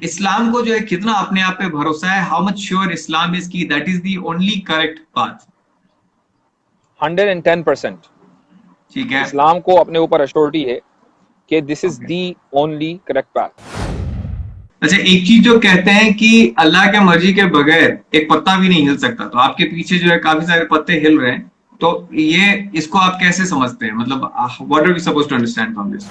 इस्लाम को जो है कितना अपने आप पे भरोसा है, how much sure Islam is की that is the only correct path? 110%। ठीक है। इस्लाम को अपने ऊपर अश्योरिटी है कि this is okay. The only correct path. अच्छा, एक चीज जो कहते हैं कि अल्लाह के मर्जी के बगैर एक पत्ता भी नहीं हिल सकता, तो आपके पीछे जो है काफी सारे पत्ते हिल रहे हैं, तो ये इसको आप कैसे समझते हैं? मतलब what are we suppose to understand from this?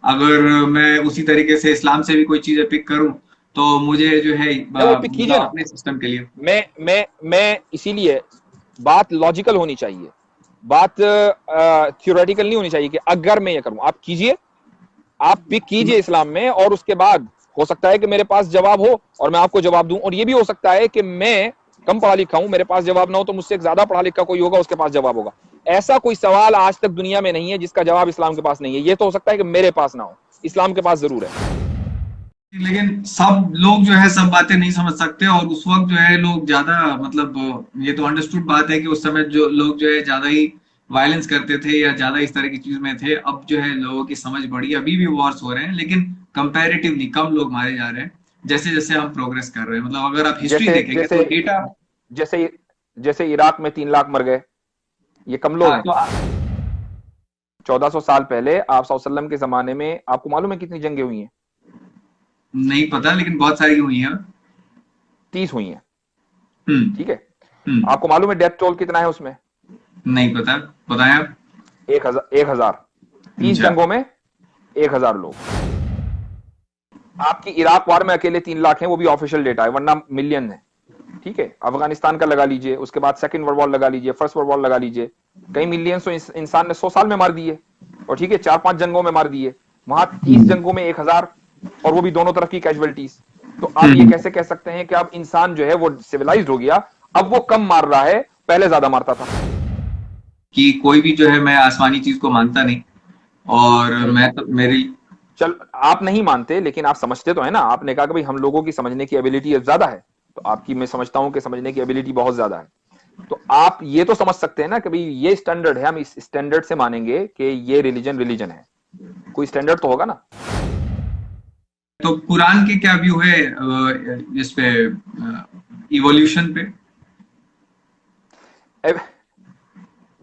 अगर मैं उसी तरीके से इस्लाम से भी कोई चीजें पिक करूं, तो मुझे जो है नहीं, वो पिक मतलब कीजिए ना। अपने सिस्टम के लिए। मैं इसीलिए बात लॉजिकल होनी चाहिए, बात थियोरेटिकल नहीं होनी चाहिए कि अगर मैं ये करूं। आप कीजिए, आप पिक कीजिए इस्लाम में, और उसके बाद हो सकता है कि मेरे पास जवाब हो और मैं आपको जवाब दूं, और ये भी हो सकता है कि मैं कम पढ़ा लिखा हूं, मेरे पास जवाब ना हो, तो मुझसे एक ज्यादा पढ़ा लिखा कोई होगा, उसके पास जवाब होगा। ऐसा कोई सवाल आज तक दुनिया में नहीं है जिसका जवाब इस्लाम के पास नहीं है। ये तो हो सकता है कि मेरे पास ना हो, इस्लाम के पास जरूर है। लेकिन सब लोग जो है सब बातें नहीं समझ सकते, और उस वक्त जो है लोग ज्यादा मतलब ये तो अंडरस्टूड बात है कि उस समय जो लोग जो है ज्यादा ही वायलेंस करते थे या ज्यादा इस तरह की चीज में थे। अब जो है लोगों की समझ बढ़ी, अभी भी वॉर्स हो रहे हैं, लेकिन कंपैरेटिवली कम लोग मारे जा रहे हैं जैसे जैसे हम प्रोग्रेस कर रहे हैं। मतलब अगर आप हिस्ट्री जैसे देखेंगे जैसे तो डेटा। जैसे जैसे इराक में 3 लाख मर गए, ये कम लोग हाँ हैं? तो 1400 साल पहले आप सल्लम के जमाने में आपको मालूम है कितनी जंगें हुई हैं? नहीं पता, लेकिन बहुत सारी हुई हैं। 30 हुई हैं। हम्म। ठीक है। हम्म। आपको मालूम है डेथ टोल कितना है उसमें? नहीं पता, बताएं आप। 1,000। 30 अच्छा। जंगों में 1,000 लोग। आपकी इराक वार में अकेले 3 लाख हैं, वो भी ऑफिशियल डेटा है, वरना मिलियन है। ठीक है, अफगानिस्तान का लगा लीजिए, उसके बाद सेकंड वर्ल्ड वॉर लगा लीजिए, फर्स्ट वर्ल्ड वॉर लगा लीजिए, कई मिलियन तो इंसान ने 100 साल में मार दिए। और ठीक है, 4-5 जंगों में मार दिए, वहां 30 हम्म। जंगों में 1,000, और वो भी दोनों तरफ की कैजुअलिटीज। तो आप ये हम्म। कैसे कह सकते हैं कि अब इंसान जो है वो सिविलाइज्ड हो गया? अब वो कम मार रहा है, पहले ज्यादा मारता था। कि कोई भी जो है, मैं आसमानी चीज को मानता नहीं, और नहीं, मैं तो मेरी। चल आप नहीं मानते, लेकिन आप समझते तो है ना। आपने कहा कि भाई हम लोगों की समझने की एबिलिटी ज्यादा है, तो आपकी मैं समझता हूं कि समझने की एबिलिटी बहुत ज्यादा है। तो आप ये तो समझ सकते हैं ना कि भाई ये स्टैंडर्ड है, हम इस स्टैंडर्ड से मानेंगे कि ये रिलीजन रिलीजन है। कोई स्टैंडर्ड तो होगा ना। तो कुरान के क्या व्यू है इस पे, इवोल्यूशन पे? एव,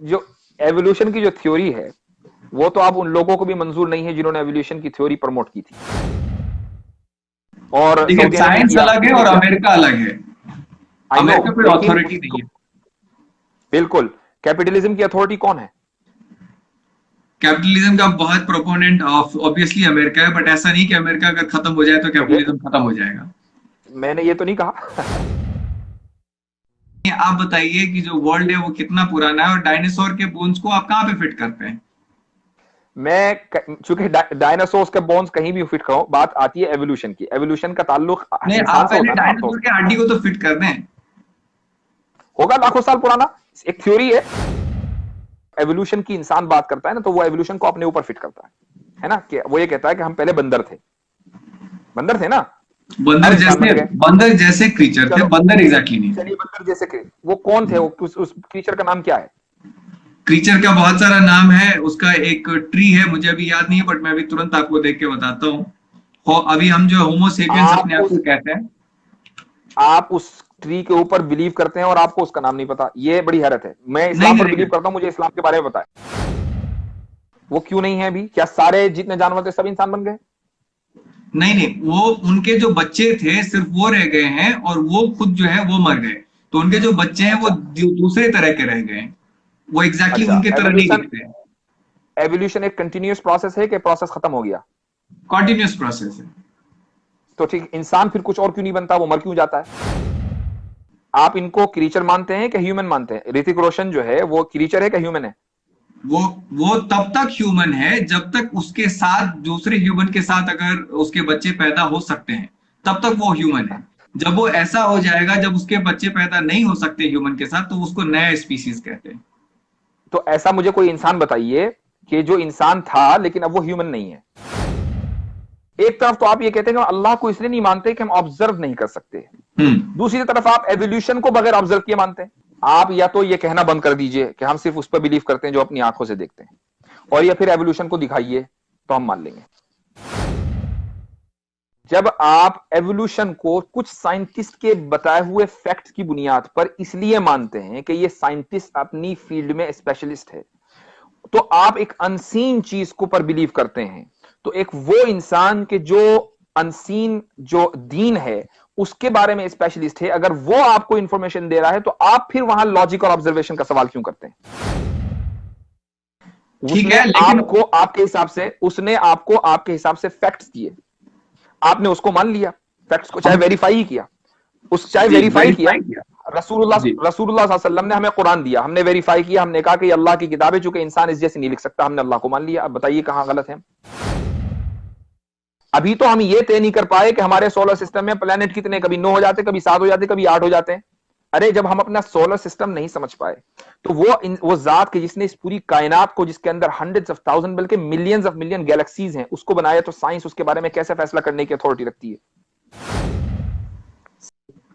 जो एवोल्यूशन की जो थ्योरी है, वो तो आप उन लोगों को भी मंजूर नहीं है जिन्होंने एवोल्यूशन की थ्योरी प्रमोट की थी। और देखिए, सऊदी अरब ने साइंस किया, अलग है किसने और किया? अमेरिका अलग है। आई नो, अमेरिका कोई लेकिन अथॉरिटी नहीं उसको है। बिल्कुल, कैपिटलिज्म की अथॉरिटी कौन है? कैपिटलिज्म का बहुत प्रोपोनेंट ऑब्वियसली अमेरिका है, बट ऐसा नहीं कि अमेरिका अगर खत्म हो जाए तो तो है, कैपिटलिज्म खत्म हो जाएगा। मैंने ये तो नहीं कहा। आप बताइए कि जो वर्ल्ड है वो कितना पुराना है, और डायनासोर के बोन्स को आप कहाँ पे फिट करते हैं? चूंकि डायनासोर्स के बोन्स कहीं भी फिट करो, बात आती है एवोल्यूशन की। एवोल्यूशन का ताल्लुक नहीं, आप इंसान से पहले होता है ना आमतौर डायनासोर पर। के हड्डी को तो फिट कर दें। होगा लाखों साल पुराना, एक थ्योरी है। एवोल्यूशन की इंसान बात करता है ना, तो वो एवोल्यूशन को अपने ऊपर फिट करता है ना, कि वो ये कहता है कि हम पहले बंदर थे ना, अब इंसान बन गए। बंदर जैसे क्रीचर थे, चलो, बंदर एग्जैक्टली नहीं थे। चलिए बंदर जैसे वो कौन थे? वो उस क्रीचर का नाम क्या है? क्रीचर का बहुत सारा नाम है, उसका एक ट्री है, मुझे अभी याद नहीं है, बट मैं अभी तुरंत आपको देख के बताता हूँ। अभी हम जो होमोसेपियंस आप अपने आप को उस कहते हैं। आप उस ट्री के ऊपर बिलीव करते हैं और आपको उसका नाम नहीं पता, ये बड़ी हैरत है। मैं नहीं इस्लाम नहीं, पर बिलीव देखिए। करता हूं, मुझे इस्लाम के बारे में पता है। वो क्यों नहीं है अभी? क्या सारे जितने जानवर थे सब इंसान बन गए? नहीं नहीं, वो उनके जो बच्चे थे सिर्फ वो रह गए हैं, और वो खुद जो है वो मर गए। तो उनके जो बच्चे हैं वो अच्छा। दूसरे तरह के रह गए हैं। वो एग्जैक्टली अच्छा, उनके तरह नहीं एवोल्यूशन दिखते हैं। एवोल्यूशन एक कंटिन्यूअस प्रोसेस है कि प्रोसेस खत्म हो गया? कॉन्टिन्यूस प्रोसेस है। तो ठीक, इंसान फिर कुछ और क्यों नहीं बनता? वो मर क्यों जाता है? आप इनको क्रीचर मानते हैं कि ह्यूमन मानते हैं? ऋतिक रोशन जो है वो क्रीचर है कि ह्यूमन है? वो वो तब तक ह्यूमन है जब तक उसके साथ दूसरे ह्यूमन के साथ अगर उसके बच्चे पैदा हो सकते हैं, तब तक वो ह्यूमन है। जब वो ऐसा हो जाएगा जब उसके बच्चे पैदा नहीं हो सकते ह्यूमन के साथ, तो उसको नया स्पीसीज कहते हैं। तो ऐसा मुझे कोई इंसान बताइए कि जो इंसान था लेकिन अब वो ह्यूमन नहीं है। एक तरफ तो आप ये कहते हैं कि हम अल्लाह को इसलिए नहीं मानते कि हम ऑब्जर्व नहीं कर सकते, हम्म। दूसरी तरफ आप एवोल्यूशन को बगैर ऑब्जर्व किए मानते हैं। आप या तो ये कहना बंद कर दीजिए कि हम सिर्फ उस पर बिलीव करते हैं जो अपनी आंखों से देखते हैं, और या फिर एवोल्यूशन को दिखाइए तो हम मान लेंगे। जब आप एवोल्यूशन को कुछ साइंटिस्ट के बताए हुए फैक्ट्स की बुनियाद पर इसलिए मानते हैं कि ये साइंटिस्ट अपनी फील्ड में स्पेशलिस्ट है, तो आप एक अनसीन चीज को पर बिलीव करते हैं। तो एक वो इंसान के जो अनसीन जो दीन है उसके बारे में स्पेशलिस्ट है, अगर वो आपको इंफॉर्मेशन दे रहा है तो आप फिर वहां लॉजिक और ऑब्जर्वेशन का सवाल क्यों करते हैं? ठीक है, लेकिन उसने आपको आपके हिसाब से फैक्ट्स दिए, आपने उसको मान लिया, फैक्ट्स को चाहे वेरीफाई ही किया, चाहे वेरीफाई किया। रसूलुल्लाह सल्लल्लाहु अलैहि वसल्लम ने हमें कुरान दिया, हमने वेरीफाई किया, हमने कहा कि अल्लाह की किताब है, चूंकि इंसान इस जैसे नहीं लिख सकता, हमने अल्लाह को मान लिया। अब बताइए कहां गलत है? अभी तो हम ये तय नहीं कर पाए कि हमारे सोलर सिस्टम में प्लेनेट कितने, कभी 9 हो जाते, कभी 7 हो जाते, कभी 8 हो जाते हैं। अरे जब हम अपना सोलर सिस्टम नहीं समझ पाए तो वो जात के जिसने इस पूरी कायनात को, जिसके अंदर हंड्रेड्स ऑफ थाउजेंड बल्कि मिलियंस ऑफ मिलियन गैलेक्सीज हैं, उसको बनाया, तो साइंस उसके बारे में कैसे फैसला करने की अथॉरिटी रखती है?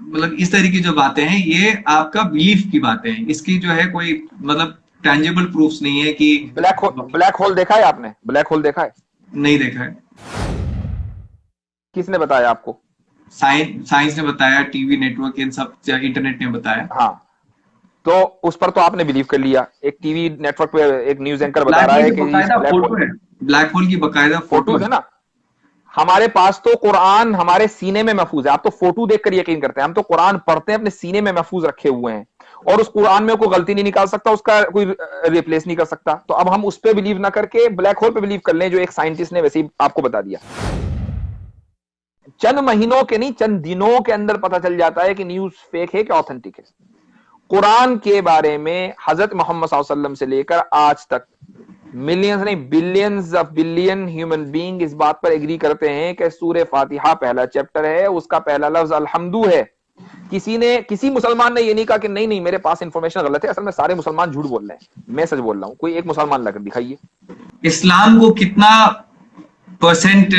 मतलब इस तरह की जो बातें हैं ये आपका बिलीफ की बातें हैं, इसकी जो है कोई मतलब टेंजिबल प्रूफ्स नहीं है कि ब्लैक होल देखा है आपने? ब्लैक होल देखा है? नहीं देखा है। किसने बताया आपको? साइंस ने बताया, टीवी नेटवर्क, इन सब इंटरनेट ने बताया। हाँ, तो उस पर तो आपने बिलीव कर लिया। एक टीवी नेटवर्क पे एक न्यूज एंकर बता रहा है कि ब्लैक होल की बकायदा फोटो है ना। हमारे पास तो कुरान हमारे सीने में महफूज है, आप तो फोटो देखकर यकीन करते हैं, हम तो कुरान पढ़ते हैं, अपने सीने में महफूज रखे हुए हैं, और उस कुरान में कोई गलती नहीं निकाल सकता, उसका कोई रिप्लेस नहीं कर सकता। तो अब हम उस पर बिलीव ना करके ब्लैक होल पे बिलीव कर लें, जो एक साइंटिस्ट ने वैसे ही आपको बता दिया। चंद महीनों के नहीं, चंद दिनों के अंदर पता चल जाता है कि न्यूज फेक है कि ऑथेंटिक है। कुरान के बारे में हजरत मोहम्मद सल्लल्लाहु अलैहि वसल्लम से लेकर आज तक मिलियंस नहीं billions of billion human being इस बात पर एग्री करते हैं कि सूरह फातिहा पहला चैप्टर है, उसका पहला लफ्ज अल्हम्दु है। किसी मुसलमान ने ये नहीं कहा कि नहीं नहीं मेरे पास इंफॉर्मेशन गलत है, असल में सारे मुसलमान झूठ बोल रहे हैं, मैं सच बोल रहा हूं। कोई एक मुसलमान लाकर दिखाइए। इस्लाम को कितना परसेंट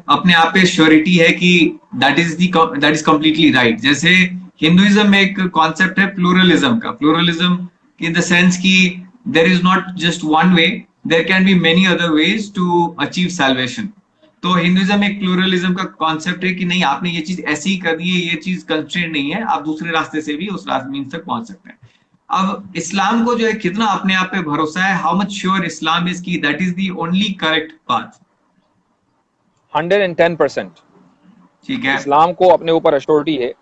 अपने आप पे श्योरिटी है कि दैट इज कंप्लीटली राइट? जैसे हिंदुइज्म में एक कॉन्सेप्ट है प्लूरलिज्म का, प्लूरलिज्म इन द सेंस कि there is not just one way, there can be many other ways to achieve salvation. तो हिंदुइज्म में एक प्लूरलिज्म का कॉन्सेप्ट है कि नहीं, आपने ये चीज ऐसी ही करनी है, ये चीज कंस्ट्रेंट नहीं है, आप दूसरे रास्ते से भी उस रास्ते मीन्स तक पहुंच सकते हैं। अब इस्लाम को जो है कितना अपने आप पे भरोसा है, how much sure Islam is की that is the only correct path? 110%। ठीक है, इस्लाम को अपने ऊपर अश्योरिटी है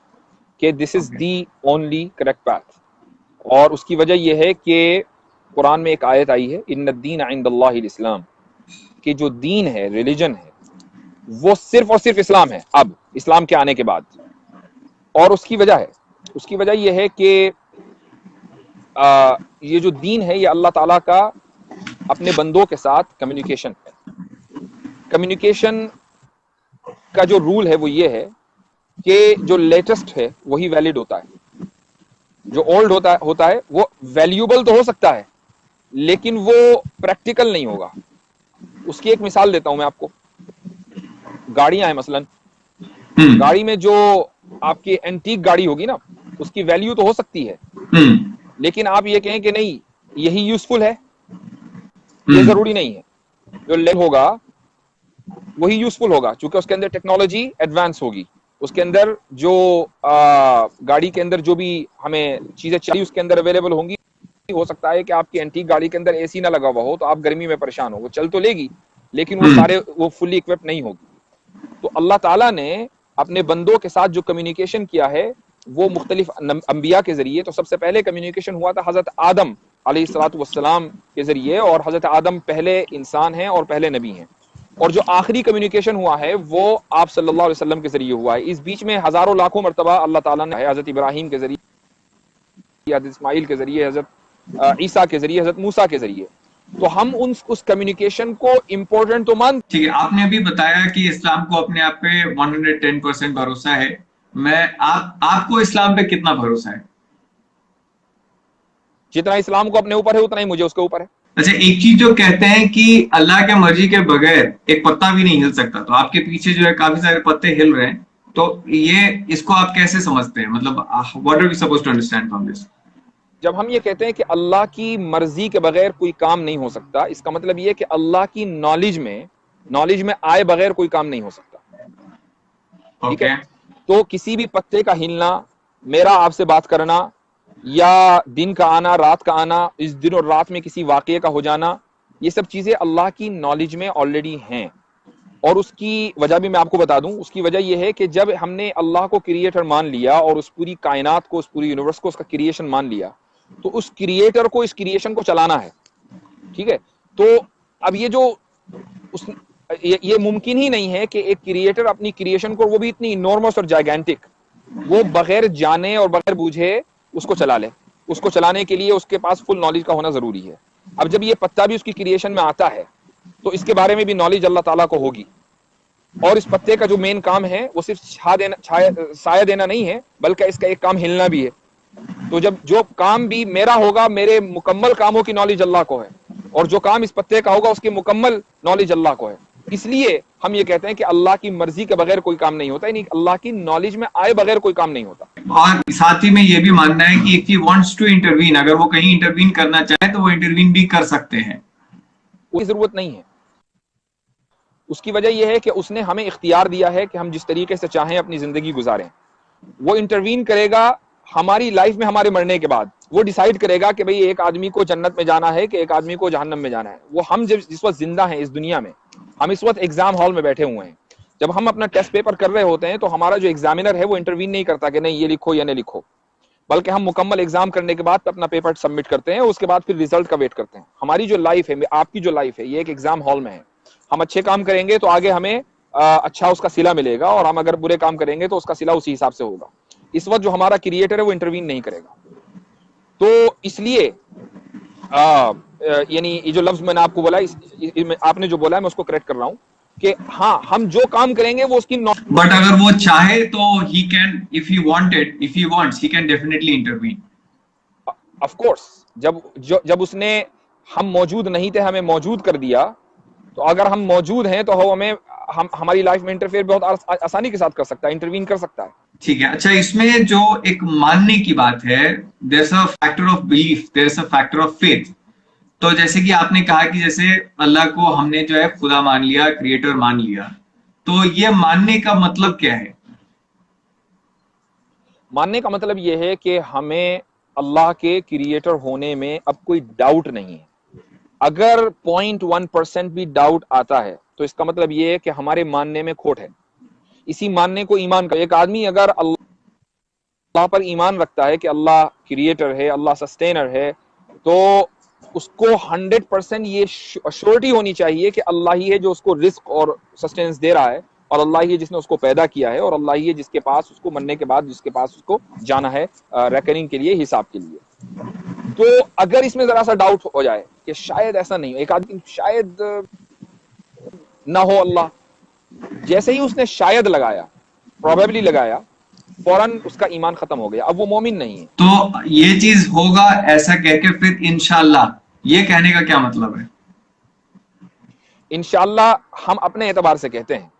कि this is the only correct path. और उसकी वजह यह है कि कुरान में एक आयत आई है, इन्नद्दीन इंदल्लाहिल इस्लाम, कि जो दीन है, रिलीजन है, वो सिर्फ और सिर्फ इस्लाम है अब इस्लाम के आने के बाद। और उसकी वजह यह है कि ये जो दीन है ये अल्लाह ताला का अपने बंदों के साथ कम्युनिकेशन है। कम्युनिकेशन का जो रूल है वो ये है कि जो लेटेस्ट है वही वैलिड होता है, जो ओल्ड होता है वो वैल्यूएबल तो हो सकता है लेकिन वो प्रैक्टिकल नहीं होगा। उसकी एक मिसाल देता हूं मैं आपको। गाड़ियां हैं मसलन, गाड़ी में जो आपकी एंटीक गाड़ी होगी ना, उसकी वैल्यू तो हो सकती है, लेकिन आप ये कहें कि नहीं यही यूजफुल है, ये जरूरी नहीं है। जो ले होगा वही यूजफुल होगा, क्योंकि उसके अंदर टेक्नोलॉजी एडवांस होगी, उसके अंदर जो गाड़ी के अंदर जो भी हमें चीजें चाहिए उसके अंदर अवेलेबल होंगी। हो सकता है कि आपकी एंटीक गाड़ी के अंदर एसी ना लगा हुआ हो तो आप गर्मी में परेशान हो, वो चल तो लेगी लेकिन वो फुल्ली इक्विप्ड नहीं होगी। तो अल्लाह ताला ने अपने बंदों के साथ जो कम्युनिकेशन किया है वो मुख्तलिफ अंबिया के जरिए। तो सबसे पहले कम्युनिकेशन हुआ था हजरत आदम अलैहिस्सलातु वस्सलाम के जरिए, और हजरत आदम पहले इंसान हैं और पहले नबी हैं। और जो आखिरी कम्युनिकेशन हुआ है वो आप सल्लल्लाहु अलैहि वसल्लम के जरिए हुआ है। इस बीच में हजारों लाखों मरतबा अल्लाह ताला ने हजरत इब्राहिम के जरिए, हजरत इस्माइल के जरिए, हजरत ईसा के जरिए, हजरत मूसा के जरिए। तो हम उस कम्युनिकेशन को इम्पोर्टेंट तो मान। ठीक है, आपने अभी बताया कि इस्लाम को अपने आप पे 110% भरोसा है। आपको इस्लाम पे कितना भरोसा है? जितना इस्लाम को अपने ऊपर है उतना ही मुझे उसके ऊपर है। अच्छा, एक चीज जो कहते हैं कि अल्लाह के मर्जी के बगैर एक पत्ता भी नहीं हिल सकता, तो आपके पीछे जो है काफी सारे पत्ते हिल रहे हैं, तो ये इसको आप कैसे समझते हैं? मतलब what are we supposed to understand from this? जब हम ये कहते हैं कि अल्लाह की मर्जी के बगैर कोई काम नहीं हो सकता, इसका मतलब ये कि अल्लाह की नॉलेज में आए बगैर कोई काम नहीं हो सकता। ठीक ओके। है। तो किसी भी पत्ते का हिलना, मेरा आपसे बात करना, या दिन का आना, रात का आना, इस दिन और रात में किसी वाकये का हो जाना, ये सब चीजें अल्लाह की नॉलेज में ऑलरेडी हैं। और उसकी वजह भी मैं आपको बता दूं, उसकी वजह यह है कि जब हमने अल्लाह को क्रिएटर मान लिया और उस पूरी कायनात को, उस पूरी यूनिवर्स को उसका क्रिएशन मान लिया, तो उस क्रिएटर को इस क्रिएशन को चलाना है। ठीक है। तो अब ये जो उस ये मुमकिन ही नहीं है कि एक क्रिएटर अपनी क्रिएशन को, वो भी इतनी इनॉर्मस और जाइगेंटिक, वो बगैर जाने और बगैर बूझे उसको चला ले। उसको चलाने के लिए उसके पास फुल नॉलेज का होना जरूरी है। अब जब ये पत्ता भी उसकी क्रिएशन में आता है तो इसके बारे में भी नॉलेज अल्लाह ताला को होगी। और इस पत्ते का जो मेन काम है वो सिर्फ साया देना नहीं है, बल्कि इसका एक काम हिलना भी है। तो जब जो काम भी मेरा होगा, मेरे मुकम्मल कामों की नॉलेज अल्लाह को है, और जो काम इस पत्ते का होगा उसकी मुकम्मल नॉलेज अल्लाह को है। इसलिए हम ये कहते हैं कि अल्लाह की मर्जी के बगैर कोई काम नहीं होता, यानी अल्लाह की नॉलेज में आए बगैर कोई काम नहीं होता। और साथ ही में ये भी मानना है कि if he wants to intervene, अगर वो कहीं इंटरवीन करना चाहे तो वो इंटरवीन भी कर सकते हैं। कोई जरूरत नहीं है। उसकी वजह यह है कि उसने हमें इख्तियार दिया है कि हम जिस तरीके से चाहें अपनी जिंदगी गुजारें। वो इंटरवीन करेगा हमारी लाइफ में, हमारे मरने के बाद वो डिसाइड करेगा कि भाई एक आदमी को जन्नत में जाना है कि एक आदमी को जहन्नम में जाना है। वो हम जब जिस वक्त जिंदा हैं इस दुनिया में, हम इस वक्त एग्जाम हॉल में बैठे हुए हैं, जब हम अपना टेस्ट पेपर कर रहे होते हैं तो हमारा जो एग्जामिनर है वो इंटरवीन नहीं करता कि नहीं ये लिखो या नहीं लिखो, बल्कि हम मुकम्मल एग्जाम करने के बाद अपना पेपर सबमिट करते हैं। उसके बाद फिर रिजल्ट का वेट करते हैं। हमारी जो लाइफ है, आपकी जो लाइफ है, ये एक एग्जाम हॉल में है। हम अच्छे काम करेंगे तो आगे हमें अच्छा उसका सिला मिलेगा, और हम अगर बुरे काम करेंगे तो उसका सिला उसी हिसाब से होगा। इस वक्त जो हमारा क्रिएटर है वो इंटरवीन नहीं करेगा। तो इसलिए यानी ये जो लफ्ज मैंने आपको बोला, आपने जो बोला है मैं उसको करेक्ट कर रहा हूं कि हाँ, हम जो काम करेंगे वो उसकी बट अगर वो चाहे तो he can, if he wanted, if he wants, he can definitely intervene. Of course, जब उसने, हम मौजूद नहीं थे, हमें मौजूद कर दिया, तो अगर हम मौजूद हैं तो हम हमारी लाइफ में इंटरफेयर बहुत आसानी के साथ कर सकता है, इंटरवीन कर सकता है। ठीक है। अच्छा, इसमें जो एक मानने की बात है, there is a factor of belief, there is a factor of faith. तो जैसे कि आपने कहा कि जैसे अल्लाह को हमने जो है खुदा मान लिया, क्रिएटर मान लिया, तो ये मानने का मतलब क्या है? मानने का मतलब यह है कि हमें अल्लाह के क्रिएटर होने में अब कोई डाउट नहीं है। अगर 0.1% भी डाउट आता है तो इसका मतलब यह है कि हमारे मानने में खोट है। इसी मानने को ईमान का, एक आदमी अगर अल्लाह पर ईमान रखता है कि अल्लाह क्रिएटर है, अल्लाह सस्टेनर है, तो उसको 100% ये अश्योरिटी होनी चाहिए कि अल्लाह ही है जो उसको रिस्क और सस्टेनेंस दे रहा है, और अल्लाह ही है जिसने उसको पैदा किया है, और अल्लाह ही है जिसके पास उसको मरने के बाद जिसके पास उसको जाना है रेकनिंग के लिए, हिसाब के लिए। तो अगर इसमें जरा सा डाउट हो जाए कि शायद ऐसा नहीं हो, एक आदमी शायद ना हो अल्लाह, जैसे ही उसने शायद लगाया, प्रोबेबली लगाया, फौरन उसका ईमान खत्म हो गया, अब वो मोमिन नहीं है। तो ये चीज होगा ऐसा कह के फिर इंशाल्लाह, ये कहने का क्या मतलब है? इंशाल्लाह हम अपने एतबार से कहते हैं।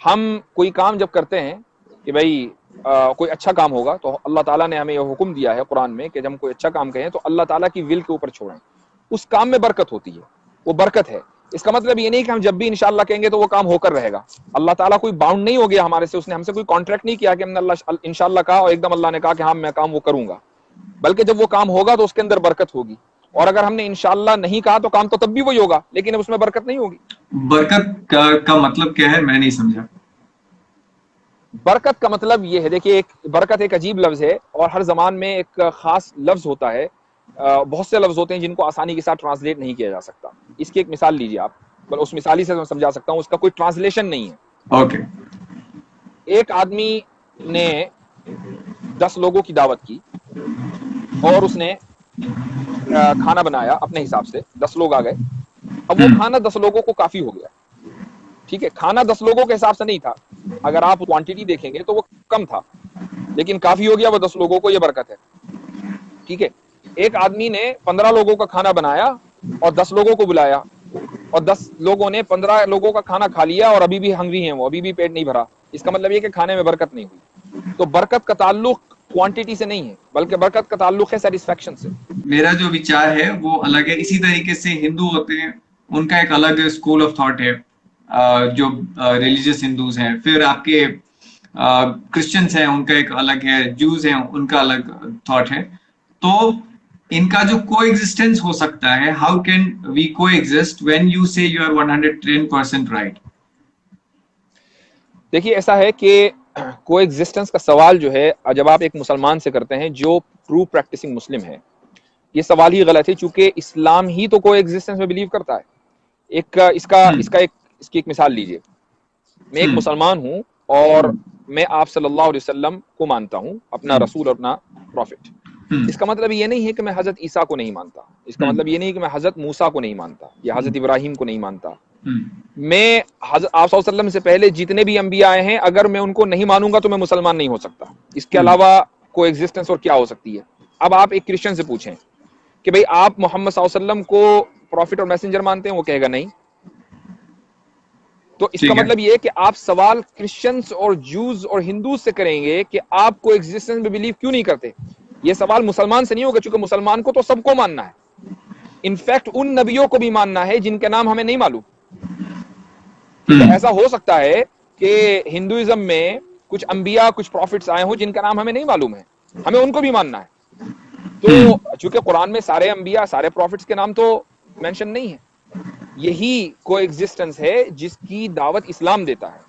हम कोई काम जब करते हैं कि भाई कोई अच्छा काम होगा, तो अल्लाह ताला ने हमें यह हुक्म दिया है कुरान में कि जब हम कोई अच्छा काम कहें तो अल्लाह ताला की विल के ऊपर छोड़ें। उस काम में बरकत होती है, वो बरकत है। इसका मतलब ये नहीं कि हम जब भी इंशाल्लाह कहेंगे तो वो काम होकर रहेगा। अल्लाह ताला कोई बाउंड नहीं हो गया हमारे से, उसने हमसे कोई कॉन्ट्रैक्ट नहीं किया कि हमने अल्लाह इंशाल्लाह कहा और एकदम अल्लाह ने कहा कि हाँ मैं काम वो करूंगा, बल्कि जब वो काम होगा तो उसके अंदर बरकत होगी। और अगर हमने इंशाल्लाह नहीं कहा तो काम तो तब भी वही होगा, लेकिन उसमें बरकत नहीं होगी। बरकत का मतलब क्या है, मैं नहीं समझा। बरकत का मतलब ये है, देखिए, एक बरकत एक अजीब लफ्ज है और हर जमान में एक खास लफ्ज होता है। बहुत से लफ्ज होते हैं जिनको आसानी के साथ ट्रांसलेट नहीं किया जा सकता। इसकी एक मिसाल लीजिए आप, बल उस मिसाली से मैं समझा सकता हूं, उसका कोई ट्रांसलेशन नहीं है। ओके। एक आदमी ने 10 लोगों की दावत की और उसने खाना बनाया अपने हिसाब से, 10 लोग आ गए। अब वो खाना 10 लोगों को काफी हो गया, ठीक है। खाना 10 लोगों के हिसाब से नहीं था, अगर आप क्वांटिटी देखेंगे तो वो कम था, लेकिन काफी हो गया वो 10 लोगों को, ये बरकत है, ठीक है। एक आदमी ने 15 लोगों का खाना बनाया और 10 लोगों को बुलाया, और 10 लोगों ने 15 लोगों का खाना खा लिया और अभी भी हंग्री हैं, वो अभी भी पेट नहीं भरा। इसका मतलब ये कि खाने में बरकत नहीं हुई। तो बरकत का ताल्लुक क्वांटिटी से नहीं है, बल्कि बरकत का ताल्लुक है सेटिस्फैक्शन से। मेरा जो विचार है वो अलग है। इसी तरीके से हिंदू होते हैं, उनका एक अलग स्कूल ऑफ थॉट है, जो रिलीजियस हिंदूज हैं। फिर आपके क्रिश्चियंस हैं उनका एक अलग है, जूस हैं उनका अलग थॉट है। तो इनका जो को एग्जिस्टेंस हो सकता है, हाउ कैन वी को एग्जिस्ट व्हेन यू से यू आर 110% राइट? देखिए ऐसा है कि को एग्जिस्टेंस का सवाल जो है जब आप एक मुसलमान से करते हैं जो ट्रू प्रैक्टिसिंग मुस्लिम है, ये सवाल ही गलत है, चूंकि इस्लाम ही तो को एग्जिस्टेंस में बिलीव करता है। एक इसकी एक मिसाल लीजिए। मैं एक हम्म मुसलमान हूं और मैं आप सल्लल्लाहु अलैहि वसल्लम को मानता हूं, अपना रसूल और अपना प्रॉफिट। हम्म इसका मतलब ये नहीं है कि मैं हजरत ईसा को नहीं मानता, इसका हम्म मतलब ये नहीं कि मैं हजरत मूसा को नहीं मानता या हजरत इब्राहिम को नहीं मानता। हम्म मैं आप सल्लल्लाहु अलैहि वसल्लम से पहले जितने भी अंबिया आए हैं, अगर मैं उनको नहीं मानूंगा तो मैं मुसलमान नहीं हो सकता। इसके हम्म अलावा को एग्जिस्टेंस और क्या हो सकती है? अब आप एक क्रिश्चियन से पूछें कि भाई आप मोहम्मद सल्लल्लाहु अलैहि वसल्लम को प्रॉफिट और मैसेंजर मानते हैं, वो कहेगा नहीं। तो इसका ठीक है। मतलब ये है कि आप सवाल क्रिश्चियंस और जूस और हिंदूज से करेंगे कि आप को एग्जिस्टेंस में बिलीव क्यों नहीं करते। ये सवाल मुसलमान से नहीं होगा, क्योंकि मुसलमान को तो सबको मानना है, इनफैक्ट उन नबियों को भी मानना है जिनके नाम हमें नहीं मालूम। ठीक है, हम्म ऐसा हो सकता है कि हिंदुइज्म में कुछ अंबिया कुछ प्रॉफिट्स आए हों जिनका नाम हमें नहीं मालूम है, हमें उनको भी मानना है। हम्म तो चूंकि कुरान में सारे अंबिया सारे प्रॉफिट्स के नाम तो मेंशन नहीं है, यही को एग्जिस्टेंस है जिसकी दावत इस्लाम देता है।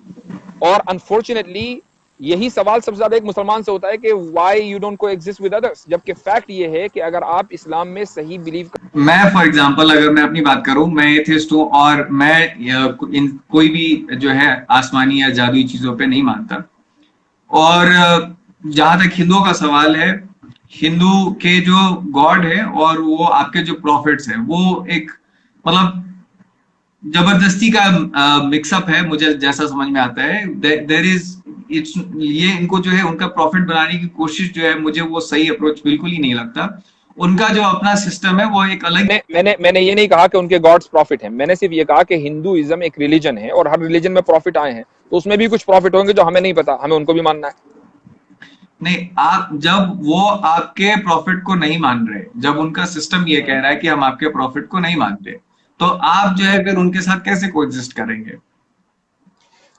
और अनफॉर्चुनेटली यही सवाल सबसे ज्यादा एक मुसलमान से होता है कि व्हाई यू डोंट को एग्जिस्ट विद अदर्स, जबकि फैक्ट ये है कि अगर आप इस्लाम में सही बिलीव कर... मैं फॉर एग्जांपल अगर मैं अपनी बात करूं, मैं एथिस्ट हूं और मैं कोई भी जो है आसमानी या जादुई चीजों पे नहीं मानता। और जहां तक हिंदुओं का सवाल है, हिंदू के जो गॉड है और वो आपके जो प्रॉफिट्स है, वो एक मतलब जबरदस्ती का मिक्सअप है, मुझे जैसा समझ में आता है। देर इज इट्स ये इनको जो है उनका प्रॉफिट बनाने की कोशिश जो है, मुझे वो सही अप्रोच बिल्कुल ही नहीं लगता। उनका जो अपना सिस्टम है वो एक अलग। मैंने ये नहीं कहा कि उनके गॉड्स प्रॉफिट हैं, मैंने सिर्फ ये कहा कि हिंदुइज्म एक रिलीजन है और हर रिलीजन में प्रॉफिट आए हैं, तो उसमें भी कुछ प्रॉफिट होंगे जो हमें नहीं पता, हमें उनको भी मानना है। नहीं, आप जब वो आपके प्रॉफिट को नहीं मान रहे, जब उनका सिस्टम ये कह रहा है कि हम आपके प्रॉफिट को नहीं मानते, तो आप जो है फिर उनके साथ कैसे कोएग्जिस्ट करेंगे?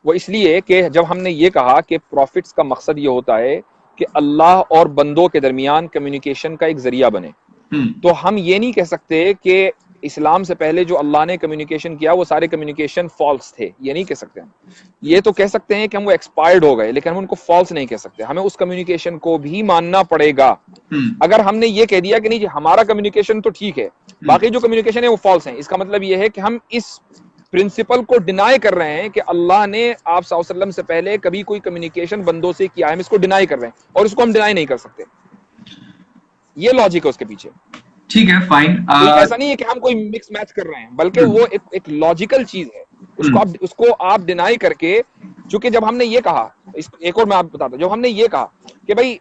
वो इसलिए कि जब हमने ये कहा कि प्रॉफिट्स का मकसद ये होता है कि अल्लाह और बंदों के दरमियान कम्युनिकेशन का एक जरिया बने, तो हम ये नहीं कह सकते कि इस्लाम से पहले जो अल्लाह ने कम्युनिकेशन किया वो सारे कम्युनिकेशन फॉल्स थे, ये नहीं कह सकते हम। ये तो कह सकते हैं कि हम वो एक्सपायर्ड हो गए, लेकिन हम उनको फॉल्स नहीं कह सकते, हमें उस कम्युनिकेशन को भी मानना पड़ेगा। अगर हमने ये कह दिया कि नहीं जी हमारा कम्युनिकेशन तो ठीक है, बाकी जो कम्युनिकेशन है वो फॉल्स है, इसका मतलब ये है कि हम इस प्रिंसिपल को डिनाई कर रहे हैं कि अल्लाह ने आप सल्लल्लाहु अलैहि वसल्लम से पहले कभी कोई कम्युनिकेशन बंदों से किया है, हम इसको डिनाई कर रहे हैं और इसको हम डिनाई नहीं कर सकते। ये लॉजिक है उसके पीछे। ठीक है, फाइन। कोई ऐसा नहीं है कि हम कोई मिक्स मैच कर रहे हैं, बल्कि वो एक लॉजिकल चीज है, उसको आप डिनाई करके। चूंकि जब हमने ये कहा, एक और मैं आपको बताता हूं, जब हमने ये कहा कि भाई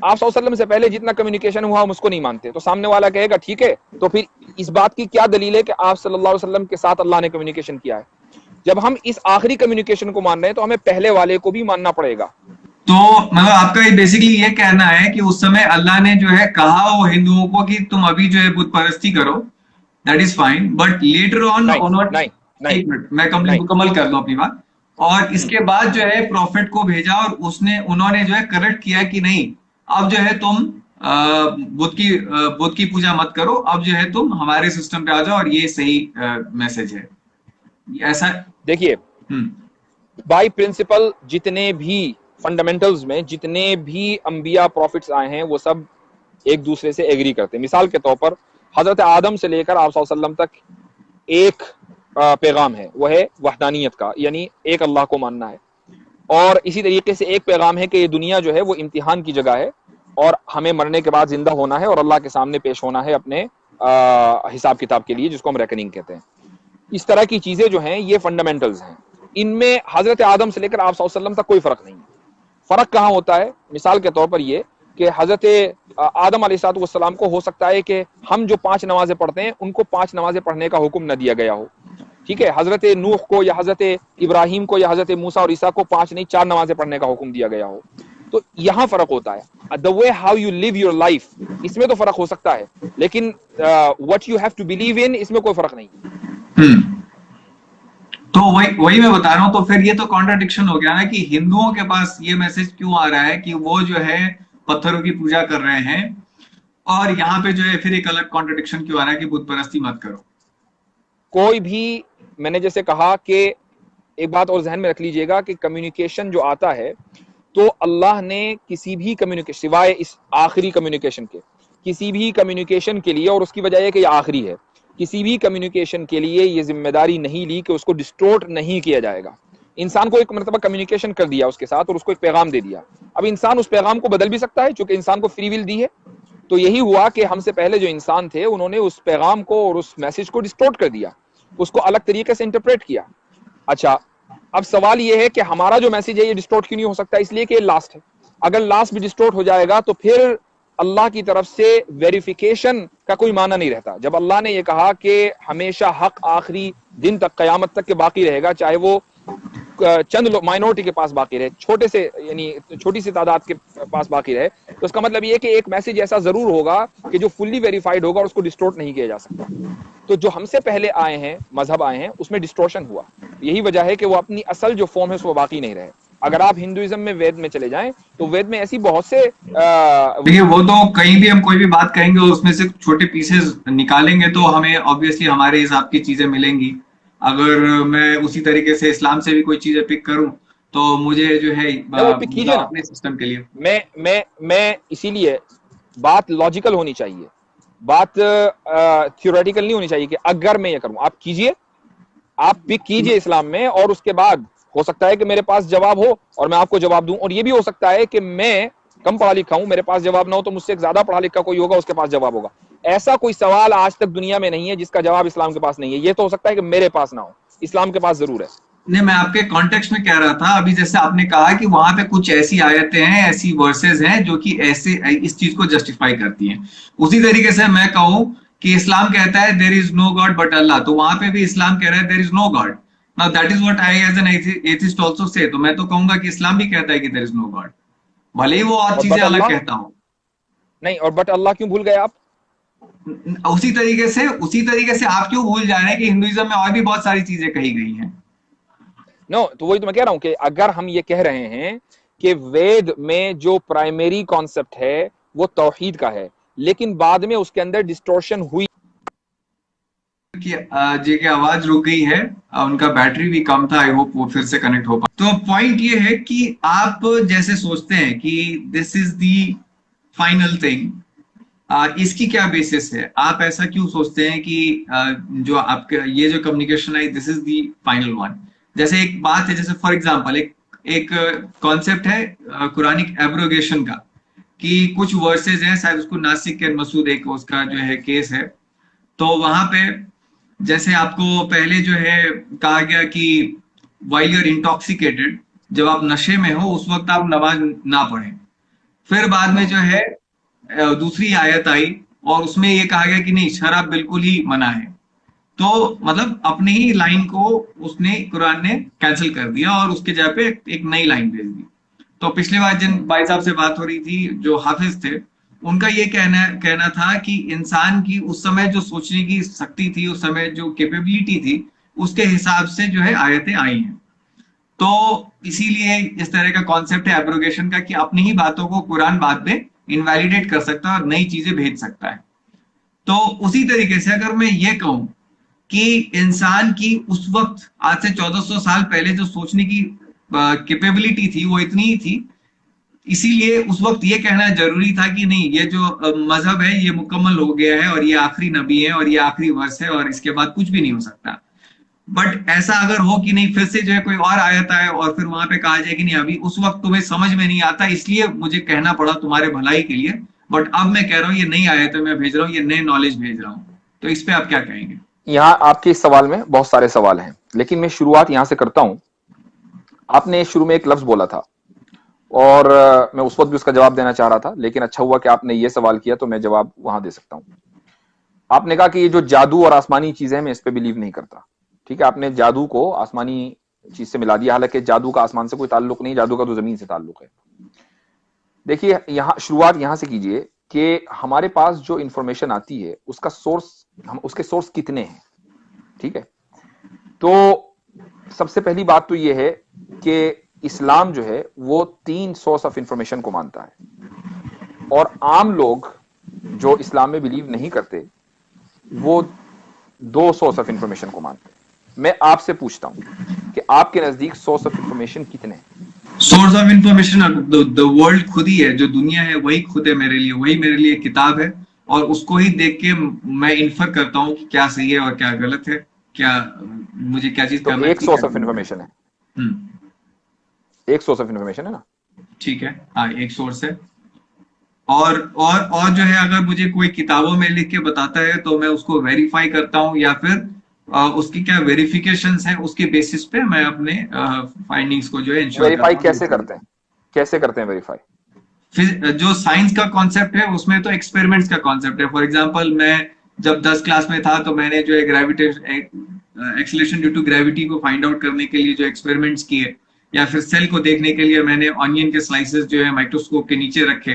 आप सल्लल्लाहु अलैहि वसल्लम से पहले जितना कम्युनिकेशन हुआ हम उसको नहीं मानते, तो सामने वाला कहेगा ठीक है, तो फिर इस बात की क्या दलील है कि आप सल्लल्लाहु अलैहि वसल्लम के साथ अल्लाह ने कम्युनिकेशन किया है? जब हम इस आखिरी कम्युनिकेशन को मान रहे हैं तो हमें पहले वाले को भी मानना पड़ेगा। तो मतलब आपका बेसिकली ये कहना है कि उस समय अल्लाह ने जो है कहा वो हिंदुओं को कि तुम अभी जो है बुत परस्ती करो, that is fine, but later on नहीं नॉट। नहीं नहीं एक मिनट, मैं नहीं। मुकम्मल कर लूं अपनी बात। और इसके बाद जो है प्रॉफिट को भेजा और उन्होंने जो है करेक्ट किया कि नहीं, अब जो है तुम बुत की पूजा मत करो, अब जो है तुम हमारे सिस्टम पे आ जाओ और ये सही मैसेज है, ऐसा? देखिए, हम्म बाय प्रिंसिपल जितने भी फंडामेंटल्स में जितने भी अंबिया प्रॉफिट्स आए हैं वो सब एक दूसरे से एग्री करते हैं। मिसाल के तौर पर हजरत आदम से लेकर आप सल्लल्लाहु अलैहि वसल्लम तक एक पैगाम है, वो है वहदानियत का, यानी एक अल्लाह को मानना है। और इसी तरीके से एक पैगाम है कि ये दुनिया जो है वो इम्तिहान की जगह है और हमें मरने के बाद जिंदा होना है और अल्लाह के सामने पेश होना है अपने हिसाब किताब के लिए, जिसको हम रेकनिंग कहते हैं। इस तरह की चीजें जो हैं ये फंडामेंटल्स हैं, इनमें हजरत आदम से लेकर आप सल्लल्लाहु अलैहि वसल्लम तक कोई फर्क नहीं है। फर्क कहाँ होता है? मिसाल के तौर पर ये कि हजरत आदम अलैहिस्सलाम को हो सकता है कि हम जो 5 नमाजें पढ़ते हैं उनको 5 नमाजें पढ़ने का हुक्म न दिया गया हो, ठीक है। हजरत नूह को या हजरत इब्राहिम को या हजरत मूसा और ईसा को 5 नहीं 4 नमाजें पढ़ने का हुक्म दिया गया हो। तो यहाँ फर्क होता है। The way how you live your life, इसमें तो फर्क हो सकता है, लेकिन what you have to believe in, इसमें कोई फर्क नहीं। तो वही वही मैं बता रहा हूँ। तो फिर ये तो कॉन्ट्राडिक्शन हो गया ना कि हिंदुओं के पास ये मैसेज क्यों आ रहा है कि वो जो है पत्थरों की पूजा कर रहे हैं, और यहाँ पे जो है फिर एक अलग कॉन्ट्रडिक्शन क्यों आ रहा है कि बुत परस्ती मत करो। कोई भी, मैंने जैसे कहा कि एक बात और जहन में रख लीजिएगा कि कम्युनिकेशन जो आता है, तो अल्लाह ने किसी भी कम्युनिकेशन, सिवाय इस आखिरी कम्युनिकेशन के, किसी भी कम्युनिकेशन के लिए, और उसकी वजह है कि ये आखिरी है, किसी भी कम्युनिकेशन के लिए ये जिम्मेदारी नहीं ली कि उसको डिस्टोर्ट नहीं किया जाएगा। इंसान को एक मरतबा कम्युनिकेशन कर दिया उसके साथ और उसको एक पैगाम दे दिया, अब इंसान उस पैगाम को बदल भी सकता है, क्योंकि इंसान को फ्री विल दी है। तो यही हुआ कि हमसे पहले जो इंसान थे उन्होंने उस पैगाम को और उस मैसेज को डिस्टोर्ट कर दिया, उसको अलग तरीके से इंटरप्रेट किया। अच्छा, अब सवाल ये है कि हमारा जो मैसेज है ये डिस्टोर्ट क्यों नहीं हो सकता? इसलिए कि ये लास्ट है। अगर लास्ट भी डिस्टोर्ट हो जाएगा तो फिर अल्लाह की तरफ से वेरिफिकेशन का कोई माना नहीं रहता। जब अल्लाह ने ये कहा कि हमेशा हक आखिरी दिन तक, कयामत तक के बाकी रहेगा, चाहे वो चंद लोग माइनॉरिटी के पास बाकी रहे, छोटे से यानी छोटी सी तादाद के पास बाकी रहे, तो इसका मतलब ये है कि एक मैसेज ऐसा जरूर होगा कि जो फुल्ली वेरीफाइड होगा और उसको डिस्टोर्ट नहीं किया जा सकता। तो जो हमसे पहले आए हैं, मजहब आए हैं, उसमें डिस्टोर्शन हुआ। यही वजह है कि वो अपनी असल जो फॉर्म है उसको बाकी नहीं रहे। अगर आप हिंदुइज्म में वेद में चले जाएं तो वेद में ऐसी बहुत से देखिए वो तो कहीं भी हम कोई भी बात करेंगे और उसमें से छोटे पीसेस निकालेंगे तो हमें ऑब्वियसली हमारे हिसाब की चीजें मिलेंगी। अगर मैं उसी तरीके से इस्लाम से भी कोई चीजें पिक करूं तो मुझे जो है वो पिक मतलब कीजिए ना। अपने सिस्टम के लिए। मैं इसीलिए बात लॉजिकल होनी चाहिए, बात थियोरेटिकल नहीं होनी चाहिए कि अगर मैं ये करूं। आप कीजिए, आप पिक कीजिए इस्लाम में, और उसके बाद हो सकता है कि मेरे पास जवाब हो और मैं आपको जवाब दूं, और ये भी हो सकता है कि मैं कम पढ़ा लिखा हूं, मेरे पास जवाब ना हो, तो मुझसे ज्यादा पढ़ा लिखा कोई होगा, उसके पास जवाब होगा। ऐसा कोई सवाल आज तक दुनिया में नहीं है जिसका जवाब इस्लाम के पास नहीं है। ये तो हो सकता है कि मेरे पास ना हो, इस्लाम के पास जरूर है। नहीं, मैं आपके कॉन्टेक्स्ट में कह रहा था। अभी जैसे आपने कहा कि वहां पे कुछ ऐसी आयतें हैं, ऐसी वर्सेस हैं जो कि ऐसे इस चीज को जस्टिफाई करती हैं। उसी तरीके से मैं कहूं कि इस्लाम कहता है there is no God but Allah, तो वहां पे भी इस्लाम कह रहा है there is no God. Now that is what I as an atheist also say. तो मैं तो कहूंगा कि इस्लाम भी कहता है कि देयर इज नो गॉड, भले ही वो और और चीजें बट अलग अल्लाह कहता हो। नहीं, और बट अल्लाह क्यों भूल गए आप? उसी तरीके से आप क्यों भूल जा रहे हैं कि हिंदुइज्म में और भी बहुत सारी चीजें कही गई हैं। नो, तो वही तो मैं कह रहा हूं कि अगर हम ये कह रहे हैं कि वेद में जो प्राइमरी कॉन्सेप्ट है वो तौहीद का है, लेकिन बाद में उसके अंदर डिस्टोर्शन हुई। कि जी की आवाज रुक गई है। उनका बैटरी भी कम था, आई होप वो फिर से कनेक्ट हो पाए। तो पॉइंट ये है कि आप जैसे सोचते हैं कि this is the final thing, इसकी क्या बेसिस है? आप ऐसा क्यों सोचते हैं कि जो आपके ये जो कम्युनिकेशन है this is the final one? जैसे एक बात है, जैसे फॉर एग्जांपल एक एक कॉन्सेप्ट है कुरानिक एब्रोगेशन का, कि कुछ वर्सेस हैं, शायद उसको नासिक एंड मसूद एक उसका जो है केस है। तो वहां पे जैसे आपको पहले जो है कहा गया कि वाइल यूर इंटॉक्सिकेटेड, जब आप नशे में हो उस वक्त आप नमाज ना पढ़ें। फिर बाद में जो है दूसरी आयत आई और उसमें ये कहा गया कि नहीं, शराब बिल्कुल ही मना है। तो मतलब अपनी ही लाइन को उसने कुरान ने कैंसिल कर दिया और उसके जगह पे एक नई लाइन भेज दी। तो पिछली बार जिन भाई साहब से बात हो रही थी जो हाफिज थे, उनका ये कहना कहना था कि इंसान की उस समय जो सोचने की शक्ति थी, उस समय जो कैपेबिलिटी थी, उसके हिसाब से जो है आयतें आई हैं। तो इसीलिए इस तरह का कॉन्सेप्ट है एब्रोगेशन का कि अपनी ही बातों को कुरान बाद में इनवैलिडेट कर सकता है और नई चीजें भेज सकता है। तो उसी तरीके से अगर मैं ये कहूं कि इंसान की उस वक्त आज से 1400 साल पहले जो सोचने की कैपेबिलिटी थी वो इतनी ही थी, इसीलिए उस वक्त ये कहना जरूरी था कि नहीं, ये जो मजहब है ये मुकम्मल हो गया है और ये आखिरी नबी है और ये आखिरी वर्ष है और इसके बाद कुछ भी नहीं हो सकता। बट ऐसा अगर हो कि नहीं, फिर से जो है कोई और आयत आए और फिर वहां पे कहा जाए कि नहीं अभी उस वक्त तुम्हें समझ में नहीं आता इसलिए मुझे कहना पड़ा तुम्हारे भलाई के लिए, बट अब मैं कह रहा हूँ ये नई आयत मैं भेज रहा हूँ, ये नए नॉलेज भेज रहा हूँ। तो इस पे आप क्या कहेंगे? यहाँ आपके इस सवाल में बहुत सारे सवाल हैं, लेकिन मैं शुरुआत यहां से करता हूं। आपने शुरू में एक लफ्ज बोला था और मैं उस वक्त भी उसका जवाब देना चाह रहा था, लेकिन अच्छा हुआ कि आपने ये सवाल किया तो मैं जवाब वहां दे सकता हूं। आपने कहा कि ये जो जादू और आसमानी चीजें हैं मैं इस पे बिलीव नहीं करता। ठीक है, आपने जादू को आसमानी चीज से मिला दिया, हालांकि जादू का आसमान से कोई ताल्लुक नहीं, जादू का तो जमीन से ताल्लुक है। देखिए, यहां शुरुआत यहां से कीजिए कि हमारे पास जो इंफॉर्मेशन आती है उसका सोर्स, हम उसके सोर्स कितने हैं। ठीक है, तो सबसे पहली बात तो ये है कि इस्लाम जो है वो 3 सोर्स ऑफ इंफॉर्मेशन को मानता है, और आम लोग जो इस्लाम में बिलीव नहीं करते वो 2 सोर्स ऑफ इंफॉर्मेशन को मानते हैं। मैं आपसे पूछता हूं कि आपके नजदीक सोर्स ऑफ इंफॉर्मेशन कितने हैं? Source of information the world खुद ही है, जो दुनिया है वही खुद है मेरे लिए, वही मेरे लिए किताब है, और उसको ही देख के मैं इन्फर करता हूँ कि क्या सही है और क्या गलत है, क्या मुझे क्या चीज तो करना एक चाहिए सोर्स क्या ऑफ नहीं। इंफॉर्मेशन है, हम्म। एक सोर्स ऑफ इंफॉर्मेशन है ना? ठीक है, हाँ एक सोर्स है। और जो है, अगर मुझे कोई किताबों में लिख के बताता है तो मैं उसको वेरीफाई करता हूँ, या फिर उसकी क्या वेरिफिकेशंस है, उसके बेसिस पे मैं अपने फाइंडिंग्स को जो है इंश्योर वेरीफाई करता हूँ कि वो कैसे सही करते हैं, कैसे करते हैं वेरीफाई? है। जो साइंस का कॉन्सेप्ट है उसमें तो एक्सपेरिमेंट्स का कॉन्सेप्ट है। फॉर एग्जांपल, मैं जब 10 क्लास में था तो मैंने जो है gravitation acceleration due to gravity को फाइंड आउट करने के लिए जो एक्सपेरिमेंट्स किए, या फिर सेल को देखने के लिए मैंने ऑनियन के स्लाइसेस जो है माइक्रोस्कोप के नीचे रखे।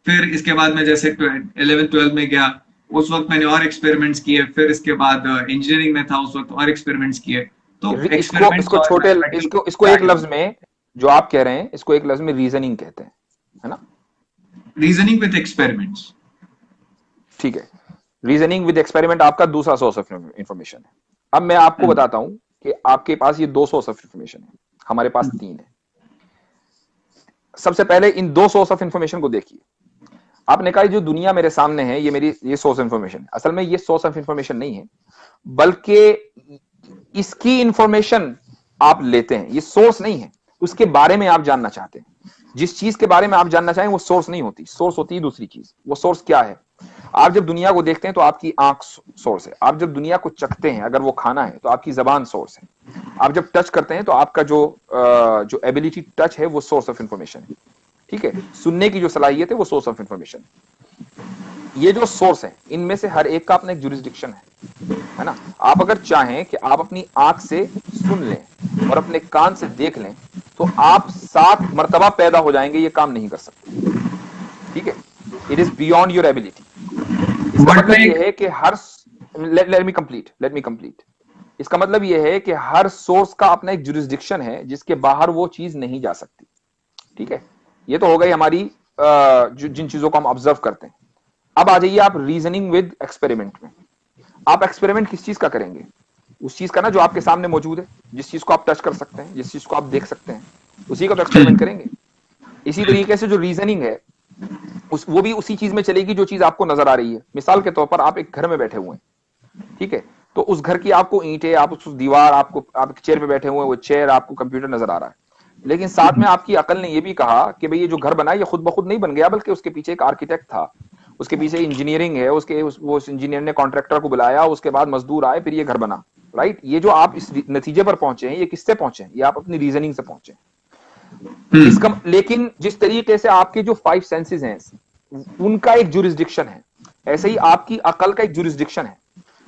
फिर इसके बाद मैं जैसे 11 12 में गया, उस वक्त मैंने और एक्सपेरिमेंट्स किए। फिर इसके बाद इंजीनियरिंग में था उस वक्त और एक्सपेरिमेंट्स किए। तो इसको एक्सपेरिमेंट्स इसको और छोटे, मैथमेटिकल इसको एक लफ्ज में, जो आप कह रहे हैं इसको एक लफ्ज में रीजनिंग कहते हैं, है ना? Reasoning with experiments. ठीक है, रीजनिंग विद एक्सपेरिमेंट आपका दूसरा सोर्स ऑफ इंफॉर्मेशन है। अब मैं आपको बताता हूं कि आपके पास ये 2 सोर्स ऑफ इंफॉर्मेशन है, हमारे पास 3 है। सबसे पहले इन 2 सोर्स ऑफ इंफॉर्मेशन को देखिए। आपने कहा जो दुनिया मेरे सामने है ये मेरी ये सोर्स ऑफ इंफॉर्मेशन है। असल में ये सोर्स ऑफ इंफॉर्मेशन नहीं है, बल्कि इसकी इंफॉर्मेशन आप लेते हैं, ये सोर्स नहीं है। उसके बारे में आप जानना चाहते हैं, जिस चीज के बारे में आप जानना चाहें वो सोर्स नहीं होती, सोर्स होती है दूसरी चीज। वो सोर्स क्या है? आप जब दुनिया को देखते हैं तो आपकी आंख सोर्स है। आप जब दुनिया को चखते हैं, अगर वो खाना है, तो आपकी जबान सोर्स है। आप जब टच करते हैं तो आपका जो एबिलिटी टच है वो सोर्स ऑफ इंफॉर्मेशन है। ठीक है, सुनने की जो सलाहियत है वो सोर्स ऑफ इंफॉर्मेशन है। ये जो सोर्स है इनमें से हर एक का अपना एक जुरिस्डिक्शन है ना? आप अगर चाहें कि आप अपनी आंख से सुन लें और अपने कान से देख लें तो आप 7 मर्तबा पैदा हो जाएंगे, ये काम नहीं कर सकते। ठीक है, it is beyond your ability. इसका मतलब यह है कि हर लेट मी कंप्लीट। इसका मतलब यह है कि हर सोर्स का अपना एक जुरिस्डिक्शन है जिसके बाहर वो चीज नहीं जा सकती। ठीक है, ये तो हो गई हमारी जिन चीजों को हम ऑब्जर्व करते हैं। अब आ जाइए आप रीजनिंग विद एक्सपेरिमेंट में। आप एक्सपेरिमेंट किस चीज का करेंगे? उस चीज का ना जो आपके सामने मौजूद है, जिस चीज को आप टच कर सकते हैं, जिस चीज को आप देख सकते हैं, उसी का तो एक्सपेरिमेंट करेंगे। इसी तरीके से जो रीजनिंग है वो भी उसी चीज में चलेगी जो चीज आपको नजर आ रही है। मिसाल के तौर पर आप एक घर में बैठे हुए हैं, ठीक है, तो उस घर की आपको ईंटें, आप उस दीवार, आपको आप चेयर पे बैठे हुए हैं, वो चेयर, आपको कंप्यूटर नजर आ रहा है। लेकिन साथ में आपकी अकल ने यह भी कहा कि भाई ये जो घर बना है ये खुद ब खुद नहीं बन गया, बल्कि उसके पीछे एक आर्किटेक्ट था, उसके पीछे इंजीनियरिंग है, वो इंजीनियर ने कॉन्ट्रैक्टर को बुलाया, उसके बाद मजदूर आए, फिर ये घर बना। राइट, ये जो आप इस नतीजे पर पहुंचे हैं ये किससे पहुंचे हैं? ये आप अपनी रीजनिंग से पहुंचे हैं। इसका लेकिन जिस तरीके से आपके जो 5 सेंसेस हैं उनका एक जुरिस्डिक्शन है, ऐसे ही आपकी अकल का एक जुरिस्डिक्शन है।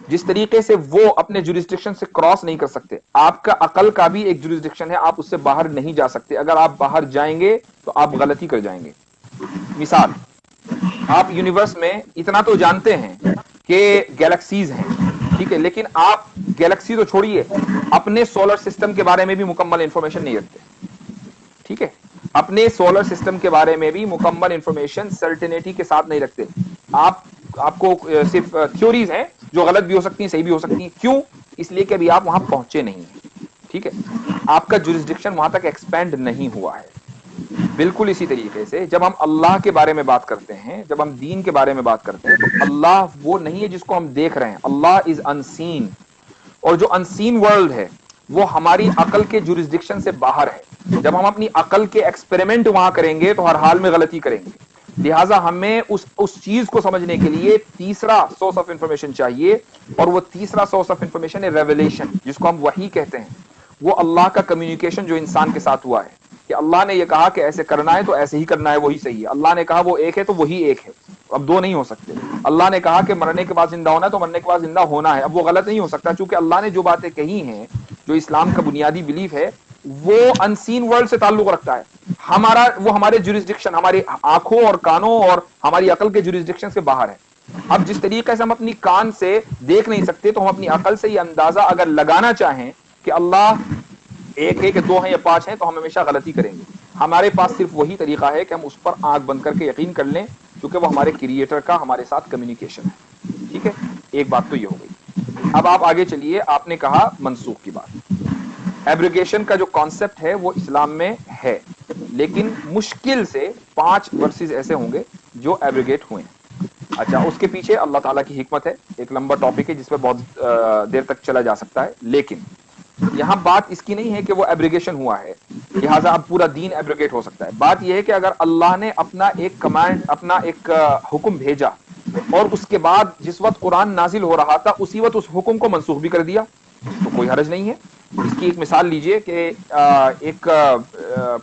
जिस तरीके से वो अपने जुरिस्डिक्शन से क्रॉस नहीं कर सकते, आपका अकल का भी एक जुरिस्डिक्शन है, आप उससे बाहर नहीं जा सकते। अगर आप बाहर जाएंगे तो आप गलती कर जाएंगे। मिसाल, आप यूनिवर्स में इतना तो जानते हैं कि गैलेक्सीज हैं, ठीक है, लेकिन आप गैलेक्सी तो छोड़िए, अपने सोलर सिस्टम के बारे में भी मुकम्मल इंफॉर्मेशन नहीं रखते। ठीक है, अपने सोलर सिस्टम के बारे में भी मुकम्मल इंफॉर्मेशन सर्टेनिटी के साथ नहीं रखते। आपको सिर्फ थ्योरीज हैं जो गलत भी हो सकती हैं, सही भी हो सकती हैं। क्यों? इसलिए कि अभी आप वहां पहुंचे नहीं हैं। ठीक है, आपका जुरिस्डिक्शन वहां तक एक्सपेंड नहीं हुआ है। बिल्कुल इसी तरीके से जब हम अल्लाह के बारे में बात करते हैं, जब हम दीन के बारे में बात करते हैं, तो अल्लाह वो नहीं है जिसको हम देख रहे हैं। अल्लाह इज अनसीन, और जो अनसीन वर्ल्ड है वो हमारी अकल के जुरिस्डिक्शन से बाहर है। जब हम अपनी अकल के एक्सपेरिमेंट वहां करेंगे तो हर हाल में गलती करेंगे। लिहाजा हमें उस चीज को समझने के लिए तीसरा सोर्स ऑफ इंफॉर्मेशन चाहिए, और वो तीसरा सोर्स ऑफ इंफॉर्मेशन है रेवलेशन, जिसको हम वही कहते हैं। वो अल्लाह का कम्युनिकेशन जो इंसान के साथ हुआ है कि अल्लाह ने यह कहा कि ऐसे करना है तो ऐसे ही करना है, वही सही है। अल्लाह ने कहा वो एक है तो वही एक है, अब 2 नहीं हो सकते। अल्लाह ने कहा कि मरने के बाद जिंदा होना है तो मरने के बाद जिंदा होना है, अब वो गलत नहीं हो सकता, क्योंकि अल्लाह ने जो बातें कही हैं, जो इस्लाम का बुनियादी बिलीफ है, वो अनसीन वर्ल्ड से ताल्लुक रखता है। वो हमारे जुरिस्डिक्शन, हमारी आंखों और कानों और हमारी अकल के जुरिस्डिक्शन से बाहर है। अब जिस तरीके से हम अपनी कान से देख नहीं सकते, तो हम अपनी अकल से ये अंदाजा अगर लगाना चाहें कि अल्लाह एक है कि दो हैं या पांच हैं, तो हम हमेशा गलती करेंगे। हमारे पास सिर्फ वही तरीका है कि हम उस पर आंख बंद करके यकीन कर लें, क्योंकि वो हमारे क्रिएटर का हमारे साथ कम्युनिकेशन है। ठीक है, एक बात तो ये हो गई। अब आप आगे चलिए, आपने कहा मनसूख की बात। एब्रिगेशन का जो कॉन्सेप्ट है वो इस्लाम में है, लेकिन मुश्किल से 5 वर्सेस ऐसे होंगे जो एब्रिगेट हुए हैं। अच्छा, उसके पीछे अल्लाह ताला की हिकमत है, एक लंबा टॉपिक है जिसपे बहुत देर तक चला जा सकता है। लेकिन यहां बात इसकी नहीं है कि वो एब्रिगेशन हुआ है, लिहाजा अब पूरा दीन एब्रिगेट हो सकता है। बात यह है कि अगर अल्लाह ने अपना एक कमांड, अपना एक हुक्म भेजा, और उसके बाद जिस वक्त कुरान नाजिल हो रहा था उसी वक्त उस हुक्म को मनसूख भी कर दिया, तो कोई हर्ज नहीं है। इसकी एक मिसाल लीजिए कि एक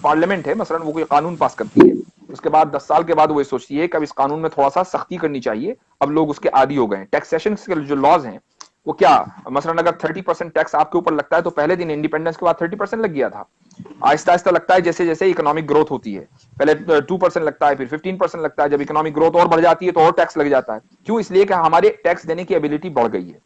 पार्लियामेंट है मसलन, वो कोई कानून पास करती है, उसके बाद 10 साल के बाद वो ये सोचती है कि अब इस कानून में थोड़ा सा सख्ती करनी चाहिए, अब लोग उसके आदी हो गए हैं। टैक्सेशन के जो लॉज हैं वो क्या, मसलन अगर 30% टैक्स आपके ऊपर लगता है, तो पहले दिन इंडिपेंडेंस के बाद 30% लग गया था, आहिस्ता आहिस्ता लगता है जैसे जैसे इकोनॉमिक ग्रोथ होती है, पहले 2% लगता है, फिर 15% लगता है, जब इकोनॉमिक ग्रोथ और बढ़ जाती है तो और टैक्स लग जाता है। क्यों? इसलिए कि हमारे टैक्स देने की एबिलिटी बढ़ गई है।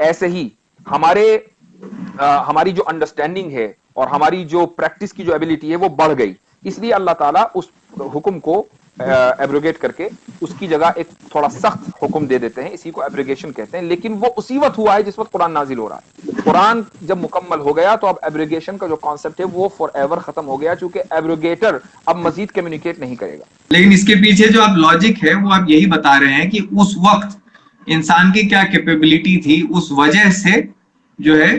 ऐसे ही हमारी जो अंडरस्टैंडिंग है और हमारी जो प्रैक्टिस की जो एबिलिटी है वो बढ़ गई, इसलिए अल्लाह ताला उस हुक्म को एब्रोगेट करके उसकी जगह एक थोड़ा सख्त हुक्म दे देते हैं, इसी को एब्रोगेशन कहते हैं। लेकिन वो उसी वक्त हुआ है जिस वक्त कुरान नाजिल हो रहा है। कुरान जब मुकम्मल हो गया तो अब एब्रोगेशन का जो कॉन्सेप्ट है वो फॉर एवर खत्म हो गया, क्योंकि एब्रोगेटर अब मजीद कम्युनिकेट नहीं करेगा। लेकिन इसके पीछे जो आप लॉजिक है वो आप यही बता रहे हैं कि उस वक्त इंसान की क्या कैपेबिलिटी थी, उस वजह से जो है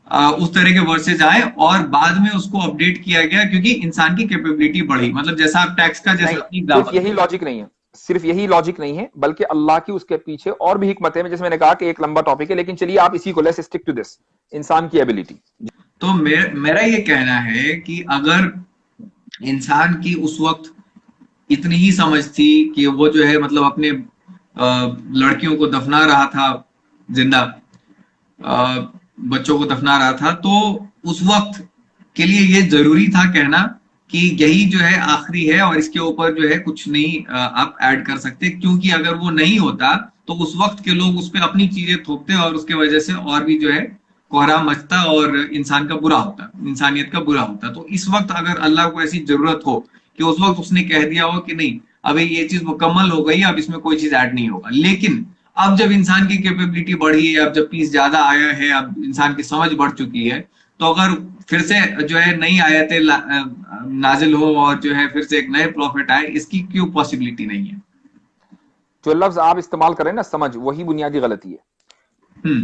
उस तरह के वर्सेज आए और बाद में उसको अपडेट किया गया क्योंकि इंसान की कैपेबिलिटी बढ़ी। मतलब जैसा आप टैक्स का जैसा सिर्फ यही लॉजिक नहीं है, सिर्फ यही लॉजिक नहीं है, बल्कि अल्लाह की उसके पीछे और भी हिकमत है, जैसे मैंने कहा कि एक लंबा टॉपिक है, लेकिन चलिए आप इसी को, लेट्स स्टिक टू दिस, इंसान की एबिलिटी। तो मेरा ये कहना है कि अगर इंसान की उस वक्त इतनी ही समझ थी कि वो जो है मतलब अपने लड़कियों को दफना रहा था, जिंदा बच्चों को दफना रहा था, तो उस वक्त के लिए ये जरूरी था कहना कि यही जो है आखिरी है और इसके ऊपर जो है कुछ नहीं आप ऐड कर सकते, क्योंकि अगर वो नहीं होता तो उस वक्त के लोग उस पर अपनी चीजें थोपते और उसके वजह से और भी जो है कोहराम मचता और इंसान का बुरा होता, इंसानियत का बुरा होता। तो इस वक्त अगर अल्लाह को ऐसी जरूरत हो कि उस वक्त उसने कह दिया हो कि नहीं अभी ये चीज मुकम्मल हो गई, अब इसमें कोई चीज ऐड नहीं होगा, लेकिन अब जब इंसान की कैपेबिलिटी बढ़ी है, अब जब पीस ज्यादा आया है, अब इंसान की समझ बढ़ चुकी है, तो अगर फिर से जो है नई आयतें नाजिल हो और जो है फिर से एक नए प्रॉफिट आए, इसकी क्यों पॉसिबिलिटी नहीं है? जो लफ्ज आप इस्तेमाल करें ना, समझ, वही बुनियादी गलती है।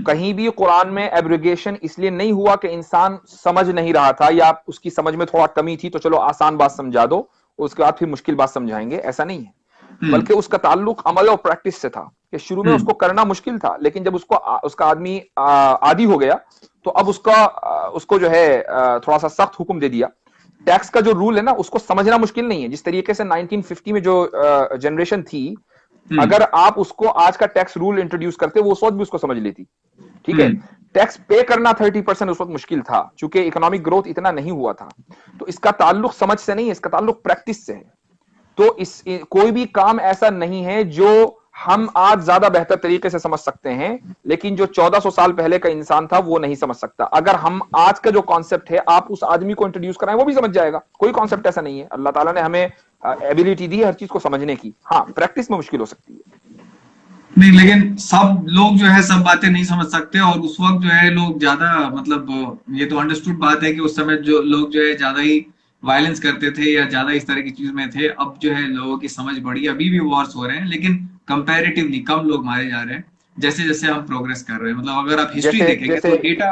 कहीं भी कुरान में एब्रिगेशन इसलिए नहीं हुआ कि इंसान समझ नहीं रहा था या उसकी समझ में थोड़ा कमी थी तो चलो आसान बात समझा दो, उसके बाद फिर मुश्किल बात समझाएंगे, ऐसा नहीं है। बल्कि उसका ताल्लुक अमल और प्रैक्टिस से था कि शुरू में उसको करना मुश्किल था, लेकिन जब उसका आदमी आदी हो गया तो अब उसको जो है थोड़ा सा सख्त हुक्म दे दिया। टैक्स का जो रूल है ना, उसको समझना मुश्किल नहीं है। जिस तरीके से 1950 में जो जनरेशन थी, अगर आप उसको आज का टैक्स रूल इंट्रोड्यूस करते वो उस वक्त भी उसको समझ लेती। ठीक है, टैक्स पे करना 30% उस वक्त मुश्किल था क्योंकि इकोनॉमिक ग्रोथ इतना नहीं हुआ था। तो इसका ताल्लुक समझ से नहीं है, इसका ताल्लुक प्रैक्टिस से है। तो कोई भी काम ऐसा नहीं है जो हम आज ज्यादा बेहतर तरीके से समझ सकते हैं, लेकिन जो 1400 साल पहले का इंसान था वो नहीं समझ सकता। अगर हम आज का जो कॉन्सेप्ट है आप उस आदमी को इंट्रोड्यूस कराएं वो भी समझ जाएगा। कोई कॉन्सेप्ट ऐसा नहीं है, अल्लाह ताला ने हमें एबिलिटी दी है हर चीज को समझने की। हाँ, प्रैक्टिस में मुश्किल हो सकती है। नहीं, लेकिन सब लोग जो है सब बातें नहीं समझ सकते और उस वक्त जो है लोग ज्यादा मतलब ये तो अंडरस्टूड बात है कि उस समय जो लोग जो है ज्यादा ही वायलेंस करते थे या ज्यादा इस तरह की चीज में थे। अब जो है लोगों की समझ बढ़ी, अभी भी वॉर्स हो रहे हैं लेकिन कंपैरेटिवली कम लोग मारे जा रहे हैं जैसे जैसे हम प्रोग्रेस कर रहे हैं। मतलब अगर आप हिस्ट्री देखेंगे तो डेटा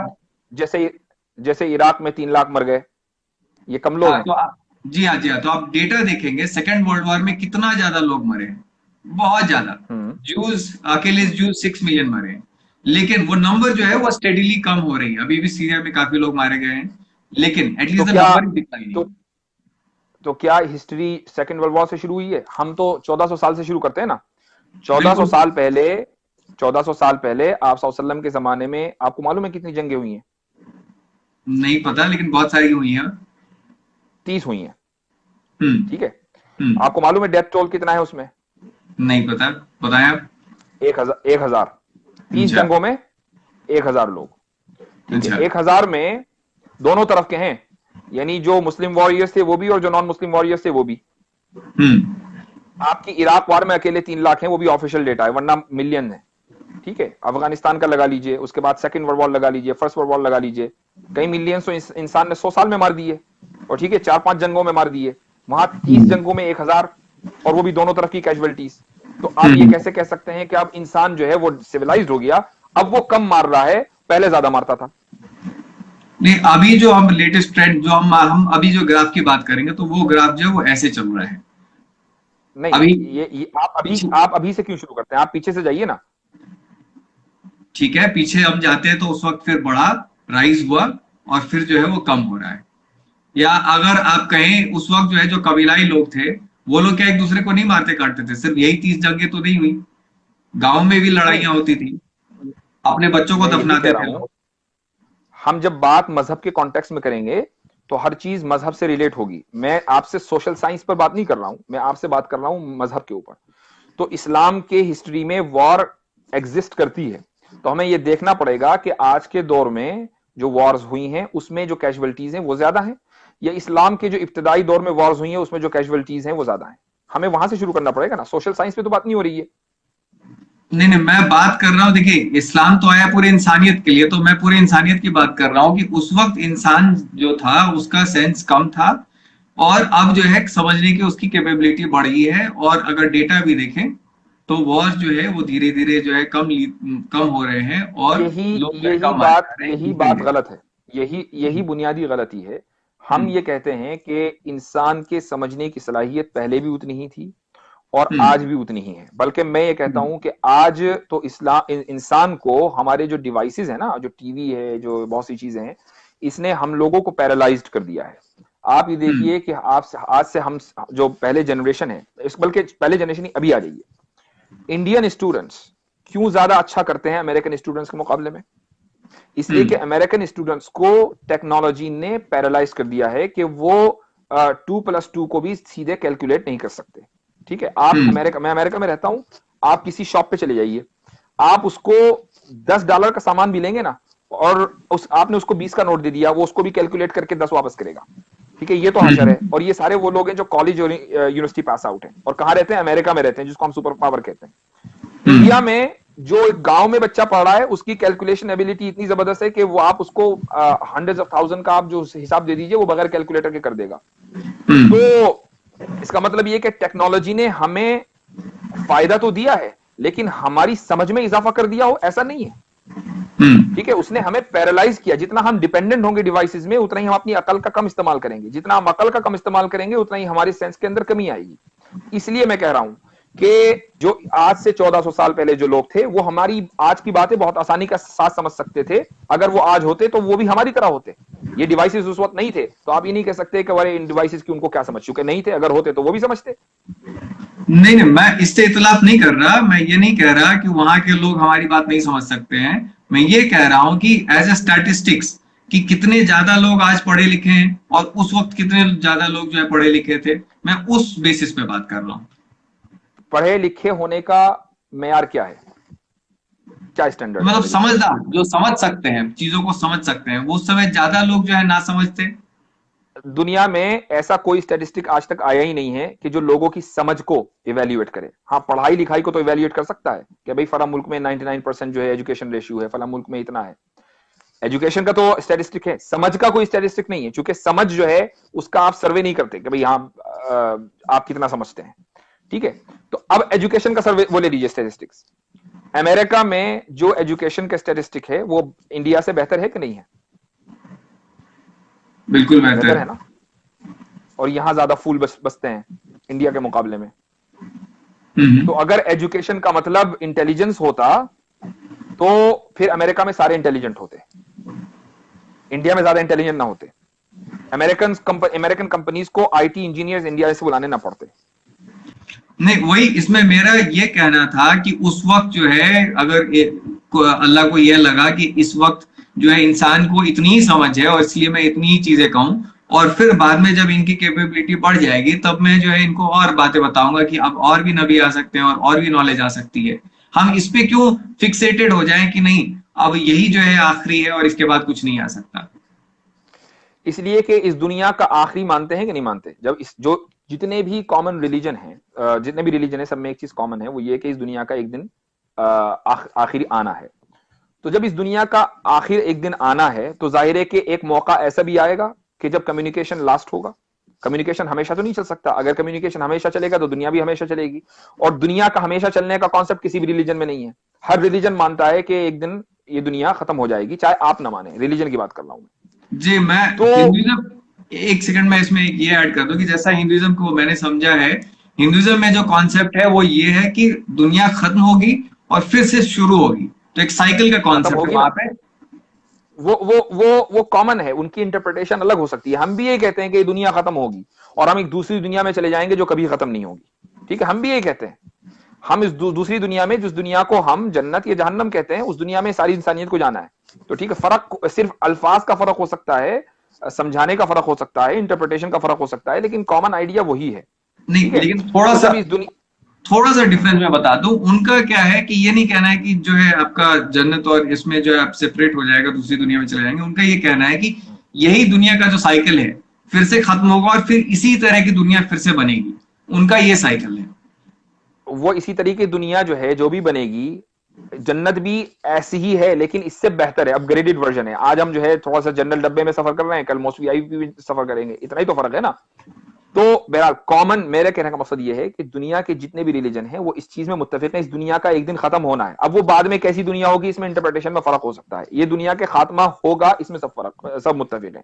जैसे इराक में 3 लाख मर गए, ये कम लोग हैं। जी हाँ, जी हाँ। तो आप डेटा देखेंगे सेकेंड वर्ल्ड वॉर में कितना ज्यादा लोग मरे हैं, बहुत ज्यादा। जूस, अकेले जूस 6 मिलियन मरे हैं, लेकिन वो नंबर जो है वो स्टेडीली कम हो रही है। अभी भी सीरिया में काफी लोग मारे गए हैं, लेकिन एटलीस्ट नंबर दिखता ही नहीं। तो क्या हिस्ट्री सेकेंड वर्ल्ड वॉर से शुरू हुई है? हम तो 1400 साल से शुरू करते हैं ना। 1400 साल पहले आप सल्लल्लाहु अलैहि वसल्लम के जमाने में आपको मालूम है कितनी जंगें हुई हैं? नहीं पता, लेकिन बहुत सारी हुई हैं। 30 हुई हैं। ठीक है, आपको मालूम है डेथ टोल कितना है उसमें? नहीं पता, बताएं आप। 1000। 30 जंगों में 1000 लोग। ठीक है, 1000 में दोनों तरफ के हैं, यानी जो मुस्लिम वॉरियर्स थे वो भी और जो नॉन मुस्लिम वॉरियर्स थे वो भी। आपकी इराक वार में अकेले 3 लाख हैं, वो भी ऑफिशियल डेटा है, वरना मिलियन है। ठीक है, अफगानिस्तान का लगा लीजिए, उसके बाद सेकंड वर्ल्ड वॉर लगा लीजिए, फर्स्ट वर्ल्ड वॉर लगा लीजिए, कई मिलियन तो इंसान ने 100 साल में मार दिए, और ठीक है 4-5 जंगों में मार दिए, वहां 30 जंगों में 1000, और वो भी दोनों तरफ की कैजुअलिटीज। तो आप ये कैसे कह सकते हैं कि अब इंसान जो है वो सिविलाइज्ड हो गया, अब वो कम मार रहा है, पहले ज्यादा मारता था? नहीं, अभी जो हम लेटेस्ट ट्रेंड जो हम अभी जो ग्राफ की बात करेंगे तो वो ग्राफ जो है वो ऐसे चल रहा है नहीं, अभी। ये आप अभी से क्यों शुरू करते हैं? आप पीछे से जाइए ना। ठीक है, पीछे हम जाते हैं तो उस वक्त फिर बड़ा राइज हुआ और फिर जो है वो कम हो रहा है। या अगर आप कहें उस वक्त जो है जो कबीलाई लोग थे वो लोग क्या एक दूसरे को नहीं मारते काटते थे? सिर्फ यही 30 जंगें तो नहीं हुई, गांव में भी नहीं, लड़ाइयां होती थी, अपने बच्चों को मैं यही कह दफनाते रहा थे हूं, लोग। हम जब बात मजहब के कॉन्टेक्स्ट में करेंगे तो हर चीज मजहब से रिलेट होगी। मैं आपसे सोशल साइंस पर बात नहीं कर रहा हूं, मैं आपसे बात कर रहा हूं मजहब के ऊपर। तो इस्लाम के हिस्ट्री में वॉर एग्जिस्ट करती है, तो हमें यह देखना पड़ेगा कि आज के दौर में जो वॉर्स हुई हैं उसमें जो कैजुअलिटीज हैं वो ज्यादा हैं, या इस्लाम के जो इब्तदाई दौर में वॉर्स हुई हैं उसमें जो कैजुअलिटीज हैं वो ज्यादा हैं। हमें वहां से शुरू करना पड़ेगा ना, सोशल साइंस पे तो बात नहीं हो रही है। नहीं नहीं, मैं बात कर रहा हूँ, देखिए इस्लाम तो आया पूरी इंसानियत के लिए, तो मैं पूरी इंसानियत की बात कर रहा हूँ कि उस वक्त इंसान जो था उसका सेंस कम था, और अब जो है समझने की उसकी कैपेबिलिटी बढ़ी है। और अगर डेटा भी देखें तो वॉर जो है वो धीरे धीरे जो है कम हो रहे हैं और यही लोग जो है यही कम मारे बात जा रहे हैं यही धीरे बात धीरे। गलत है। यही बुनियादी गलती है। हम ये कहते हैं कि इंसान के समझने की सलाहियत पहले भी उतनी ही थी और हम्म आज भी उतनी ही है। बल्कि मैं ये कहता हम्म हूं कि आज तो इंसान को हमारे जो डिवाइसेस है ना, जो टीवी है, जो बहुत सी चीजें हैं, इसने हम लोगों को पैरालाइज्ड कर दिया है। आप ये हम्म देखिए कि आज से हम जो पहले जनरेशन है, इस बल्कि पहले जनरेशन अभी आ जाइए, इंडियन स्टूडेंट्स क्यों ज्यादा अच्छा करते हैं अमेरिकन स्टूडेंट्स के मुकाबले में? इसलिए कि हम्म अमेरिकन स्टूडेंट्स को टेक्नोलॉजी ने पैरालाइज कर दिया है कि वो 2+2 को भी सीधे कैलकुलेट नहीं कर सकते। ठीक है, मैं अमेरिका में रहता हूं, आप किसी शॉप पे चले जाइए, आप उसको $10 का सामान भी लेंगे ना, और आपने उसको 20 का नोट दे दिया, वो उसको भी कैलकुलेट करके 10 वापस करेगा। ठीक है, ये तो हशर है। और ये सारे वो लोग हैं जो कॉलेज और यूनिवर्सिटी पास आउट हैं, और कहां रहते हैं? अमेरिका में रहते हैं, जिसको हम सुपर पावर कहते हैं। इंडिया में जो एक गांव में बच्चा पढ़ रहा है, उसकी कैलकुलेशन एबिलिटी इतनी जबरदस्त है कि वो आप उसको हंड्रेड्स ऑफ थाउजेंड का आप जो हिसाब दे दीजिए वो बगैर कैलकुलेटर के कर देगा। तो इसका मतलब ये कि टेक्नोलॉजी ने हमें फायदा तो दिया है, लेकिन हमारी समझ में इजाफा कर दिया हो ऐसा नहीं है। ठीक है, उसने हमें पैरालाइज किया। जितना हम डिपेंडेंट होंगे डिवाइसेस में, उतना ही हम अपनी अकल का कम इस्तेमाल करेंगे। जितना हम अकल का कम इस्तेमाल करेंगे, उतना ही हमारे सेंस के अंदर कमी आएगी। इसलिए मैं कह रहा हूं कि जो आज से 1400 साल पहले जो लोग थे, वो हमारी आज की बातें बहुत आसानी का साथ समझ सकते थे। अगर वो आज होते तो वो भी हमारी तरह होते। ये डिवाइसेस उस वक्त नहीं थे, तो आप ये नहीं कह सकते कि अरे इन डिवाइसेस की उनको क्या समझ चुके नहीं थे। अगर होते तो वो भी समझते। नहीं नहीं, मैं इससे इतलाफ नहीं कर रहा, मैं ये नहीं कह रहा कि वहां के लोग हमारी बात नहीं समझ सकते हैं। मैं ये कह रहा हूं कि एज ए स्टैटिस्टिक्स कि कितने ज्यादा लोग आज पढ़े लिखे हैं और उस वक्त कितने ज्यादा लोग जो है पढ़े लिखे थे, मैं उस बेसिस पे बात कर रहा हूं। पढ़े लिखे होने का मेयार क्या है? क्या स्टैंडर्ड है मतलब पढ़े लिखे होने समझदार, का? जो समझ सकते हैं, चीजों को समझ सकते हैं, वो उस समय ज्यादा लोग जो है ना समझते। दुनिया में ऐसा कोई स्टैटिस्टिक आज तक आया ही नहीं है कि जो लोगों की समझ को इवेल्युएट करे। हाँ, पढ़ाई लिखाई को तो इवेल्युएट कर सकता है कि भाई फला मुल्क में 99% जो है एजुकेशन रेशियो है, फला मुल्क में इतना है। एजुकेशन का तो स्टैटिस्टिक है, समझ का कोई स्टैटिस्टिक नहीं है, क्योंकि समझ जो है उसका आप सर्वे नहीं करते कि भाई हाँ आप कितना समझते हैं। ठीक है, तो अब एजुकेशन का सर्वे वो ले लीजिए स्टैटिस्टिक्स। अमेरिका में जो एजुकेशन का स्टैटिस्टिक है वो इंडिया से बेहतर है कि नहीं है? बिल्कुल बेहतर बेहतर। है ना। और यहां ज्यादा फूल बसते हैं इंडिया के मुकाबले में। तो अगर एजुकेशन का मतलब इंटेलिजेंस होता तो फिर अमेरिका में सारे इंटेलिजेंट होते, इंडिया में ज्यादा इंटेलिजेंट ना होते। अमेरिकन कंपनीज को आईटी इंजीनियर्स इंडिया से बुलाने ना पड़ते। नहीं, वही इसमें मेरा ये कहना था कि उस वक्त जो है अगर अल्लाह को यह लगा कि इस वक्त जो है इंसान को इतनी ही समझ है और इसलिए मैं इतनी ही चीजें कहूं, और फिर बाद में जब इनकी कैपेबिलिटी बढ़ जाएगी तब मैं जो है इनको और बातें बताऊंगा कि अब और भी नबी आ सकते हैं और भी नॉलेज आ सकती है। हम इस पे क्यों फिक्सेटेड हो जाएं कि नहीं अब यही जो है आखिरी है और इसके बाद कुछ नहीं आ सकता। इसलिए कि इस दुनिया का आखिरी मानते हैं कि नहीं मानते? जब इस जो जितने भी कॉमन रिलीजन हैं, जितने भी रिलीजन है, सब में एक चीज कॉमन है, वो ये कि इस दुनिया का एक दिन आखिरी आना है। तो जब इस दुनिया का आखिर एक दिन आना है, तो जाहिर है कि एक मौका ऐसा भी आएगा कि जब कम्युनिकेशन लास्ट होगा। कम्युनिकेशन हमेशा तो नहीं चल सकता। अगर कम्युनिकेशन हमेशा चलेगा तो दुनिया भी हमेशा चलेगी, और दुनिया का हमेशा चलने का कॉन्सेप्ट किसी भी रिलीजन में नहीं है। हर रिलीजन मानता है कि एक दिन ये दुनिया खत्म हो जाएगी, चाहे आप ना माने। रिलीजन की बात कर रहा हूं मैं। जी, मैं तो हिंदुइज्म, एक सेकंड में इसमें एक ये ऐड कर दूं कि जैसा हिंदुइज्म को मैंने समझा है, हिंदुइज्म में जो कॉन्सेप्ट है वो ये है कि दुनिया खत्म होगी और फिर से शुरू होगी, तो एक साइकिल का खत्म कॉन्सेप्ट है होगी वहां ना, पे। वो कॉमन है, उनकी इंटरप्रिटेशन अलग हो सकती है। हम भी ये कहते हैं कि ये दुनिया खत्म होगी और हम एक दूसरी दुनिया में चले जाएंगे जो कभी खत्म नहीं होगी। ठीक है, हम भी ये कहते हैं। हम इस दूसरी दुनिया में, जिस दुनिया को हम जन्नत या जहन्नम कहते हैं, उस दुनिया में सारी इंसानियत को जाना है। तो ठीक है, फर्क सिर्फ अल्फाज का फर्क हो सकता है, समझाने का फर्क हो सकता है, इंटरप्रिटेशन का फर्क हो सकता है, लेकिन कॉमन आइडिया वही है। ठीक नहीं, है, लेकिन तो जब इस दुनिया थोड़ा सा डिफरेंस मैं बता दूं। उनका क्या है कि ये नहीं कहना है कि जो है आपका जन्नत और इसमें जो है आप सेपरेट हो जाएगा, दूसरी दुनिया में चले जाएंगे। उनका ये कहना है कि यही दुनिया का जो साइकिल है फिर से खत्म होगा और फिर इसी तरह की दुनिया फिर से बनेगी। उनका ये साइकिल है। वो इसी तरीके दुनिया जो है, जो भी बनेगी, जन्नत भी ऐसी ही है लेकिन इससे बेहतर है, अपग्रेडेड वर्जन है। आज हम जो है थोड़ा सा जनरल डब्बे में सफर कर रहे हैं, कल मोस्ट वीआईपी में सफर करेंगे, इतना ही तो फर्क है ना। तो बहरहाल कॉमन, मेरे कहने का मकसद ये है कि दुनिया के जितने भी रिलीजन हैं वो इस चीज में मुत्तफिक हैं, इस दुनिया का एक दिन खत्म होना है। अब वो बाद में कैसी दुनिया होगी, इसमें इंटरप्रिटेशन में फर्क हो सकता है। ये दुनिया के खात्मा होगा, इसमें सब मुत्तफिक हैं।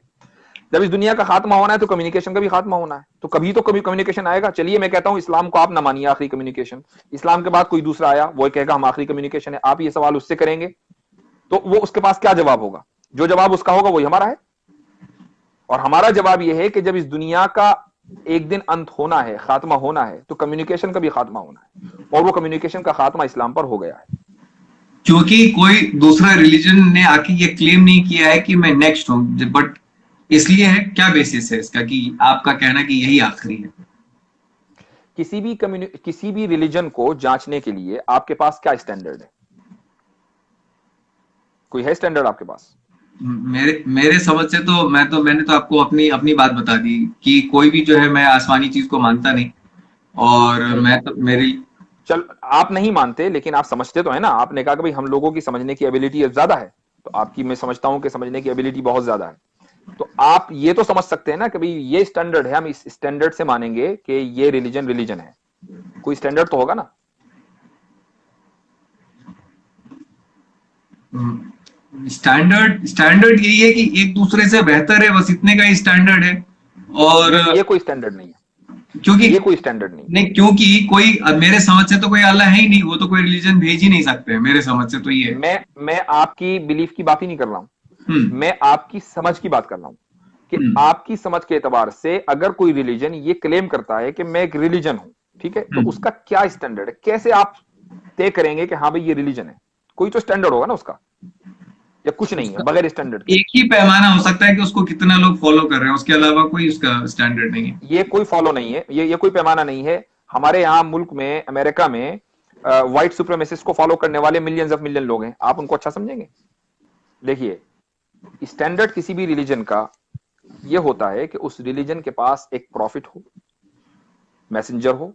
जब इस दुनिया का खात्मा होना है तो कम्युनिकेशन का भी खात्मा होना है, तो कभी तो कभी कम्युनिकेशन आएगा। चलिए मैं कहता हूं इस्लाम को आप ना मानिए आखिरी कम्युनिकेशन, इस्लाम के बाद कोई दूसरा आया, वो कहेगा हम आखिरी कम्युनिकेशन है, आप ये सवाल उससे करेंगे तो वो उसके पास क्या जवाब होगा? जो जवाब उसका होगा वही हमारा है। और हमारा जवाब यह है कि जब इस दुनिया का एक दिन अंत होना है, खात्मा होना है, तो कम्युनिकेशन का भी खात्मा होना है, और वो कम्युनिकेशन का खात्मा इस्लाम पर हो गया है। क्योंकि कोई दूसरा रिलीजन ने आके ये क्लेम नहीं किया है कि मैं नेक्स्ट हूं, बट इसलिए है, क्या बेसिस है इसका कि आपका कहना कि यही आखिरी है? किसी भी रिलीजन को जांचने के लिए आपके पास क्या स्टैंडर्ड है? कोई है स्टैंडर्ड आपके पास? मेरे मेरे समझ से तो मैंने तो आपको अपनी अपनी बात बता दी कि कोई भी जो है, मैं आसमानी चीज को मानता नहीं। और नहीं, मैं तो मेरी चल आप नहीं मानते लेकिन आप समझते तो है ना। आपने कहा कि भाई हम लोगों की समझने की एबिलिटी ज्यादा है, तो आपकी मैं समझता हूं कि समझने की एबिलिटी बहुत ज्यादा है। तो आप ये तो समझ सकते हैं ना कि भाई ये स्टैंडर्ड है, हम इस स्टैंडर्ड से मानेंगे कि ये रिलीजन रिलीजन है। कोई स्टैंडर्ड तो होगा ना। स्टैंडर्ड स्टैंडर्ड यही है कि एक दूसरे से बेहतर है, बस इतने का ही स्टैंडर्ड है। और नहीं, ये कोई स्टैंडर्ड नहीं है। क्योंकि ये कोई स्टैंडर्ड नहीं। नहीं, क्योंकि कोई, अब मेरे समझ से तो कोई अल्लाह है ही नहीं, वो तो कोई रिलीजन भेज ही नहीं सकते, मेरे समझ से तो ये है। मैं आपकी बिलीफ की बात ही नहीं कर रहा हूं, हम्म। मैं आपकी समझ की बात कर रहा हूं कि हम्म। आपकी समझ के एतबार से अगर कोई रिलीजन ये क्लेम करता है कि मैं एक रिलीजन हूं, ठीक है, तो हम्म। उसका क्या स्टैंडर्ड है? कैसे आप तय करेंगे कि हाँ भाई ये रिलीजन है? कोई तो स्टैंडर्ड होगा ना उसका, या कुछ नहीं है उसका बगैर स्टैंडर्ड के? एक ही पैमाना हो सकता है कि उसको कितना लोग फॉलो कर रहे हैं, उसके अलावा कोई उसका स्टैंडर्ड नहीं है। ये कोई फॉलो नहीं है, ये कोई पैमाना नहीं है। हमारे यहाँ मुल्क में, अमेरिका में, व्हाइट सुप्रीमेसिस्ट को फॉलो करने वाले मिलियंस ऑफ मिलियन लोग हैं। आप उनको अच्छा समझेंगे? देखिए, स्टैंडर्ड किसी भी रिलीजन का ये होता है कि उस रिलीजन के पास एक प्रॉफिट हो, मैसेंजर हो,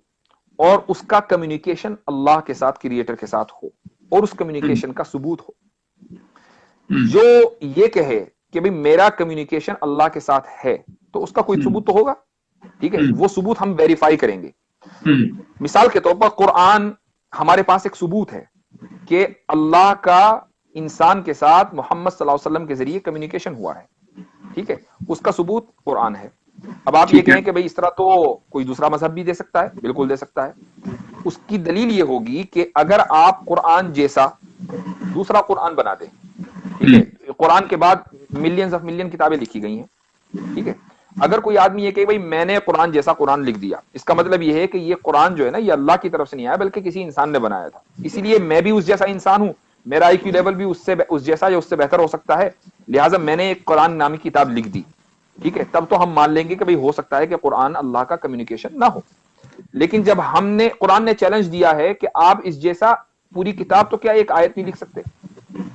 और उसका कम्युनिकेशन अल्लाह के साथ, क्रिएटर के साथ हो, और उस कम्युनिकेशन का सबूत हो। जो ये कहे कि भाई मेरा कम्युनिकेशन अल्लाह के साथ है, तो उसका कोई सबूत तो होगा। ठीक है, वो सबूत हम वेरीफाई करेंगे। मिसाल के तौर पर कुरान हमारे पास एक सबूत है कि अल्लाह का इंसान के साथ मोहम्मद सल्लल्लाहु अलैहि वसल्लम के जरिए कम्युनिकेशन हुआ है। ठीक है, उसका सबूत कुरान है। अब आप ये कहें कि भाई इस तरह तो कोई दूसरा मजहब भी दे सकता है, बिल्कुल दे सकता है। उसकी दलील ये होगी कि अगर आप कुरान जैसा दूसरा कुरान बना दें, ठीक है, कुरान के बाद मिलियंस ऑफ मिलियन किताबें लिखी गई हैं, ठीक है, अगर कोई आदमी ये कहे भाई मैंने कुरान जैसा कुरान लिख दिया, इसका मतलब ये है कि ये कुरान जो है ना, ये अल्लाह की तरफ से नहीं आया बल्कि किसी इंसान ने बनाया था, इसीलिए मैं भी उस जैसा इंसान हूं, मेरा आईक्यू लेवल भी उस जैसा या उससे बेहतर हो सकता है, लिहाजा मैंने एक कुरान नामी किताब लिख दी। ठीक है, तब तो हम मान लेंगे कि भाई हो सकता है कि कुरान अल्लाह का कम्युनिकेशन ना हो। लेकिन जब कुरान ने चैलेंज दिया है कि आप इस जैसा पूरी किताब तो क्या एक आयत नहीं लिख सकते,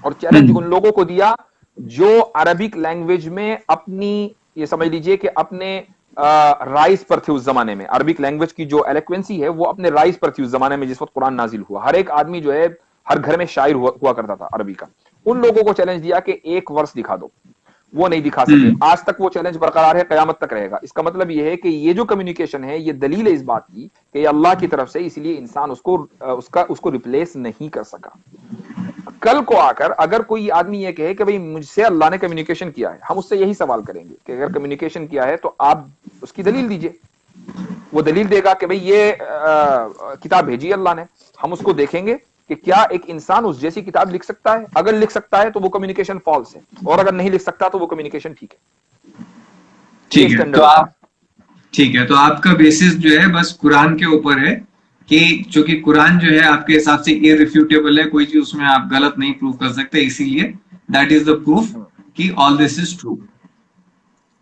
और चैलेंज उन लोगों को दिया जो अरबिक लैंग्वेज में अपनी ये समझ लीजिए कि अपने राइज पर थे उस जमाने में। अरबिक लैंग्वेज की जो एलोक्वेंसी है वो अपने राइज पर थी उस जमाने में जिस वक्त कुरान नाजिल हुआ। हर एक आदमी जो है हर घर में शायर हुआ करता था अरबी का। उन लोगों को चैलेंज दिया कि एक वर्ष दिखा दो, वो नहीं दिखा सके। हम्म। आज तक वो चैलेंज बरकरार है, कयामत तक रहेगा। इसका मतलब ये है कि ये जो कम्युनिकेशन है ये दलील है इस बात की कि ये अल्लाह की तरफ से, इसलिए इंसान उसको रिप्लेस नहीं कर सका। कल को आकर अगर कोई आदमी ये कहे कि भाई मुझसे अल्लाह ने कम्युनिकेशन किया है, हम उससे यही सवाल करेंगे कि अगर कम्युनिकेशन किया है तो आप उसकी दलील दीजिए। वो दलील देगा कि भाई ये किताब भेजी अल्लाह ने, हम उसको देखेंगे कि क्या एक इंसान उस जैसी किताब लिख सकता है। अगर लिख सकता है तो वो कम्युनिकेशन फॉल्स है, और अगर नहीं लिख सकता तो वो कम्युनिकेशन ठीक है। ठीक है, तो आप ठीक है, तो आपका बेसिस जो है बस कुरान के ऊपर है कि चूंकि कुरान जो है आपके हिसाब से इररिफ्यूटेबल है, कोई चीज उसमें आप गलत नहीं प्रूव कर सकते, इसीलिए दैट इज द प्रूफ कि ऑल दिस इज ट्रू।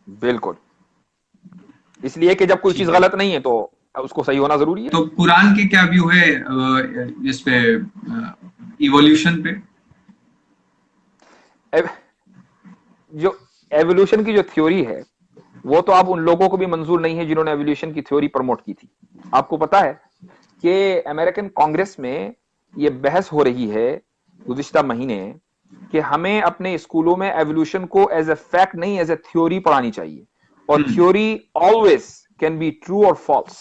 बिल्कुल, इसलिए कि जब कोई चीज ठीक है, गलत नहीं है तो उसको सही होना जरूरी है। तो कुरान के क्या व्यू है इस पे, इवोल्यूशन पे? जो एवोल्यूशन की जो थ्योरी है वो तो अब उन लोगों को भी मंजूर नहीं है जिन्होंने एवोल्यूशन की थ्योरी प्रमोट की थी। आपको पता है कि अमेरिकन कांग्रेस में ये बहस हो रही है गुज़िश्ता महीने कि हमें अपने स्कूलों में एवोल्यूशन को एज ए फैक्ट नहीं, एज ए थ्योरी पढ़ानी चाहिए, और theory always can be true और फॉल्स।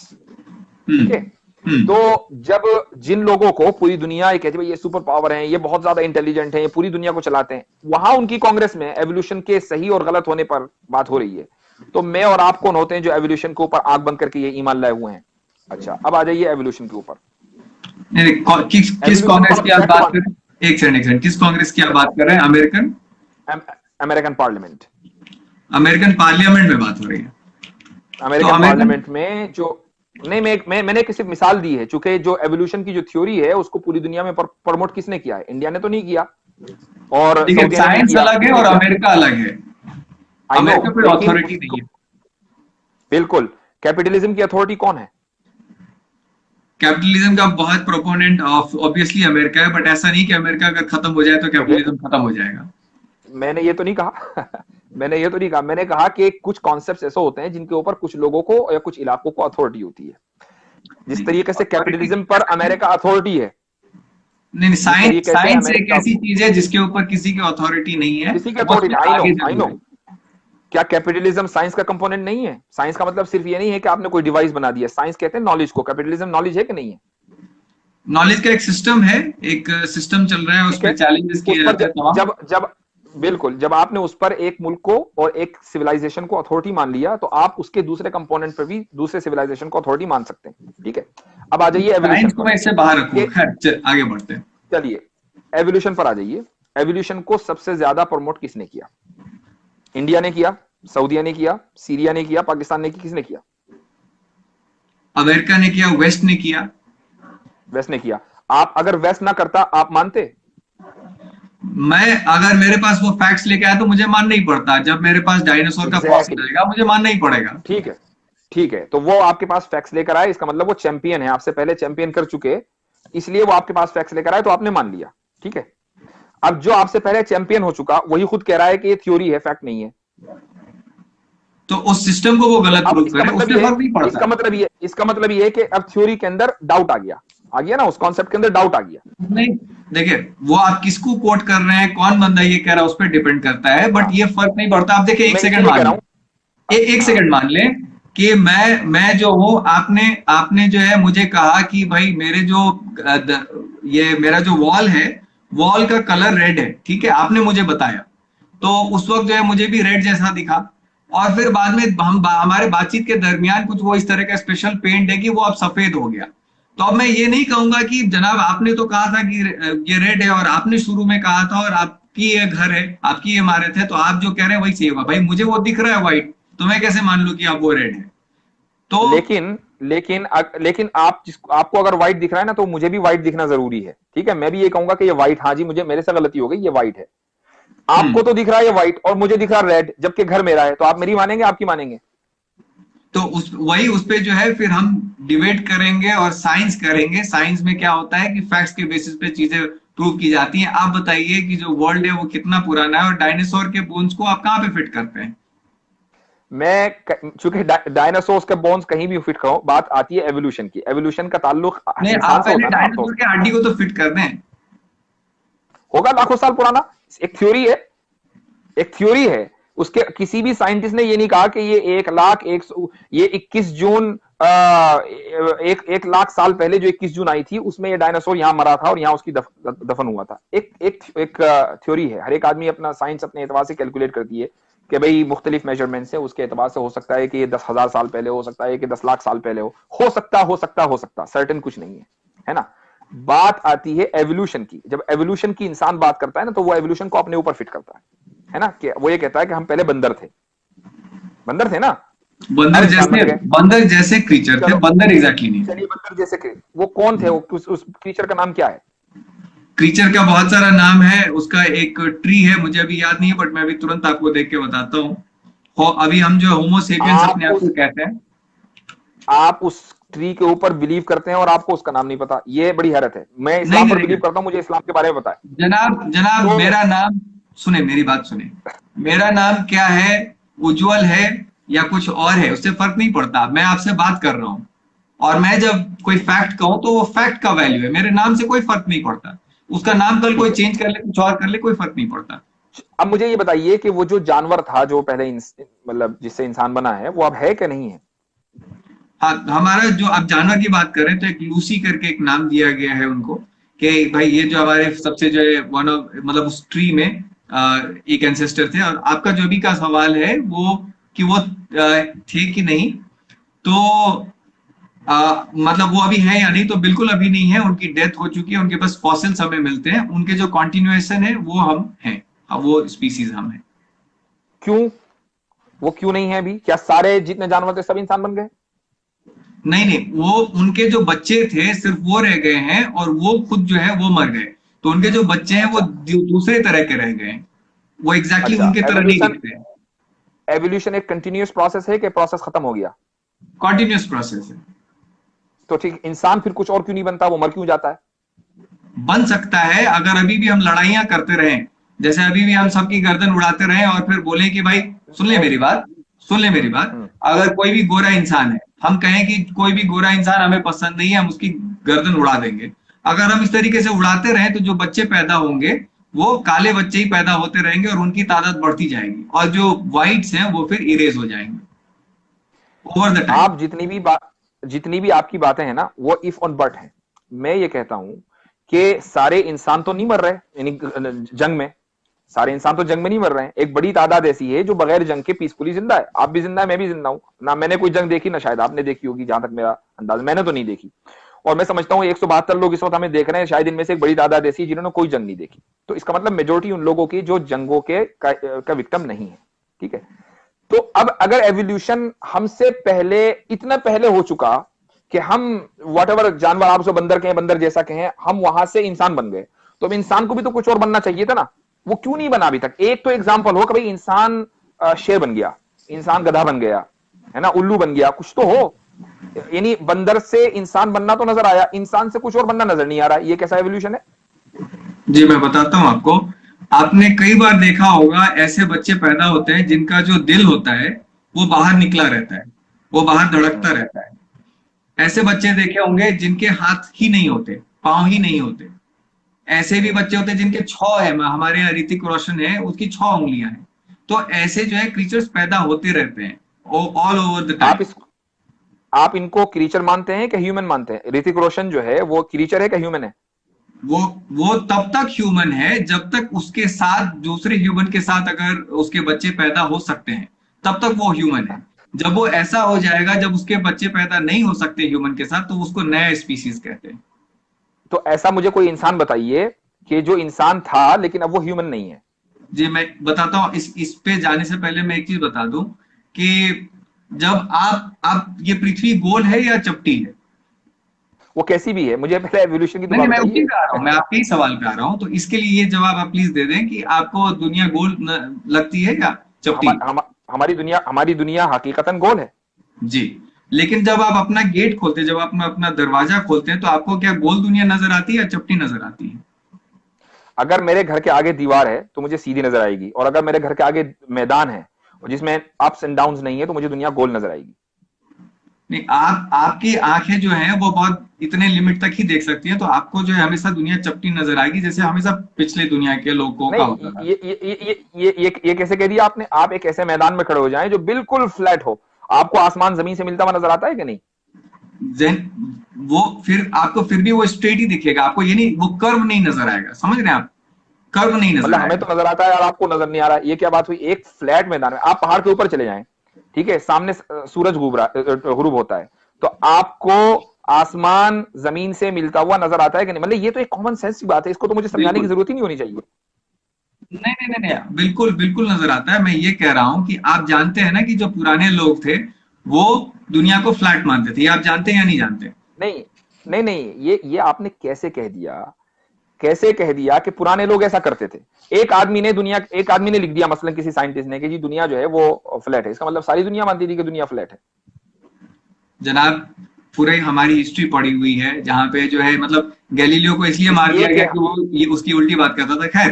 ठीक है, तो जब जिन लोगों को पूरी दुनिया ये कहती है ये सुपर पावर है, ये बहुत ज्यादा इंटेलिजेंट है, ये पूरी दुनिया को चलाते हैं, वहां उनकी कांग्रेस में एवोल्यूशन के सही और गलत होने पर बात हो रही है। तो मैं और आप कौन होते हैं जो एवोल्यूशन के ऊपर आंख बंद करके ये ईमान लाए हुए हैं? अच्छा, अब आ जाइए एवोल्यूशन के ऊपर। किस कांग्रेस की आप बात कर रहे हैं? एक सेकंड, किस कांग्रेस की आप बात कर रहे हैं? American American parliament, American parliament में बात हो रही है? अमेरिकन पार्लियामेंट में जो नहीं, मैंने किसी मिसाल दी है, चूंकि जो एवोल्यूशन की जो थ्योरी है उसको पूरी दुनिया में प्रमोट किसने किया है? इंडिया ने तो नहीं किया, और साइंस अलग है और अमेरिका अलग है। अमेरिका कोई अथॉरिटी नहीं है। बिल्कुल, कैपिटलिज्म की अथॉरिटी कौन है? कैपिटलिज्म का बहुत प्रोपोनेंट ऑब्वियसली अमेरिका है, बट ऐसा नहीं कि अमेरिका अगर खत्म हो जाए तो कैपिटलिज्म खत्म हो जाएगा। मैंने ये तो नहीं कहा मैंने कहा कि कुछ कॉन्सेप्ट्स ऐसे होते हैं जिनके ऊपर कुछ लोगों को या कुछ इलाकों को अथॉरिटी होती है। जिस तरीके से कैपिटलिज्म पर अमेरिका अथॉरिटी है, नहीं, साइंस एक ऐसी चीज है जिसके ऊपर किसी की अथॉरिटी नहीं है, किसी की अथॉरिटी। आई नो, क्या कैपिटलिज्म साइंस का कंपोनेंट नहीं है? साइंस का मतलब सिर्फ ये नहीं है कि आपने कोई डिवाइस बना दिया। साइंस कहते हैं नॉलेज को। कैपिटलिज्म नॉलेज है कि नहीं है? नॉलेज का एक सिस्टम है, एक सिस्टम चल रहा है, उस पर चैलेंजेस किए जाते हैं। जब बिल्कुल, जब आपने उस पर एक मुल्क को और एक सिविलाइजेशन को अथॉरिटी मान लिया तो आप उसके दूसरे कंपोनेंट पर भी दूसरे सिविलाइजेशन को अथॉरिटी मान सकते हैं। ठीक है, अब आ जाइए एवोल्यूशन को। मैं इससे बाहर रखूं, खैर आगे बढ़ते हैं। चलिए एवोल्यूशन पर आ जाइए। एवोल्यूशन को सबसे ज्यादा प्रमोट किसने किया? इंडिया ने किया, सऊदीया ने किया, सीरिया ने किया, पाकिस्तान ने किया, किसने किया? अमेरिका ने किया, वेस्ट ने किया। वेस्ट ने किया। आप अगर वेस्ट ना करता आप मानते? मैं अगर मेरे पास वो फैक्ट्स लेके आया तो मुझे मानना ही पड़ता। जब मेरे पास डायनासोर का फॉसिल आएगा मुझे मानना ही पड़ेगा। ठीक है, ठीक है, तो वो आपके पास फैक्ट्स लेकर आए, इसका मतलब वो चैंपियन है, आपसे पहले चैंपियन कर चुके, इसलिए वो आपके पास फैक्ट्स लेकर आए तो आपने मान लिया। ठीक है, अब जो आपसे पहले चैंपियन हो चुका वही खुद कह रहा है कि ये थ्योरी है, फैक्ट नहीं है, तो उस सिस्टम को वो गलत प्रूव करे, उससे फर्क नहीं पड़ता। इसका मतलब ये है कि अब थ्योरी के अंदर डाउट आ गया ना, उस कॉन्सेप्ट के अंदर डाउट आ गया। नहीं, देखिए वो आप किसको कोट कर रहे हैं, कौन बंदा ये कह रहा है, उस पर डिपेंड करता है, बट ये फर्क नहीं पड़ता। आप देखिए, एक सेकंड मान लें कि मैं जो हूं, आपने जो है मुझे कहा कि भाई मेरे जो ये मेरा जो वॉल है, वॉल का कलर रेड है। ठीक है, आपने मुझे बताया, तो उस वक्त जो है मुझे भी रेड जैसा दिखा, और फिर बाद में हमारे बातचीत के दरमियान कुछ वो इस तरह का स्पेशल पेंट है कि वो अब सफेद हो गया। तो अब मैं ये नहीं कहूंगा कि जनाब आपने तो कहा था कि ये रेड है, और आपने शुरू में कहा था, और आपकी ये घर है, आपकी ये इमारत है, तो आप जो कह रहे हैं वही सही होगा। भाई मुझे वो दिख रहा है व्हाइट, तो मैं कैसे मान लूं कि आप वो रेड है? तो लेकिन आपको अगर व्हाइट दिख रहा है ना, तो मुझे भी व्हाइट दिखना जरूरी है। ठीक है, मैं भी ये कहूंगा कि ये व्हाइट, हाँ जी मुझे मेरे से गलती हो गई, ये व्हाइट है। आपको तो दिख रहा है ये व्हाइट और मुझे दिख रहा है रेड, जबकि घर मेरा है, तो आप मेरी मानेंगे आपकी मानेंगे? तो उस पे जो है फिर हम डिबेट करेंगे और साइंस करेंगे। साइंस में क्या होता है कि फैक्ट्स के बेसिस पे चीजें प्रूव की जाती हैं। आप बताइए कि जो वर्ल्ड है वो कितना पुराना है, और डायनासोर के बोन्स को आप कहाँ पे फिट करते हैं? चूंकि डायनासोर्स के बोन्स कहीं भी फिट करो, बात आती है एवोल्यूशन की। एवोल्यूशन का ताल्लुक नहीं, इंसान आप से पहले होता है ना, डायनासोर के हड्डी को तो फिट कर दें। होगा लाखों साल पुराना। एक थ्योरी है, एक थ्योरी है। उसके किसी भी साइंटिस्ट ने ये नहीं कहा कि ये 1 लाख ये 21 जून एक लाख साल पहले जो 21 जून आई थी उसमें ये डायनासोर यहां मरा था और यहां उसकी दफन हुआ था। एक थ्योरी है। हर एक आदमी अपना साइंस अपने एतबार से कैलकुलेट करती है कि भाई मुख्तलिफ मेजरमेंट से उसके एतबार से हो सकता है कि ये 10,000 साल पहले हो सकता है कि 10 लाख साल पहले हो सकता सर्टेन कुछ नहीं है ना। बात आती है एवोल्यूशन की। जब एवोल्यूशन की इंसान बात करता है ना, तो वो एवोल्यूशन को अपने ऊपर फिट करता है ना, कि वो ये कहता है कि हम पहले बंदर थे ना, अब इंसान बन गए। बंदर जैसे क्रीचर थे, चलो, बंदर एग्जैक्टली नहीं थे। चलिए बंदर जैसे वो कौन थे? उस क्रीचर का नाम क्या है? क्रीचर का बहुत सारा नाम है। उसका एक ट्री है, मुझे अभी याद नहीं है, बट मैं अभी तुरंत आपको देख के बताता हूँ। अभी हम जो होमो सेपियंस आप अपने आप को उस कहते हैं। आप उस ट्री के ऊपर बिलीव करते हैं और आपको उसका नाम नहीं पता, ये बड़ी हैरत है। मैं नहीं इस्लाम नहीं पर नहीं, बिलीव करता हूं, मुझे इस्लाम के बारे में पता है। जनाब जनाब, तो मेरा नाम सुने, मेरी बात सुने। मेरा नाम क्या है, उज्जवल है या कुछ और है, उससे फर्क नहीं पड़ता। मैं आपसे बात कर रहा हूँ, और मैं जब कोई फैक्ट कहूं तो वो फैक्ट का वैल्यू है। मेरे नाम से कोई फर्क नहीं पड़ता। उसका नाम कल कोई ठीक है, चेंज कर ले, कुछ और कर ले, कोई फर्क नहीं पड़ता। अब मुझे ये बताइए कि वो जो जानवर था जो पहले मतलब जिससे इंसान बना है, वो अब है कि नहीं है? हाँ, हमारा जो आप जानवर की बात कर रहे हैं, तो एक लूसी करके एक नाम दिया गया है उनको, कि भाई ये जो हमारे सबसे जो है वन ऑफ, मतलब उस ट्री में एक एंसेस्टर थे। और आपका जो भी का सवाल है वो, कि वो थे कि नहीं, तो मतलब वो अभी है या नहीं, तो बिल्कुल अभी नहीं है। उनकी डेथ हो चुकी है। उनके पास फॉसिल्स हमें मिलते हैं। उनके जो कॉन्टिन्यूएशन है वो हम हैं। अब वो स्पीसीज हम हैं। क्यों? वो क्यों नहीं है अभी? क्या सारे जितने जानवर थे सब इंसान बन गए? नहीं नहीं, वो उनके जो बच्चे थे सिर्फ वो रह गए हैं, और वो खुद जो है वो मर गए। तो उनके जो बच्चे हैं वो अच्छा, दूसरे तरह के रह गए हैं। वो एग्जैक्टली अच्छा। उनके तरह नहीं एवोल्यूशन दिखते हैं। एवोल्यूशन एक कंटिन्यूअस प्रोसेस है कि प्रोसेस खत्म हो गया? कॉन्टिन्यूस प्रोसेस है। तो ठीक, इंसान फिर कुछ और क्यों नहीं बनता? वो मर क्यों जाता है? बन सकता है अगर अभी भी हम लड़ाइयां करते रहें। जैसे अभी भी हम सबकी गर्दन उड़ाते रहें और फिर बोले कि भाई सुन ले मेरी बात, सुन ले मेरी बात। हम्म, अगर कोई भी गोरा इंसान है, हम कहें कि कोई भी गोरा इंसान हमें पसंद नहीं है, हम उसकी गर्दन उड़ा देंगे। अगर हम इस तरीके से उड़ाते रहें तो जो बच्चे पैदा होंगे वो काले बच्चे ही पैदा होते रहेंगे, और उनकी तादाद बढ़ती जाएगी, और जो व्हाइट्स हैं वो फिर इरेज हो जाएंगे ओवर द टाइम। आप जितनी भी आपकी बातें हैं ना, वो इफ और बट हैं। मैं ये कहता हूं कि सारे इंसान तो नहीं मर रहे, यानी जंग में सारे इंसान तो जंग में नहीं मर रहे हैं। एक बड़ी तादाद ऐसी है जो बगैर जंग के पीसफुली जिंदा है। आप भी जिंदा है, मैं भी जिंदा हूं ना। मैंने कोई जंग देखी ना शायद आपने देखी होगी, जहां तक मेरा अंदाज, मैंने तो नहीं देखी। और मैं समझता हूं 172 लोग इस वक्त हमें देख रहे हैं, शायद इनमें से एक बड़ी तादाद ऐसी है जिन्होंने कोई जंग नहीं देखी। तो इसका मतलब मेजोरिटी उन लोगों की जो जंगों का विक्टिम नहीं है। ठीक है। तो अब अगर एवोल्यूशन हमसे पहले, इतना पहले हो चुका कि हम वट एवर जानवर, आप उसको बंदर कहें, बंदर जैसा कहें, हम वहां से इंसान बन गए, तो अब इंसान को भी तो कुछ और बनना चाहिए था ना। वो क्यों नहीं बना अभी तक? एक तो एग्जाम्पल हो कि भाई इंसान शेर बन गया, इंसान गधा बन गया, है ना, उल्लू बन गया, कुछ तो हो। यानी बंदर से इंसान बनना तो नजर आया, इंसान से कुछ और बनना नजर नहीं आ रहा। ये कैसा एवोल्यूशन है? जी, मैं बताता हूँ आपको। आपने कई बार देखा होगा, ऐसे बच्चे पैदा होते हैं जिनका जो दिल होता है वो बाहर निकला रहता है, वो बाहर धड़कता रहता है। ऐसे बच्चे देखे होंगे जिनके हाथ ही नहीं होते, पांव ही नहीं होते। ऐसे भी बच्चे होते हैं जिनके 6 है। हमारे यहाँ ऋतिक रोशन है, उसकी 6 उंगलियां हैं। तो ऐसे जो है क्रीचर्स पैदा होते रहते हैं ऑल ओवर द आप टाइम। इस आप इनको क्रीचर मानते हैं कि ह्यूमन मानते हैं? ऋतिक रोशन जो है वो क्रीचर है कि ह्यूमन है? वो वो तब तक ह्यूमन है जब तक उसके साथ, दूसरे ह्यूमन के साथ अगर उसके बच्चे पैदा हो सकते हैं, तब तक वो ह्यूमन है। जब वो ऐसा हो जाएगा जब उसके बच्चे पैदा नहीं हो सकते ह्यूमन के साथ, तो उसको नया स्पीसीज कहते हैं। तो ऐसा मुझे कोई इंसान बताइए कि जो इंसान था लेकिन अब वो ह्यूमन नहीं है। जी, मैं बताता हूँ। इस पे जाने से पहले मैं एक चीज बता दूं कि जब आप ये पृथ्वी गोल है या चपटी है? वो कैसी भी है, मुझे पहले एवोल्यूशन की तो नहीं बात नहीं, मैं उसी बताइए। पे आ रहा हूँ, मैं आपके ही सवाल पे आ रहा हूँ। तो इसके लिए ये जवाब आप प्लीज दे दें कि आपको दुनिया गोल लगती है या चपटी? हमारी दुनिया हकीकतन गोल है। जी। लेकिन जब आप अपना गेट खोलते हैं, जब आप अपना दरवाजा खोलते हैं, तो आपको क्या गोल दुनिया नजर आती है या चपटी नजर आती है? अगर मेरे घर के आगे दीवार है तो मुझे सीधी नजर आएगी, और अगर मेरे घर के आगे मैदान है और जिसमें अप्स एंड डाउन्स नहीं है, तो मुझे दुनिया गोल नजर आएगी। नहीं, आपकी आंखें जो हैं वो बहुत इतने लिमिट तक ही देख सकती हैं, तो आपको जो है हमेशा दुनिया चपटी नजर आएगी, जैसे हमेशा पिछले दुनिया के लोगों का होता नहीं, था। ये कैसे कह दिया आपने? आप एक ऐसे मैदान में खड़े हो जाएं जो बिल्कुल फ्लैट हो, आपको आसमान जमीन से मिलता हुआ नजर आता है कि नहीं? वो फिर आपको फिर भी वो स्ट्रेट ही दिखेगा, आपको ये नहीं, वो कर्व नहीं नजर आएगा, समझ रहे हैं आप? कर्व नहीं नजर मतलब हमें आएगा। तो नजर आता है और आपको नजर नहीं आ रहा, ये क्या बात हुई? एक फ्लैट मैदान में आप पहाड़ के ऊपर चले जाएं, ठीक है, सामने सूरज गुरूब होता है, तो आपको आसमान जमीन से मिलता हुआ नजर आता है कि नहीं? मतलब ये तो एक कॉमन सेंस की बात है, इसको तो मुझे समझाने की बिल्कुल। जरूरत ही नहीं होनी चाहिए। नहीं नहीं नहीं नहीं, बिल्कुल बिल्कुल नजर आता है। मैं ये कह रहा हूं कि आप जानते हैं ना कि जो पुराने लोग थे वो दुनिया को फ्लैट मानते थे, ये आप जानते हैं या नहीं जानते? नहीं नहीं नहीं, ये आपने कैसे कह दिया? कैसे कह दिया कि पुराने लोग ऐसा करते थे? एक आदमी ने लिख दिया मसलन किसी साइंटिस्ट ने कि जी दुनिया जो है वो फ्लैट है, इसका मतलब सारी दुनिया मानती थी कि दुनिया फ्लैट है? जनाब, पूरे हमारी हिस्ट्री पड़ी हुई है जहां पे जो है, मतलब गैलीलियो को इसलिए मार इसलिए दिया कि गया कि वो ये उसकी उल्टी बात करता था। खैर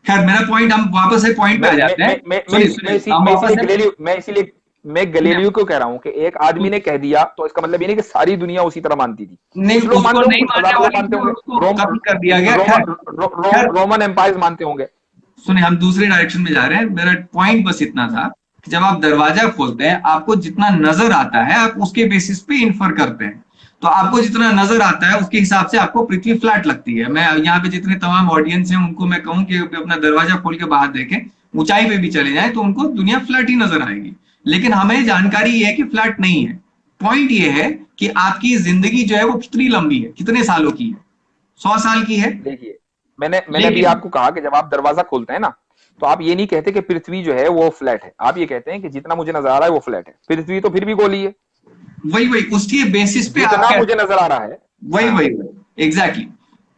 खैर, मेरा पॉइंट, हम वापस से पॉइंट पे आ जाते हैं। सुनिए सुनिए, हम वापस से, मैं गैलीलियो को कह रहा हूं कि एक आदमी ने कह दिया तो इसका मतलब ये नहीं कि सारी दुनिया उसी तरह मानती थी। नहीं, कुछ लोग उसको मानते होंगे, नहीं कुछ मानने हजार लोग वाले मानते थे और होंगे, उसको कत्ल कर दिया गया। खैर खैर, रोमन एम्पायर मानते होंगे। सुनिए, हम दूसरे डायरेक्शन में जा रहे हैं। मेरा पॉइंट बस इतना था कि जब आप दरवाजा खोलते हैं, आपको जितना नजर आता है आप उसके बेसिस पे इन्फर करते हैं। तो आपको जितना नजर आता है उसके हिसाब से आपको पृथ्वी फ्लैट लगती है। मैं यहाँ पे जितने तमाम ऑडियंस हैं उनको मैं कहूं कि अपना दरवाजा खोल के बाहर देखें, ऊंचाई पे भी चले जाएं, तो उनको दुनिया फ्लैट ही नजर आएगी। लेकिन हमें जानकारी ये है कि फ्लैट नहीं है। पॉइंट ये है कि आपकी जिंदगी जो है वो कितनी लंबी है, कितने सालों की है? 100 साल की है। देखिए, मैंने अभी लेकिन आपको कहा कि जब आप दरवाजा खोलते हैं ना, तो आप ये नहीं कहते कि पृथ्वी जो है वो फ्लैट है, आप ये कहते हैं कि जितना मुझे नजर आ रहा है वो फ्लैट है। पृथ्वी तो फिर भी गोली है, वही वही उसके बेसिस पे आप जितना कहते मुझे हैं। नजर आ रहा है। वही हाँ, वही वही एग्जैक्टली।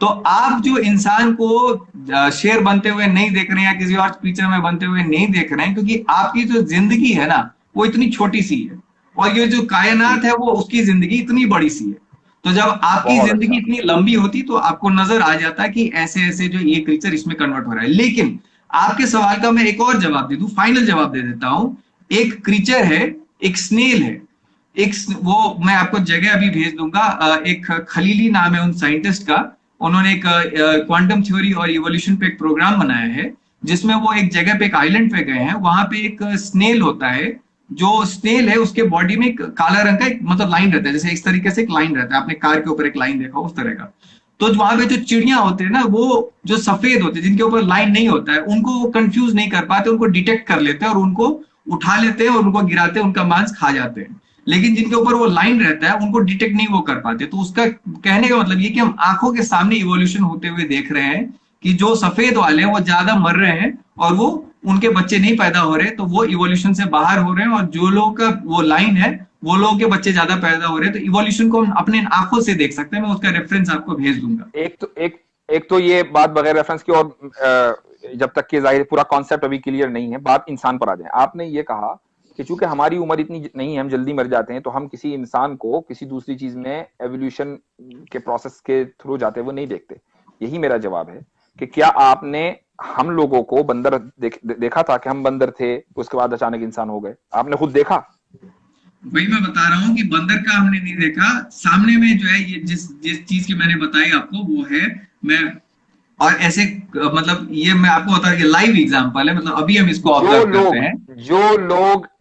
तो आप जो इंसान को शेर बनते हुए नहीं देख रहे हैं या किसी और क्रीचर में बनते हुए नहीं देख रहे हैं, क्योंकि आपकी जो जिंदगी है ना वो इतनी छोटी सी है, और ये जो जी, कायनात है वो उसकी जिंदगी इतनी बड़ी सी है। तो जब आपकी बहुत जिंदगी अच्छा। इतनी लंबी होती तो आपको नजर आ जाता कि ऐसे ऐसे जो ये क्रीचर इसमें कन्वर्ट हो रहा है। लेकिन आपके सवाल का मैं एक और जवाब दे दूं, फाइनल जवाब दे देता हूं। एक क्रीचर है, एक स्नेल है, एक वो मैं आपको जगह अभी भेज दूंगा। एक खलीली नाम है उन साइंटिस्ट का। उन्होंने एक क्वांटम थ्योरी और इवोल्यूशन पे एक प्रोग्राम बनाया है, जिसमें वो एक जगह पे, एक आइलैंड पे गए हैं। वहां पे एक स्नेल होता है। जो स्नेल है उसके बॉडी में एक काला रंग का एक मतलब लाइन रहता है, जैसे इस तरीके से एक लाइन रहता है, आपने कार के ऊपर एक लाइन देखा उस तरह का। तो वहां पे जो चिड़िया होते हैं ना, वो जो सफेद होते हैं जिनके ऊपर लाइन नहीं होता है, उनको वो कंफ्यूज नहीं कर पाते, उनको डिटेक्ट कर लेते हैं और उनको उठा लेते हैं और उनको गिराते हैं, उनका मांस खा जाते हैं। लेकिन जिनके ऊपर वो लाइन रहता है उनको डिटेक्ट नहीं वो कर पाते। तो उसका कहने का मतलब ये कि हम आंखों के सामने इवोल्यूशन होते हुए देख रहे हैं कि जो सफेद वाले हैं वो ज्यादा मर रहे हैं और वो उनके बच्चे नहीं पैदा हो रहे, तो वो इवोल्यूशन से बाहर हो रहे हैं। और जो लोगों का वो लाइन है वो लोगों के बच्चे ज्यादा पैदा हो रहे हैं। तो इवोल्यूशन को हम अपने आंखों से देख सकते हैं। मैं उसका रेफरेंस आपको भेज दूंगा। एक तो ये बात बगैर रेफरेंस की, और जब तक कि जाहिर पूरा कॉन्सेप्ट अभी क्लियर नहीं है, बात इंसान पर आ जाए। आपने ये कहा कि चूंकि हमारी उम्र इतनी नहीं है, हम जल्दी मर जाते हैं, तो हम किसी इंसान को किसी दूसरी चीज में एवोल्यूशन के प्रोसेस के थ्रू जाते हुए नहीं देखते। यही मेरा जवाब है कि क्या आपने हम लोगों को बंदर देखा था कि हम बंदर थे, उसके बाद अचानक इंसान हो गए? आपने खुद देखा? वही मैं बता रहा हूँ कि बंदर का हमने नहीं देखा। सामने में जो है ये जिस जिस चीज की मैंने बताई आपको वो है। मैं और ऐसे मतलब ये मैं आपको बता, ये लाइव एग्जांपल है, मतलब अभी हम इसको जो ऑब्जर्व करते लोग हैं।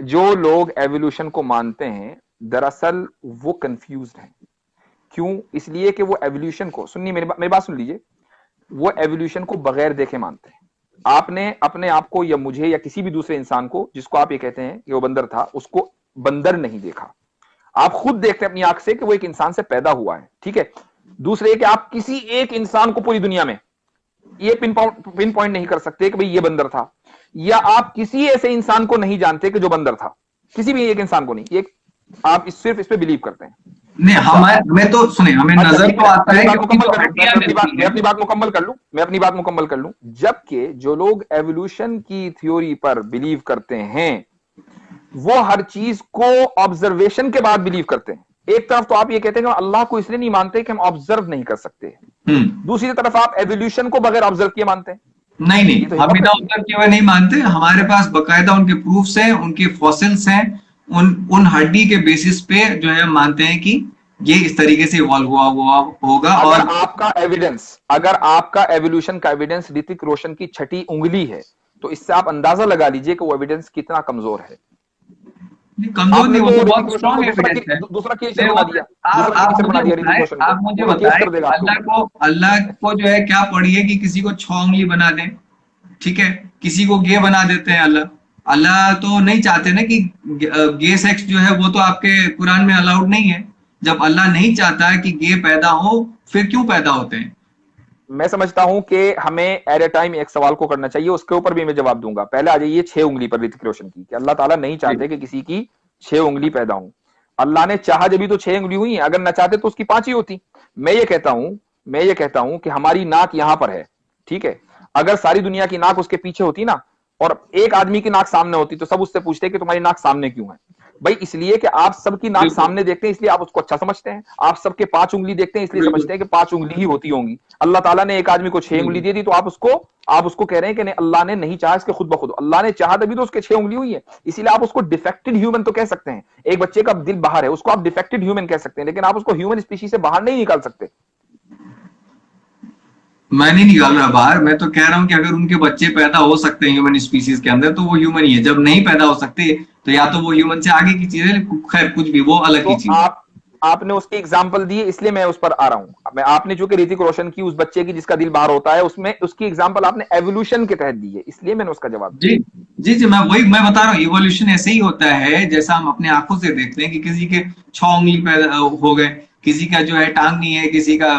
जो लोग एवोल्यूशन को मानते हैं, दरअसल वो कंफ्यूज्ड हैं। क्यों? इसलिए कि वो एवोल्यूशन को, सुनिए मेरी बात सुन लीजिए, वो एवोल्यूशन को बगैर देखे मानते हैं। आपने अपने आप को या मुझे या किसी भी दूसरे इंसान को जिसको आप ये कहते हैं कि वो बंदर था, उसको बंदर नहीं देखा। आप खुद देखते हैं अपनी आंख से कि वो एक इंसान से पैदा हुआ है, ठीक है। दूसरे कि आप किसी एक इंसान को पूरी दुनिया में ये पिन पॉइंट नहीं कर सकते कि भाई ये बंदर था, या आप किसी ऐसे इंसान को नहीं जानते कि जो बंदर था, किसी भी एक इंसान को नहीं। ये आप सिर्फ इस पे बिलीव करते हैं। नहीं, अच्छा, हमें तो सुने, हमें अच्छा नजर ठीक तो है, आता है कि उसकी जो हड्डियां मिलती मैं हैं। अपनी बात मुकम्मल कर लूं, जबकि जो लोग एवोल्यूशन की थ्योरी पर बिलीव करते हैं वो हर चीज को ऑब्जर्वेशन के बाद बिलीव करते हैं। एक तरफ तो आप ये कहते हैं कि हम अल्लाह को इसलिए नहीं मानते कि हम ऑब्जर्व नहीं कर सकते, हम्म। दूसरी तरफ आप एवोल्यूशन को बगैर ऑब्जर्व किए मानते हैं। नहीं नहीं, ये तो हम बिना हिपोक्रेसी है। ऑब्जर्व किए हुए नहीं मानते, हमारे पास बकायदा उनके प्रूफ्स हैं, उनके फॉसिल्स हैं, उन हड्डी के बेसिस पे जो है हम मानते हैं कि ये इस तरीके से इवॉल्व हुआ होगा। और अगर आपका एवोल्यूशन का एविडेंस ऋतिक रोशन की छठी उंगली है, तो इससे आप अंदाजा लगा लीजिए कि वो एविडेंस कितना कमजोर है। कमजोर आपने नहीं, वो तो तो ऋतिक बहुत रोशन को स्ट्रॉन्ग एविडेंस है। दूसरा क्रिएचर नहीं, बना वो दिया। दूसरा आप क्रिएचर मुझे बना दिया ऋतिक बताएं, रोशन को। आप मुझे वो तो केस बताएं कर कि देगा आपके ऊपर। अल्लाह को जो है क्या पड़ी है कि किसी को 6 उंगली बना दें? ठीक है, किसी को गे बना देते हैं अल्लाह। अल्लाह तो नहीं चाहते ना कि गे सेक्स जो है वो तो आपके कुरान में अलाउड नहीं है। जब अल्लाह नहीं चाहता है कि गे पैदा हो, फिर क्यों पैदा होते हैं? मैं समझता हूं कि हमें एट ए टाइम एक सवाल को करना चाहिए, उसके ऊपर भी मैं जवाब दूंगा। पहले आ जाइए 6 उंगली पर ऋतिक रोशन की, कि अल्लाह ताला नहीं जी। चाहते कि किसी की 6 उंगली पैदा हो। अल्लाह ने चाहा जब भी तो 6 उंगली हुई है, अगर न चाहते तो उसकी 5 ही होती। मैं ये कहता हूं कि हमारी नाक यहां पर है, ठीक है। अगर सारी दुनिया की नाक उसके पीछे होती ना, और एक आदमी की नाक सामने होती, तो सब उससे पूछते कि तुम्हारी नाक सामने क्यों है? भाई इसलिए कि आप सबकी नाक बिल्कुल सामने देखते हैं, इसलिए आप उसको अच्छा समझते हैं। आप सबके 5 उंगली देखते हैं, इसलिए बिल्कुल समझते हैं कि 5 उंगली ही होती होंगी। अल्लाह ताला ने एक आदमी को 6 उंगली बिल्कुल। दे दी, तो आप उसको कह रहे हैं कि नहीं, अल्लाह ने नहीं चाहा, इसके खुद ब खुद अल्लाह ने चाहा तभी तो उसके 6 उंगली हुई है। इसीलिए आप उसको डिफेक्टेड ह्यूमन तो कह सकते हैं। एक बच्चे का दिल बाहर है, उसको आप डिफेक्टेड ह्यूमन कह सकते हैं, लेकिन आप उसको ह्यूमन स्पीशीज से बाहर नहीं निकाल सकते। मैं नहीं निकाल रहा बाहर, मैं तो कह रहा हूं कि अगर उनके बच्चे पैदा हो सकते हैं ह्यूमन स्पीसीज के अंदर, तो वो ह्यूमन ही है। जब नहीं पैदा हो सकते, तो या तो वो ह्यूमन से आगे की चीज है, खैर कुछ भी, वो अलग तो की चीज है। आपने उसकी एग्जाम्पल दी है, इसलिए मैं उस पर आ रहा हूं। मैं आपने चूंकि ऋतिक रोशन की उस बच्चे की जिसका दिल बाहर होता है, उसमें उसकी एग्जाम्पल आपने एवोल्यूशन के तहत दी है, इसलिए मैंने उसका जवाब जी दिया। जी, मैं बता रहा हूँ, इवोल्यूशन ऐसे ही होता है जैसा हम अपने आंखों से देखते हैं कि किसी के 6 उंगली पैदा हो गए, किसी का जो है टांग नहीं है, किसी का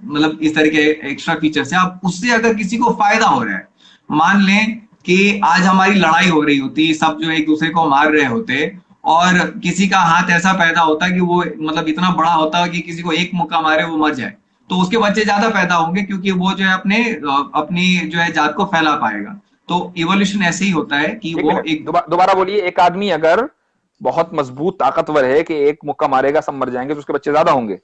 मतलब इस तरह के एक्स्ट्रा फीचर्स है। अब उससे अगर किसी को फायदा हो रहा है, मान लें कि आज हमारी लड़ाई हो रही होती, सब जो है एक दूसरे को मार रहे होते, और किसी का हाथ ऐसा पैदा होता कि वो मतलब इतना बड़ा होता कि किसी को एक मुक्का मारे वो मर जाए, तो उसके बच्चे ज्यादा पैदा होंगे, क्योंकि वो जो है अपनी जो है जात को फैला पाएगा। तो इवोल्यूशन ऐसे ही होता है कि एक वो मिनट, एक। दोबारा बोलिए। एक आदमी अगर बहुत मजबूत ताकतवर है कि एक मुक्का मारेगा सब मर जाएंगे, तो उसके बच्चे ज्यादा होंगे।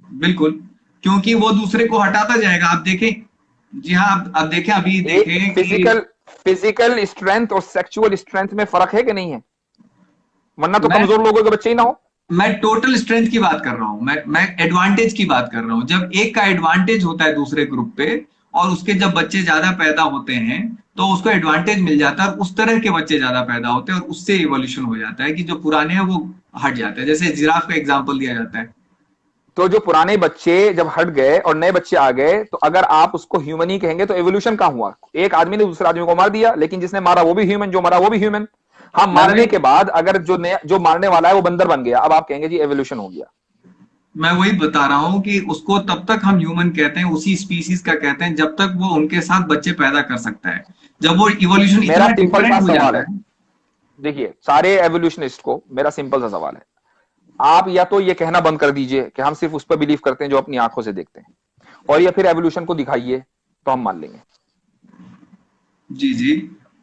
बिल्कुल, क्योंकि वो दूसरे को हटाता जाएगा। आप देखें, जी हाँ, आप देखें, अभी एक देखें कि फिजिकल फिजिकल स्ट्रेंथ और सेक्सुअल स्ट्रेंथ में फर्क है कि नहीं है? वरना तो मैं कमजोर लोगों के बच्चे ही ना हो। मैं टोटल स्ट्रेंथ की बात कर रहा हूं, मैं एडवांटेज की बात कर रहा हूं। जब एक का एडवांटेज होता है दूसरे ग्रुप पे, और उसके जब बच्चे ज्यादा पैदा होते हैं, तो उसको एडवांटेज मिल जाता है, और उस तरह के बच्चे ज्यादा पैदा होते हैं, और उससे इवोल्यूशन हो जाता है कि जो पुराने हैं वो हट जाते हैं। जैसे जिराफ का एग्जाम्पल दिया जाता है। तो जो पुराने बच्चे जब हट गए और नए बच्चे आ गए, तो अगर आप उसको ह्यूमन ही कहेंगे, तो एवोल्यूशन कहां हुआ? एक आदमी ने दूसरे आदमी को मार दिया, लेकिन जिसने मारा वो भी ह्यूमन, जो मारा वो भी ह्यूमन। हाँ, मैं मारने वही के बाद अगर जो मारने वाला है वो बंदर बन गया, अब आप कहेंगे जी एवोल्यूशन हो गया। मैं वही बता रहा हूँ कि उसको तब तक हम ह्यूमन कहते हैं, उसी स्पीसीज का कहते हैं, जब तक वो उनके साथ बच्चे पैदा कर सकता है। जब वो इवोल्यूशन मेरा इतना सिंपल सा डिफरेंट हो सवाल जाता है। है। देखिए, सारे एवोल्यूशनिस्ट को मेरा सिंपल सा सवाल है। आप या तो ये कहना बंद कर दीजिए कि हम सिर्फ उस पर बिलीव करते हैं जो अपनी आंखों से देखते हैं, और या फिर एवोल्यूशन को दिखाइए, तो हम मान लेंगे। जी जी,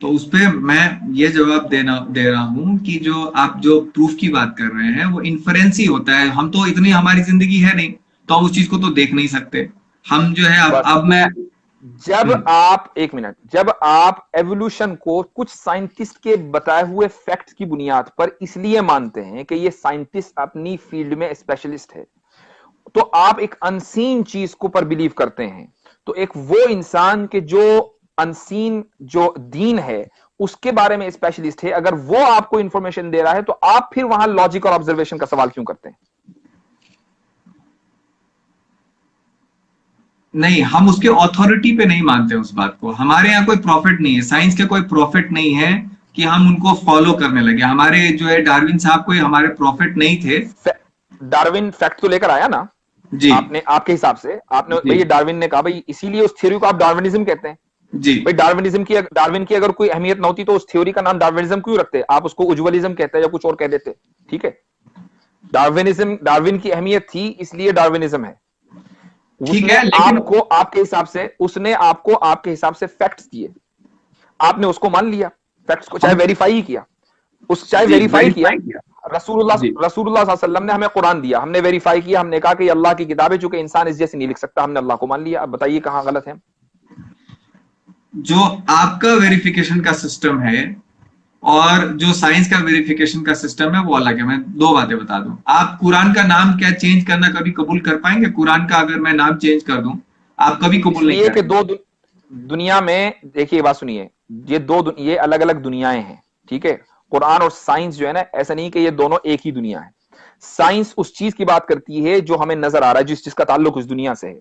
तो उस पे मैं ये जवाब दे रहा हूँ कि जो आप जो प्रूफ की बात कर रहे हैं वो इन्फरेंस ही होता है। हम तो इतनी हमारी जिंदगी है नहीं, तो हम उस चीज को तो देख नहीं सकते। हम जो है बस, अब मैं जब आप एक मिनट, जब आप एवोल्यूशन को कुछ साइंटिस्ट के बताए हुए फैक्ट्स की बुनियाद पर इसलिए मानते हैं कि ये साइंटिस्ट अपनी फील्ड में स्पेशलिस्ट है, तो आप एक अनसीन चीज को पर बिलीव करते हैं। तो एक वो इंसान के जो अनसीन जो दीन है उसके बारे में स्पेशलिस्ट है, अगर वो आपको इंफॉर्मेशन दे रहा है, तो आप फिर वहां लॉजिक और ऑब्जर्वेशन का सवाल क्यों करते हैं? नहीं, हम उसके ऑथोरिटी पे नहीं मानते उस बात को। हमारे यहाँ कोई प्रॉफिट नहीं है, साइंस के कोई प्रॉफिट नहीं है कि हम उनको फॉलो करने लगे। हमारे जो है डार्विन साहब कोई हमारे प्रॉफिट नहीं थे। डार्विन फैक्ट तो लेकर आया ना? जी आपने, आपके हिसाब से आपने, भाई जी ये डार्विन ने कहा, भाई इसीलिए उस थ्योरी को आप डार्विनिज्म कहते हैं। जी। भाई डार्विन की अगर कोई अहमियत न होती, तो उस थ्योरी का नाम डार्विनिज्म क्यों रखते? आप उसको उज्ज्वलिज्म कहते हैं या कुछ और कह देते, ठीक है। डार्विन की अहमियत थी, इसलिए डार्विनिज्म है। ठीक है, लेकिन उसने आपको आपके हिसाब से फैक्ट्स दिए, आपने उसको मान लिया, फैक्ट्स को चाहे हम वेरीफाई ही किया, चाहे जी वेरीफाई किया। वेरीफाई किया। रसूलुल्लाह जी, रसूलुल्लाह सल्लल्लाहु अलैहि वसल्लम ने हमें कुरान दिया, हमने वेरीफाई किया, हमने कहा कि ये अल्लाह की किताब है, चूंकि इंसान इस जैसे नहीं लिख सकता, हमने अल्लाह को मान लिया। अब बताइए कहां गलत है? जो आपका वेरिफिकेशन का सिस्टम है और जो साइंस का वेरिफिकेशन का सिस्टम है वो अलग है। मैं दो बातें बता दूं, आप कुरान का नाम क्या चेंज करना कभी कबूल कर पाएंगे? कुरान का अगर मैं नाम चेंज कर दूं, आप कभी कबूल नहीं इसलिए कि करेंगे। दुनिया में देखिए, ये बात सुनिए, ये अलग अलग दुनियाएं हैं, ठीक है। कुरान और साइंस जो है ना, ऐसा नहीं कि ये दोनों एक ही दुनिया है। साइंस उस चीज की बात करती है जो हमें नजर आ रहा है, जिस चीज का ताल्लुक उस दुनिया से है।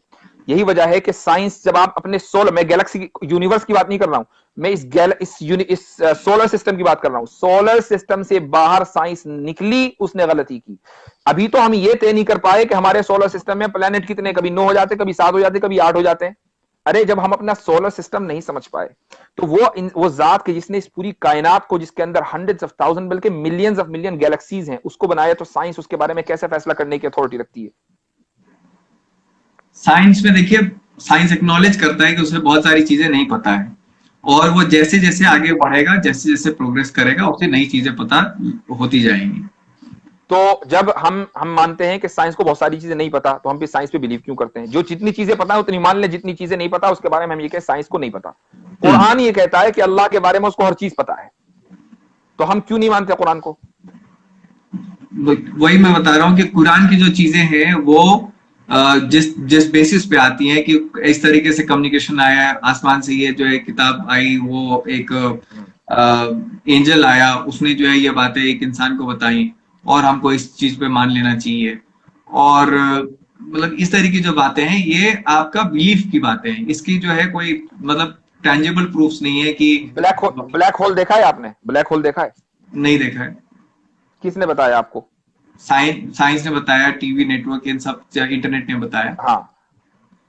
यही वजह है कि साइंस, जब आप अपने सोलर, मैं गैलेक्सी यूनिवर्स की बात नहीं कर रहा हूं, मैं इस सोलर सिस्टम की बात कर रहा हूं। सोलर सिस्टम से बाहर साइंस निकली, उसने गलती की। अभी तो हम ये तय नहीं कर पाए कि हमारे सोलर सिस्टम में प्लेनेट कितने, कभी 9 हो जाते, कभी 7 हो जाते, कभी 8 हो जाते हैं। अरे जब हम अपना सोलर सिस्टम नहीं समझ पाए, तो वो जात के जिसने इस पूरी कायनात को, जिसके अंदर हंड्रेड्स ऑफ थाउजेंड बल्कि मिलियंस ऑफ मिलियन गैलेक्सीज हैं, उसको बनाया, तो साइंस उसके बारे में कैसे फैसला करने की अथॉरिटी रखती है? साइंस में देखिए, साइंस एक्नॉलेज करता है कि उसे बहुत सारी चीजें नहीं पता है, और वो जैसे जैसे आगे बढ़ेगा, जैसे जैसे प्रोग्रेस करेगा, उसे नई चीजें पता होती जाएंगी। तो जब हम मानते हैं कि साइंस को बहुत सारी चीजें नहीं पता, तो हम भी साइंस पे बिलीव क्यों करते हैं? जो जितनी चीजें पता है उतनी मान ले, जितनी चीजें नहीं पता उसके बारे में हम ये कहें साइंस को नहीं पता। हम्म। कुरान ये कहता है कि अल्लाह के बारे में उसको हर चीज पता है, तो हम क्यों नहीं मानते कुरान को? वही मैं बता रहा हूँ कि कुरान की जो चीजें हैं वो जिस जिस बेसिस पे आती हैं कि इस तरीके से कम्युनिकेशन आया है आसमान से, ये जो है किताब आई, वो एक एंजल आया, उसने जो है ये बातें एक इंसान को बताई, और हमको इस चीज पे मान लेना चाहिए। और मतलब इस तरह की जो बातें हैं, ये आपका बिलीफ की बातें हैं, इसकी जो है कोई मतलब टेंजिबल प्रूफ्स नहीं है कि। ब्लैक होल देखा है आपने? ब्लैक होल देखा है? नहीं देखा है। किसने बताया आपको? साइंस ने बताया, टीवी नेटवर्क, इन सब इंटरनेट ने बताया। हाँ,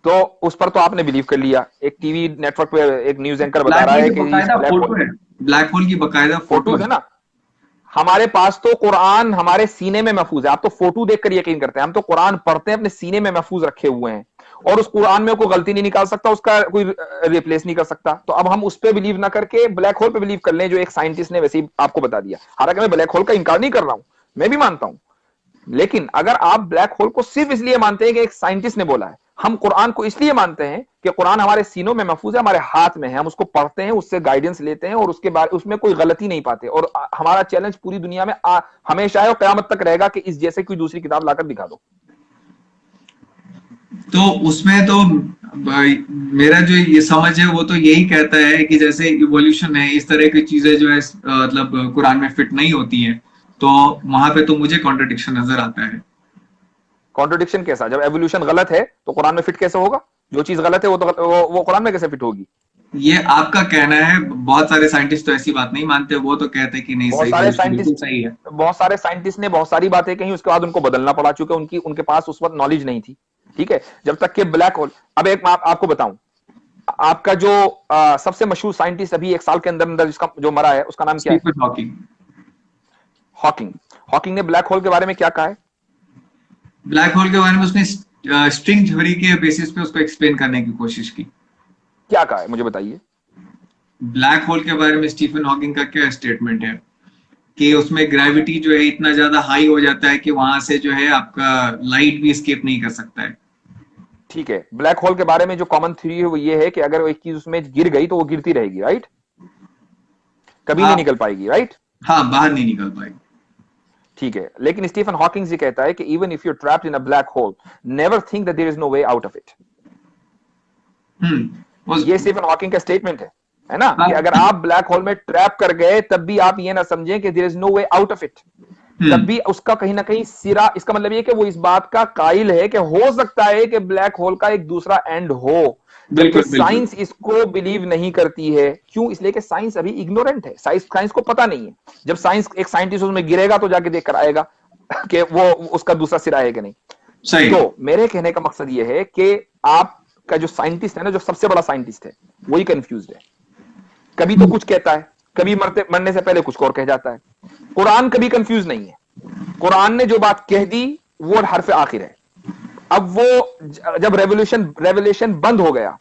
तो उस पर तो आपने बिलीव कर लिया। एक टीवी नेटवर्क पे एक न्यूज एंकर बता ब्लैक रहा होल है की कि इस बकायदा ब्लैक फोटो होल, है। ब्लैक होल की बकायदा फोटो फोटोज है। है ना। हमारे पास तो कुरान हमारे सीने में महफूज है। आप तो फोटो देखकर यकीन करते हैं, हम तो कुरान पढ़ते हैं, अपने सीने में महफूज रखे हुए हैं, और उस कुरान में कोई गलती नहीं निकाल सकता, उसका कोई रिप्लेस नहीं कर सकता। तो अब हम उस पर बिलीव ना करके ब्लैक होल पे बिलीव कर लें, जो एक साइंटिस्ट ने वैसे ही आपको बता दिया। हालांकि मैं ब्लैक होल का इंकार नहीं कर रहा हूं, मैं भी मानता हूं, लेकिन अगर आप ब्लैक होल को सिर्फ इसलिए मानते हैं कि एक साइंटिस्ट ने बोला है, हम कुरान को इसलिए मानते हैं कि कुरान हमारे सीनों में महफूज है, हमारे हाथ में है, हम उसको पढ़ते हैं, उससे गाइडेंस लेते हैं, और उसके बारे उसमें कोई गलती नहीं पाते। और हमारा चैलेंज पूरी दुनिया में हमेशा है और कयामत तक रहेगा कि इस जैसे कोई दूसरी किताब लाकर दिखा दो। तो उसमें तो मेरा जो ये समझ है वो तो यही कहता है कि जैसे इवोल्यूशन है, इस तरह की चीजें जो है मतलब कुरान में फिट नहीं होती हैं, तो वहां पे तो मुझे कॉन्ट्रडिक्शन नजर आता है। कॉन्ट्रोडिक्शन कैसा? जब एवोल्यूशन गलत है तो कुरान में फिट कैसे होगा? जो चीज गलत है वो तो वो कुरान में कैसे फिट होगी? ये आपका कहना है, बहुत सारे साइंटिस्ट तो ऐसी बात नहीं मानते, वो तो कहते हैं कि नहीं, बहुत सही, सारे इवोल्यूशन बिल्कुल साइंटिस्ट सही है। बहुत सारे साइंटिस्ट ने बहुत सारी बातें कही, उसके बाद उनको बदलना पड़ा, चूंकि उनके पास उस वक्त नॉलेज नहीं थी। ठीक है, जब तक कि ब्लैक होल, अब एक मैं आपको बताऊं, आपका जो सबसे मशहूर साइंटिस्ट अभी एक साल के अंदर अंदर जिसका जो मरा है, उसका नाम क्या है? Stephen Hawking. हॉकिंग। हॉकिंग ने ब्लैक होल के बारे में क्या कहा है? ब्लैक होल के बारे में उसने स्ट्रिंग थ्योरी के बेसिस पे उसको एक्सप्लेन करने की कोशिश की। क्या कहा है मुझे बताइए। ब्लैक होल के बारे में स्टीफन हॉकिंग का क्या स्टेटमेंट है कि उसमें ग्रेविटी जो है इतना ज्यादा हाई हो जाता है कि वहां से जो है आपका लाइट भी स्केप नहीं कर सकता है। ठीक है, ब्लैक होल के बारे में जो कॉमन थ्योरी है वो ये है कि अगर एक चीज उसमें गिर गई तो वो गिरती रहेगी, राइट? कभी नहीं हाँ। निकल पाएगी, राइट? हाँ, बाहर नहीं निकल पाएगी। ठीक है, लेकिन स्टीफन हॉकिंग जी कहता है कि even if you trapped in a black hole, never think that there is no way out of it. ये स्टीफन हॉकिंग का स्टेटमेंट है ना, कि अगर आप ब्लैक होल में ट्रैप कर गए तब भी आप ये ना समझें कि there is no way out of it. तब भी उसका कहीं ना कहीं सिरा, इसका मतलब ये कि वो इस बात का कायल है कि हो सकता है कि ब्लैक होल का एक दूसरा एंड हो, जबकि बिल्कुल बिल्कुल। साइंस इसको बिलीव नहीं करती है। क्यों? इसलिए कि साइंस अभी इग्नोरेंट है, साइंस को पता नहीं है। जब साइंस एक साइंटिस्ट उसमें गिरेगा तो जाके देख कर आएगा कि वो उसका दूसरा सिरा है कि नहीं। सही। तो मेरे कहने का मकसद ये है कि आपका जो साइंटिस्ट है ना, जो सबसे बड़ा साइंटिस्ट है, वही कंफ्यूज है। कभी तो कुछ कहता है, कभी मरने से पहले कुछ और कह जाता है। कुरान कभी कंफ्यूज नहीं है। कुरान ने जो बात कह दी वो हरफ आखिर है। अब वो जब रेवोल्यूशन बंद हो गया,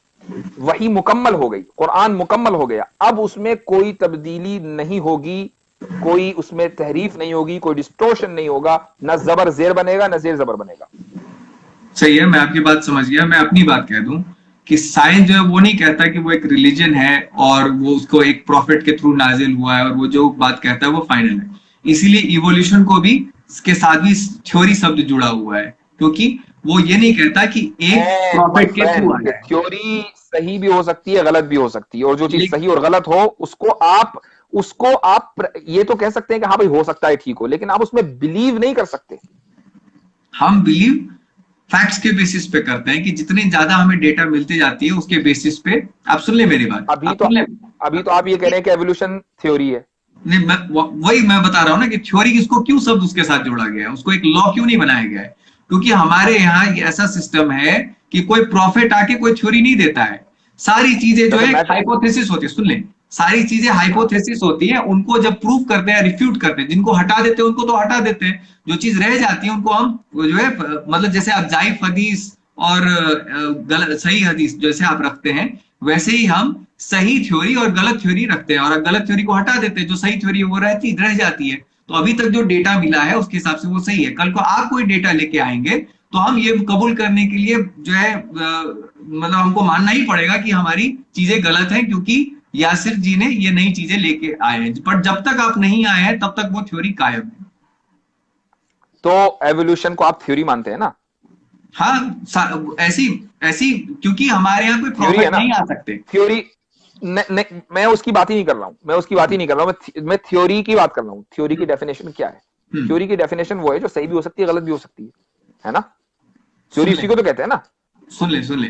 वही मुकम्मल हो गई, कुरान मुकम्मल हो गया, अब उसमें कोई तब्दीली नहीं होगी, कोई उसमें तहरीफ नहीं होगी, कोई डिस्टोर्शन नहीं होगा, ना जबर जेर बनेगा ना जेर जबर बनेगा। सही है, मैं आपकी बात समझ गया। मैं अपनी बात कह दूं कि साइंस जो है वो नहीं कहता कि वो एक रिलीजन है और वो उसको एक प्रॉफिट के थ्रू नाजिल हुआ है और वो जो बात कहता है वो फाइनल है। इसीलिए इवोल्यूशन को भी इसके साथ भी थ्योरी शब्द जुड़ा हुआ है, क्योंकि वो ये नहीं कहता कि एक माय प्रॉफिट के थ्रू फ्रेंड, आया ये है। थ्योरी सही भी हो सकती है, गलत भी हो सकती है, और जो चीज लेकिन सही और गलत हो उसको आप ये तो कह सकते हैं कि हाँ भाई हो सकता है ठीक हो, लेकिन आप उसमें बिलीव नहीं कर सकते। हम बिलीव फैक्ट्स के बेसिस पे करते हैं कि जितने ज्यादा हमें डेटा मिलती जाती है उसके बेसिस पे। आप सुन ले मेरी बात, अभी आप तो सुन ले। अभी तो आप ये कह रहे हैं कि एवोल्यूशन थ्योरी है। नहीं, वही मैं बता रहा हूँ ना कि थ्योरी किसको क्यों शब्द उसके साथ जोड़ा गया है, उसको एक लॉ क्यों नहीं बनाया गया है। क्योंकि हमारे यहाँ ये ऐसा सिस्टम है कि कोई प्रॉफिट आके कोई थ्योरी नहीं देता है। सारी चीजें जो जैसे है मैथ। हाइपोथेसिस होती है, सुन ले। सारी चीजें हाँ। हाइपोथेसिस होती है, उनको जब प्रूव करते हैं, रिफ्यूट करते हैं, जिनको हटा देते हैं उनको तो हटा देते हैं, जो चीज रह जाती है उनको हम वो जो है मतलब जैसे आप जाइफ हदीस और गलत सही हदीस जैसे आप रखते हैं, वैसे ही हम सही थ्योरी और गलत थ्योरी रखते हैं, और गलत थ्योरी को हटा देते हैं, जो सही थ्योरी है वो रहती रह जाती है। तो अभी तक जो डेटा मिला है उसके हिसाब से वो सही है। कल को आप कोई डेटा लेके आएंगे तो हम ये कबूल करने के लिए जो है मतलब हमको मानना ही पड़ेगा कि हमारी चीजें गलत हैं, क्योंकि यासिर जी ने ये नई चीजें लेके आए हैं। पर जब तक आप नहीं आए हैं तब तक वो थ्योरी कायम है। तो एवोल्यूशन को आप थ्योरी मानते हैं ना? हाँ, ऐसी ऐसी क्योंकि हमारे यहाँ कोई थ्योरी है प्रॉफिट ना? नहीं आ सकते। थ्योरी मैं उसकी बात ही नहीं कर रहा हूं, मैं उसकी बात ही नहीं कर रहा हूं, मैं थ्योरी की बात कर रहा हूं। थ्योरी की डेफिनेशन क्या है? हम्म। थ्योरी की डेफिनेशन वो है जो सही भी हो सकती है, गलत भी हो सकती है ना? सुन थ्योरी ले, उसी को तो कहते हैं ना सुन ले, सुन ले।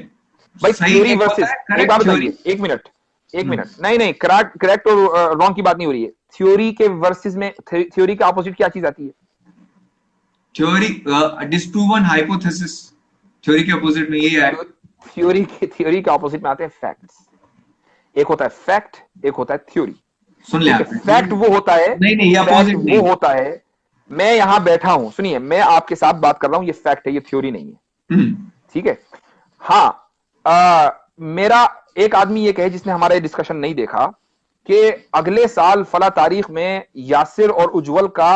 भाई। सही थ्योरी एक होता वर्सेस, है एक बात करेक्ट थ्योरी। बताइए, एक मिनट, एक मिनट, नहीं नहीं, करेक्ट और रॉन्ग की बात नहीं हो रही है। थ्योरी के वर्सेस में थ्योरी के ऑपोजिट क्या चीज आती है? थ्योरी डिस्प्रूवन हाइपोथेसिस, थ्योरी के अपोजिट में ये है। थ्योरी के ऑपोजिट में आते हैं फैक्ट्स। एक होता है फैक्ट, एक होता है थ्योरी। सुन ले ठीक है, आपने, फैक्ट वो होता है, नहीं नहीं, ये फैक्ट अपोजिट वो नहीं। होता है, मैं यहां बैठा हूं, सुनिए, मैं आपके साथ बात कर रहा हूं, ये फैक्ट है, ये थ्योरी नहीं है। हम्म। ठीक है। हाँ। मेरा एक आदमी ये कहे जिसने हमारा ये डिस्कशन नहीं देखा कि अगले साल फला तारीख में यासिर और उज्जवल का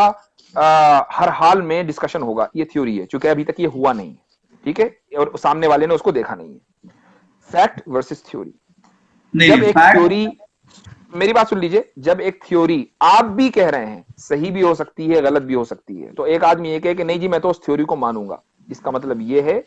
हर हाल में डिस्कशन होगा, ये थ्योरी है, क्योंकि अभी तक ये हुआ नहीं है। ठीक है, और सामने वाले ने उसको देखा नहीं है। Fact versus theory. नहीं जब नहीं, एक फैक्ट। थ्योरी, मेरी बात सुन लीजिए, जब एक थ्योरी आप भी कह रहे हैं सही भी हो सकती है, गलत भी हो सकती है, तो एक आदमी ये कहे कि नहीं जी मैं तो उस थ्योरी को मानूंगा, इसका मतलब ये है,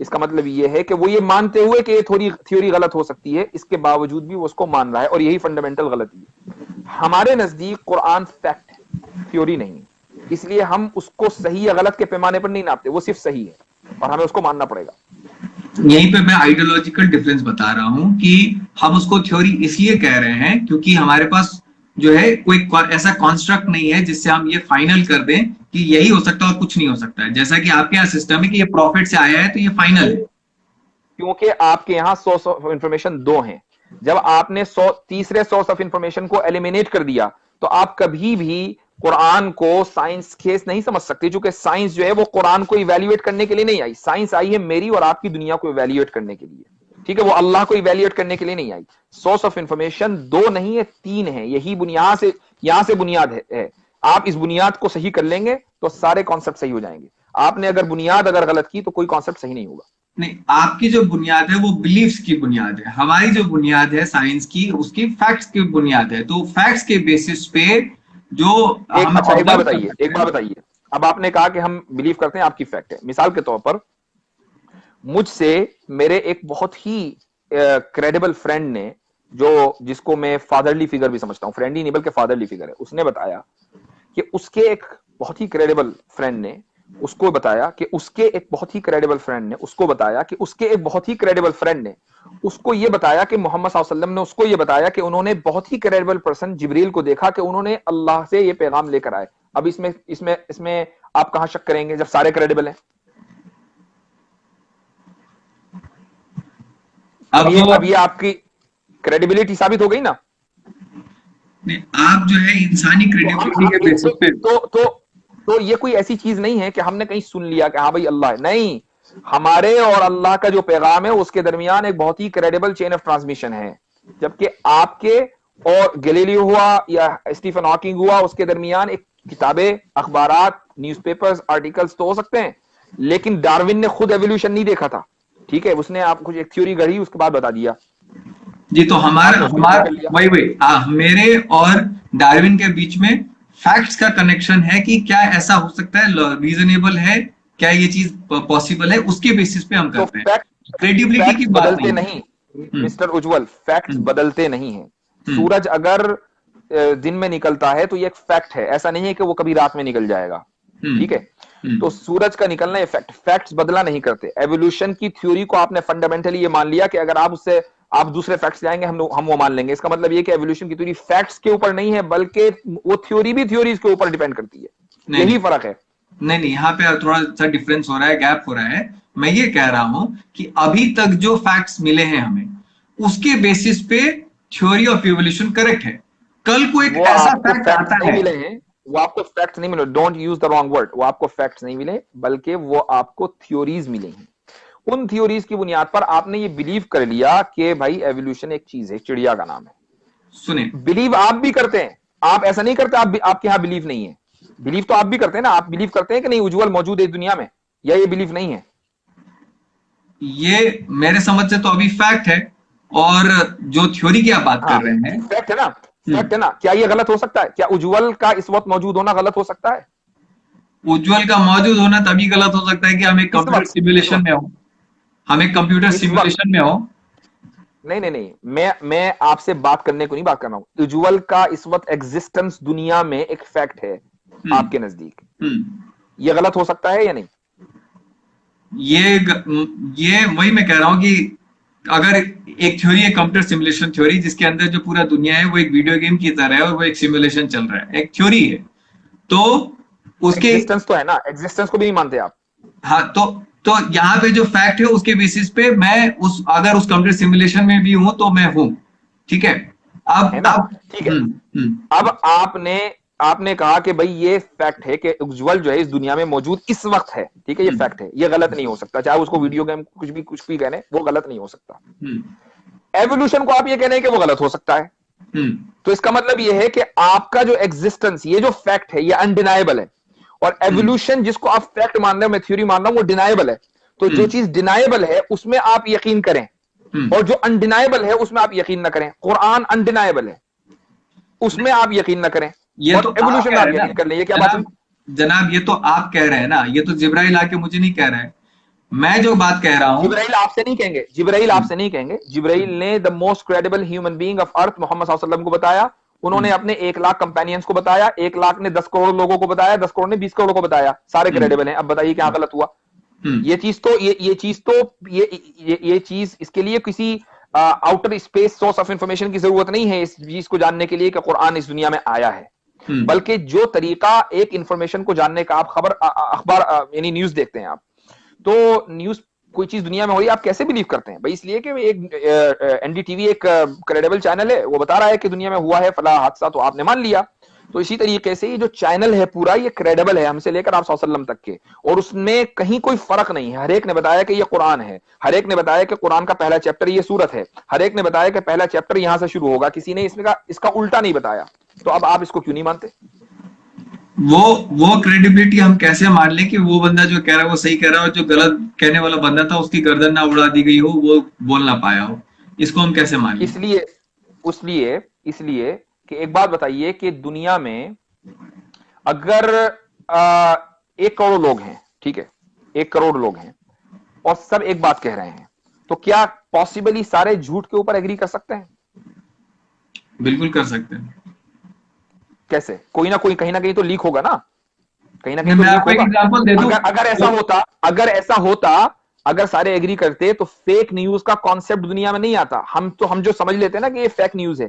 इसका मतलब ये है कि वो ये मानते हुए कि ये थ्योरी गलत हो सकती है, इसके बावजूद भी वो उसको मान रहा है, और यही फंडामेंटल गलती है। हमारे नजदीक कुरान फैक्ट है, थ्योरी नहीं है, इसलिए हम उसको सही या गलत के पैमाने पर नहीं नापते, वो सिर्फ सही है और हमें उसको मानना पड़ेगा। यहीं पे मैं आइडियोलॉजिकल डिफरेंस बता रहा हूं कि हम उसको थ्योरी इसलिए कह रहे हैं क्योंकि हमारे पास जो है कोई ऐसा कॉन्स्ट्रक्ट नहीं है जिससे हम ये फाइनल कर दें कि यही हो सकता है और कुछ नहीं हो सकता है। जैसा कि आपके यहाँ सिस्टम है कि ये प्रॉफिट से आया है तो ये फाइनल है। क्योंकि आपके यहां सोर्स ऑफ इंफॉर्मेशन दो हैं। जब आपने तीसरे सोर्स ऑफ इंफॉर्मेशन को एलिमिनेट कर दिया, तो आप कभी भी कुरान को साइंस केस नहीं समझ सकते, क्योंकि साइंस जो है वो कुरान को इवेल्युएट करने के लिए नहीं आई, साइंस आई है मेरी और आपकी दुनिया को इवेल्युएट करने के लिए। ठीक है, वो अल्लाह को इवेल्युएट करने के लिए नहीं आई। सोर्स ऑफ इंफॉर्मेशन दो नहीं है, तीन है, यही बुनियाद से, यहां से बुनियाद है। आप इस बुनियाद को सही कर लेंगे तो सारे कॉन्सेप्ट सही हो जाएंगे। आपने अगर बुनियाद अगर गलत की तो कोई कॉन्सेप्ट सही नहीं होगा। नहीं, आपकी जो बुनियाद है वो बिलीफ्स की बुनियाद है, हमारी जो बुनियाद है साइंस की उसकी फैक्ट्स की बुनियाद है। तो फैक्ट्स के बेसिस पे जो हम अच्छा, एक बात ऑब्जर्व कर बताइए, सकते एक हैं। बात बताइए। अब आपने कहा कि हम बिलीव करते हैं, आपकी फैक्ट है। मिसाल के तौर पर मुझसे मेरे एक बहुत ही क्रेडिबल फ्रेंड ने, जो जिसको मैं फादरली फिगर भी समझता हूं, फ्रेंड ही नहीं बल्कि फादरली फिगर है, उसने बताया कि उसके एक बहुत ही क्रेडिबल फ्रेंड ने उसको बताया कि उसके एक बहुत ही क्रेडिबल फ्रेंड ने उसको बताया कि उसके एक बहुत ही क्रेडिबल फ्रेंड ने उसको ये बताया कि मोहम्मद सल्लल्लाहु अलैहि वसल्लम ने उसको ये बताया कि उन्होंने बहुत ही क्रेडिबल पर्सन जिब्रील को देखा कि उन्होंने अल्लाह से ये पैगाम लेकर आए। अब इसमें इसमें इसमें आप कहां शक करेंगे जब सारे क्रेडिबल हैं? अब अब ये आपकी क्रेडिबिलिटी साबित हो गई ना। नहीं, आप जो है इंसानी तो हम क्रेडिबिलिटी के बेसिस पे। तो ये कोई ऐसी चीज नहीं है कि हमने कहीं सुन लिया कि हाँ भाई अल्लाह है, नहीं। हमारे और अल्लाह का जो पैगाम है उसके दरमियान एक बहुत ही क्रेडिबल चेन ऑफ ट्रांसमिशन है। जबकि आपके और गैलीलियो हुआ या स्टीफन हॉकिंग हुआ, उसके दरमियान एक किताबें, अखबारात, न्यूज़पेपर्स, आर्टिकल्स तो हो सकते हैं, लेकिन डार्विन ने खुद एवोल्यूशन नहीं देखा था। ठीक है, उसने आप कुछ एक थ्योरी गढ़ी, उसके बाद बता दिया, जी, तो हमारा आपने उसको हमारा रिजेक्ट कर लिया। वही वही मेरे और डार्विन के बीच में फैक्ट्स का कनेक्शन है कि क्या ऐसा हो सकता है, रीजनेबल है, क्या ये चीज पॉसिबल है, उसके बेसिस पे हम तो करते हैं, क्रेडिबिलिटी की फैक्ट्स बात बदलते नहीं है। नहीं, हम्म। मिस्टर उज्जवल, फैक्ट्स हम्म। बदलते नहीं है। हम्म। सूरज अगर दिन में निकलता है तो ये एक फैक्ट है, ऐसा नहीं है कि वो कभी रात में निकल जाएगा। ठीक है, हम्म। तो सूरज का निकलना ये फैक्ट, फैक्ट्स बदला नहीं करते। एवोल्यूशन की थ्योरी को आपने फंडामेंटली ये मान लिया कि अगर आप उससे आप दूसरे फैक्ट्स लाएंगे हम वो मान लेंगे। इसका मतलब ये कि एवोल्यूशन की थ्योरी फैक्ट्स के ऊपर नहीं है, बल्कि वो थ्योरी भी थ्योरीज के ऊपर डिपेंड करती है। नहीं यही नहीं फर्क है। नहीं नहीं, यहाँ पे थोड़ा सा डिफरेंस हो रहा है, गैप हो रहा है। मैं ये कह रहा हूं कि अभी तक जो फैक्ट्स मिले हैं हमें, उसके बेसिस पे थ्योरी ऑफ इवोल्यूशन करेक्ट है। कल को एक वो ऐसा आपको फैक्ट फैक्ट्स आता नहीं है। मिले हैं, वो आपको फैक्ट्स नहीं मिले, don't use the wrong word, वो आपको फैक्ट्स नहीं मिले, बल्कि वो आपको थ्योरीज मिली हैं। उन थ्योरीज की बुनियाद पर आपने ये बिलीव कर लिया कि भाई एवोल्यूशन एक चीज है, चिड़िया का नाम है। सुने। बिलीव आप भी करते हैं, आप ऐसा नहीं करते आपके यहां बिलीव नहीं है। बिलीव तो आप भी करते हैं ना, आप बिलीव करते हैं कि नहीं उज्जवल मौजूद है दुनिया में, या ये बिलीव नहीं है? ये मेरे समझ से तो अभी फैक्ट है, और जो थ्योरी की आप बात हाँ, कर रहे हैं। फैक्ट है ना, हम्म। फैक्ट है ना। क्या ये गलत हो सकता है? क्या उज्जवल का इस वक्त मौजूद होना गलत हो सकता है? उज्जवल का मौजूद होना तभी गलत हो सकता है कि हम एक इस कंप्यूटर वक्त, इस सिमुलेशन वक्त, में हो। हम एक कंप्यूटर इस वक्त, सिमुलेशन में हो। नहीं नहीं नहीं, मैं आपसे बात करने को नहीं बात कर रहा हूं। उज्जवल का इस वक्त एग्जिस्टेंस दुनिया में एक फैक्ट है हम्म। आपके नजदीक, हम्म। ये गलत हो सकता है या नहीं? ये वही मैं कह रहा हूं कि अगर एक थ्योरी है, कंप्यूटर सिमुलेशन थ्योरी, जिसके अंदर जो पूरा दुनिया है वो एक वीडियो गेम की तरह है और वो एक सिमुलेशन चल रहा है, एक थ्योरी है, तो उसके। एग्जिस्टेंस तो है ना, एग्जिस्टेंस को भी नहीं मानते आप? हाँ, तो यहाँ पे जो फैक्ट है उसके बेसिस पे मैं उस अगर उस कंप्यूटर सिमुलेशन में भी हूं तो मैं हूं। ठीक है। है अब ना, अब ठीक है। हम्म। अब आपने आपने कहा कि भाई ये फैक्ट है कि उज्जवल जो है इस दुनिया में मौजूद इस वक्त है, ठीक है, ये हम्म। फैक्ट है, ये गलत नहीं हो सकता, चाहे उसको वीडियो गेम कुछ भी कहने, वो गलत नहीं हो सकता। हम्म। एवोल्यूशन को आप ये कह रहे हैं कि वो गलत हो सकता है, हम्म। तो इसका मतलब ये है कि आपका जो एग्जिस्टेंस, ये जो फैक्ट है, ये अनडिनाइबल है। और हम्म। एवोल्यूशन जिसको आप फैक्ट मान रहे हो, मैं थ्योरी मान रहा हूं, वो डिनाइबल है। तो जो हम्म। चीज डिनाइबल है उसमें आप यकीन करें, हम्म। और जो अनडिनाइबल है उसमें आप यकीन ना करें। कुरान अनडिनाइबल है, उसमें आप यकीन ना करें, ये तो और आप एवोल्यूशन कह में रहे आप हैं ना यकीन कर लें। ये क्या बात हुई? जनाब। जनाब, ये तो आप कह रहे हैं ना, ये तो जिब्राइल आके मुझे नहीं कह रहा है। मैं जो बात कह रहा हूं। जिब्राइल आपसे नहीं कहेंगे, जिब्राइल हम्म। आपसे नहीं कहेंगे। जिब्राइल ने the most credible human being of earth Muhammad सल्लल्लाहु अलैहि वसल्लम को बताया। उन्होंने हम्म। अपने 1 लाख कंपेनियंस को बताया, 1 लाख ने 10 करोड़ लोगों को बताया, 10 करोड़ ने 20 करोड़ को बताया, सारे हम्म। क्रेडिबल हैं। अब बताइए क्या गलत हुआ? हम्म। ये चीज तो ये चीज तो ये चीज, इसके लिए किसी outer space source of information की जरूरत नहीं है इस चीज को जानने के लिए कि कुरान इस दुनिया में आया है। हम्म। बल्कि जो तरीका एक इंफॉर्मेशन को जानने का, आप खबर अखबार यानी न्यूज देखते हैं आप, तो न्यूज, कोई चीज दुनिया में हो रही है, आप कैसे बिलीव करते हैं भाई? इसलिए कि एक एनडीटीवी एक क्रेडिबल चैनल है, वो बता रहा है कि दुनिया में हुआ है फला हादसा, तो आपने मान लिया। तो इसी तरीके से ये जो चैनल है पूरा, ये क्रेडिबल है हमसे लेकर आप सल्लम तक के, और उसमें कहीं कोई फर्क नहीं है। हर एक ने बताया कि ये कुरान है, हर एक ने बताया कि कुरान का पहला चैप्टर ये सूरत है, हर एक ने बताया कि पहला चैप्टर यहां से शुरू होगा, किसी ने इसका उल्टा नहीं बताया। तो अब आप इसको क्यों नहीं मानते? वो वो क्रेडिबिलिटी हम कैसे मान लें कि वो बंदा जो कह रहा है वो सही कह रहा है, और जो गलत कहने वाला बंदा था उसकी गर्दन ना उड़ा दी गई हो, वो बोल ना पाया हो, इसको हम कैसे मान लें? इसलिए इसलिए इसलिए कि एक बात बताइए कि दुनिया में अगर 1 करोड़ लोग हैं, ठीक है, 1 करोड़ लोग हैं, और सब एक बात कह रहे हैं, तो क्या पॉसिबली सारे झूठ के ऊपर एग्री कर सकते हैं? बिल्कुल कर सकते हैं। कैसे? कोई ना कोई कहीं ना कहीं तो लीक होगा ना, कहीं ना नहीं, कहीं तो मैं लीक आपको एक होगा। एग्जांपल दे दूं। अगर ऐसा होता, अगर सारे एग्री करते, तो फेक न्यूज का कॉन्सेप्ट दुनिया में नहीं आता। हम जो समझ लेते हैं ना कि ये फेक न्यूज है,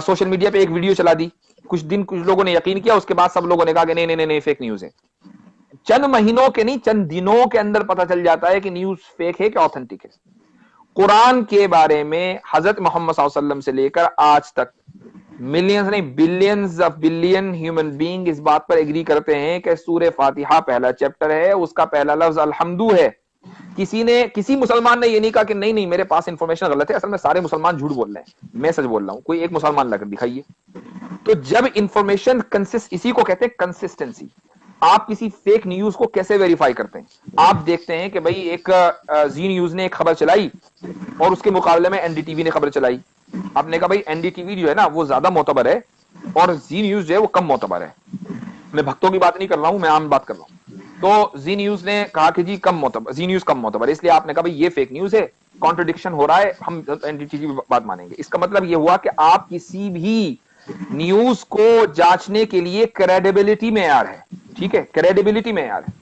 सोशल मीडिया पे एक वीडियो चला दी, कुछ लोगों ने यकीन किया, उसके बाद सब लोगों ने कहा कि नहीं नहीं नहीं फेक न्यूज है। चंद महीनों के नहीं, चंद दिनों के अंदर पता चल जाता है कि न्यूज फेक है कि ऑथेंटिक है। कुरान के बारे में हजरत मोहम्मद सल्लल्लाहु अलैहि वसल्लम से लेकर आज तक मिलियंस नहीं, billions of billion human being इस बात पर एग्री करते हैं कि सूरह फातिहा पहला चैप्टर है, उसका पहला लफ्ज अल्हम्दु है। किसी मुसलमान ने ये नहीं कहा कि नहीं नहीं मेरे पास इंफॉर्मेशन गलत है, असल में सारे मुसलमान झूठ बोल रहे हैं, मैं सच बोल रहा हूं। कोई एक मुसलमान लाकर दिखाइए। तो जब इंफॉर्मेशन कंसिस्ट, इसी को कहते हैं कंसिस्टेंसी, आप किसी फेक न्यूज को कैसे वेरीफाई करते हैं? आप देखते हैं कि भाई एक जी न्यूज ने एक खबर चलाई और उसके मुकाबले में एनडीटीवी ने खबर चलाई। आपने कहा भाई एनडीटीवी जो है ना वो ज्यादा मोतबर है और जी न्यूज जो है वो कम मोतबर है। मैं भक्तों की बात नहीं कर रहा हूं, मैं आम बात कर रहा हूं। तो जी न्यूज ने कहा कि जी कम मोतबर, जी न्यूज कम मोतबर है, इसलिए आपने कहा भाई ये फेक न्यूज है, कॉन्ट्रडिक्शन हो रहा है, हम एनडीटीवी की बात मानेंगे। इसका मतलब ये हुआ कि आप किसी भी न्यूज को जांचने के लिए क्रेडिबिलिटी मेयार है, ठीक है, क्रेडिबिलिटी मेयार है।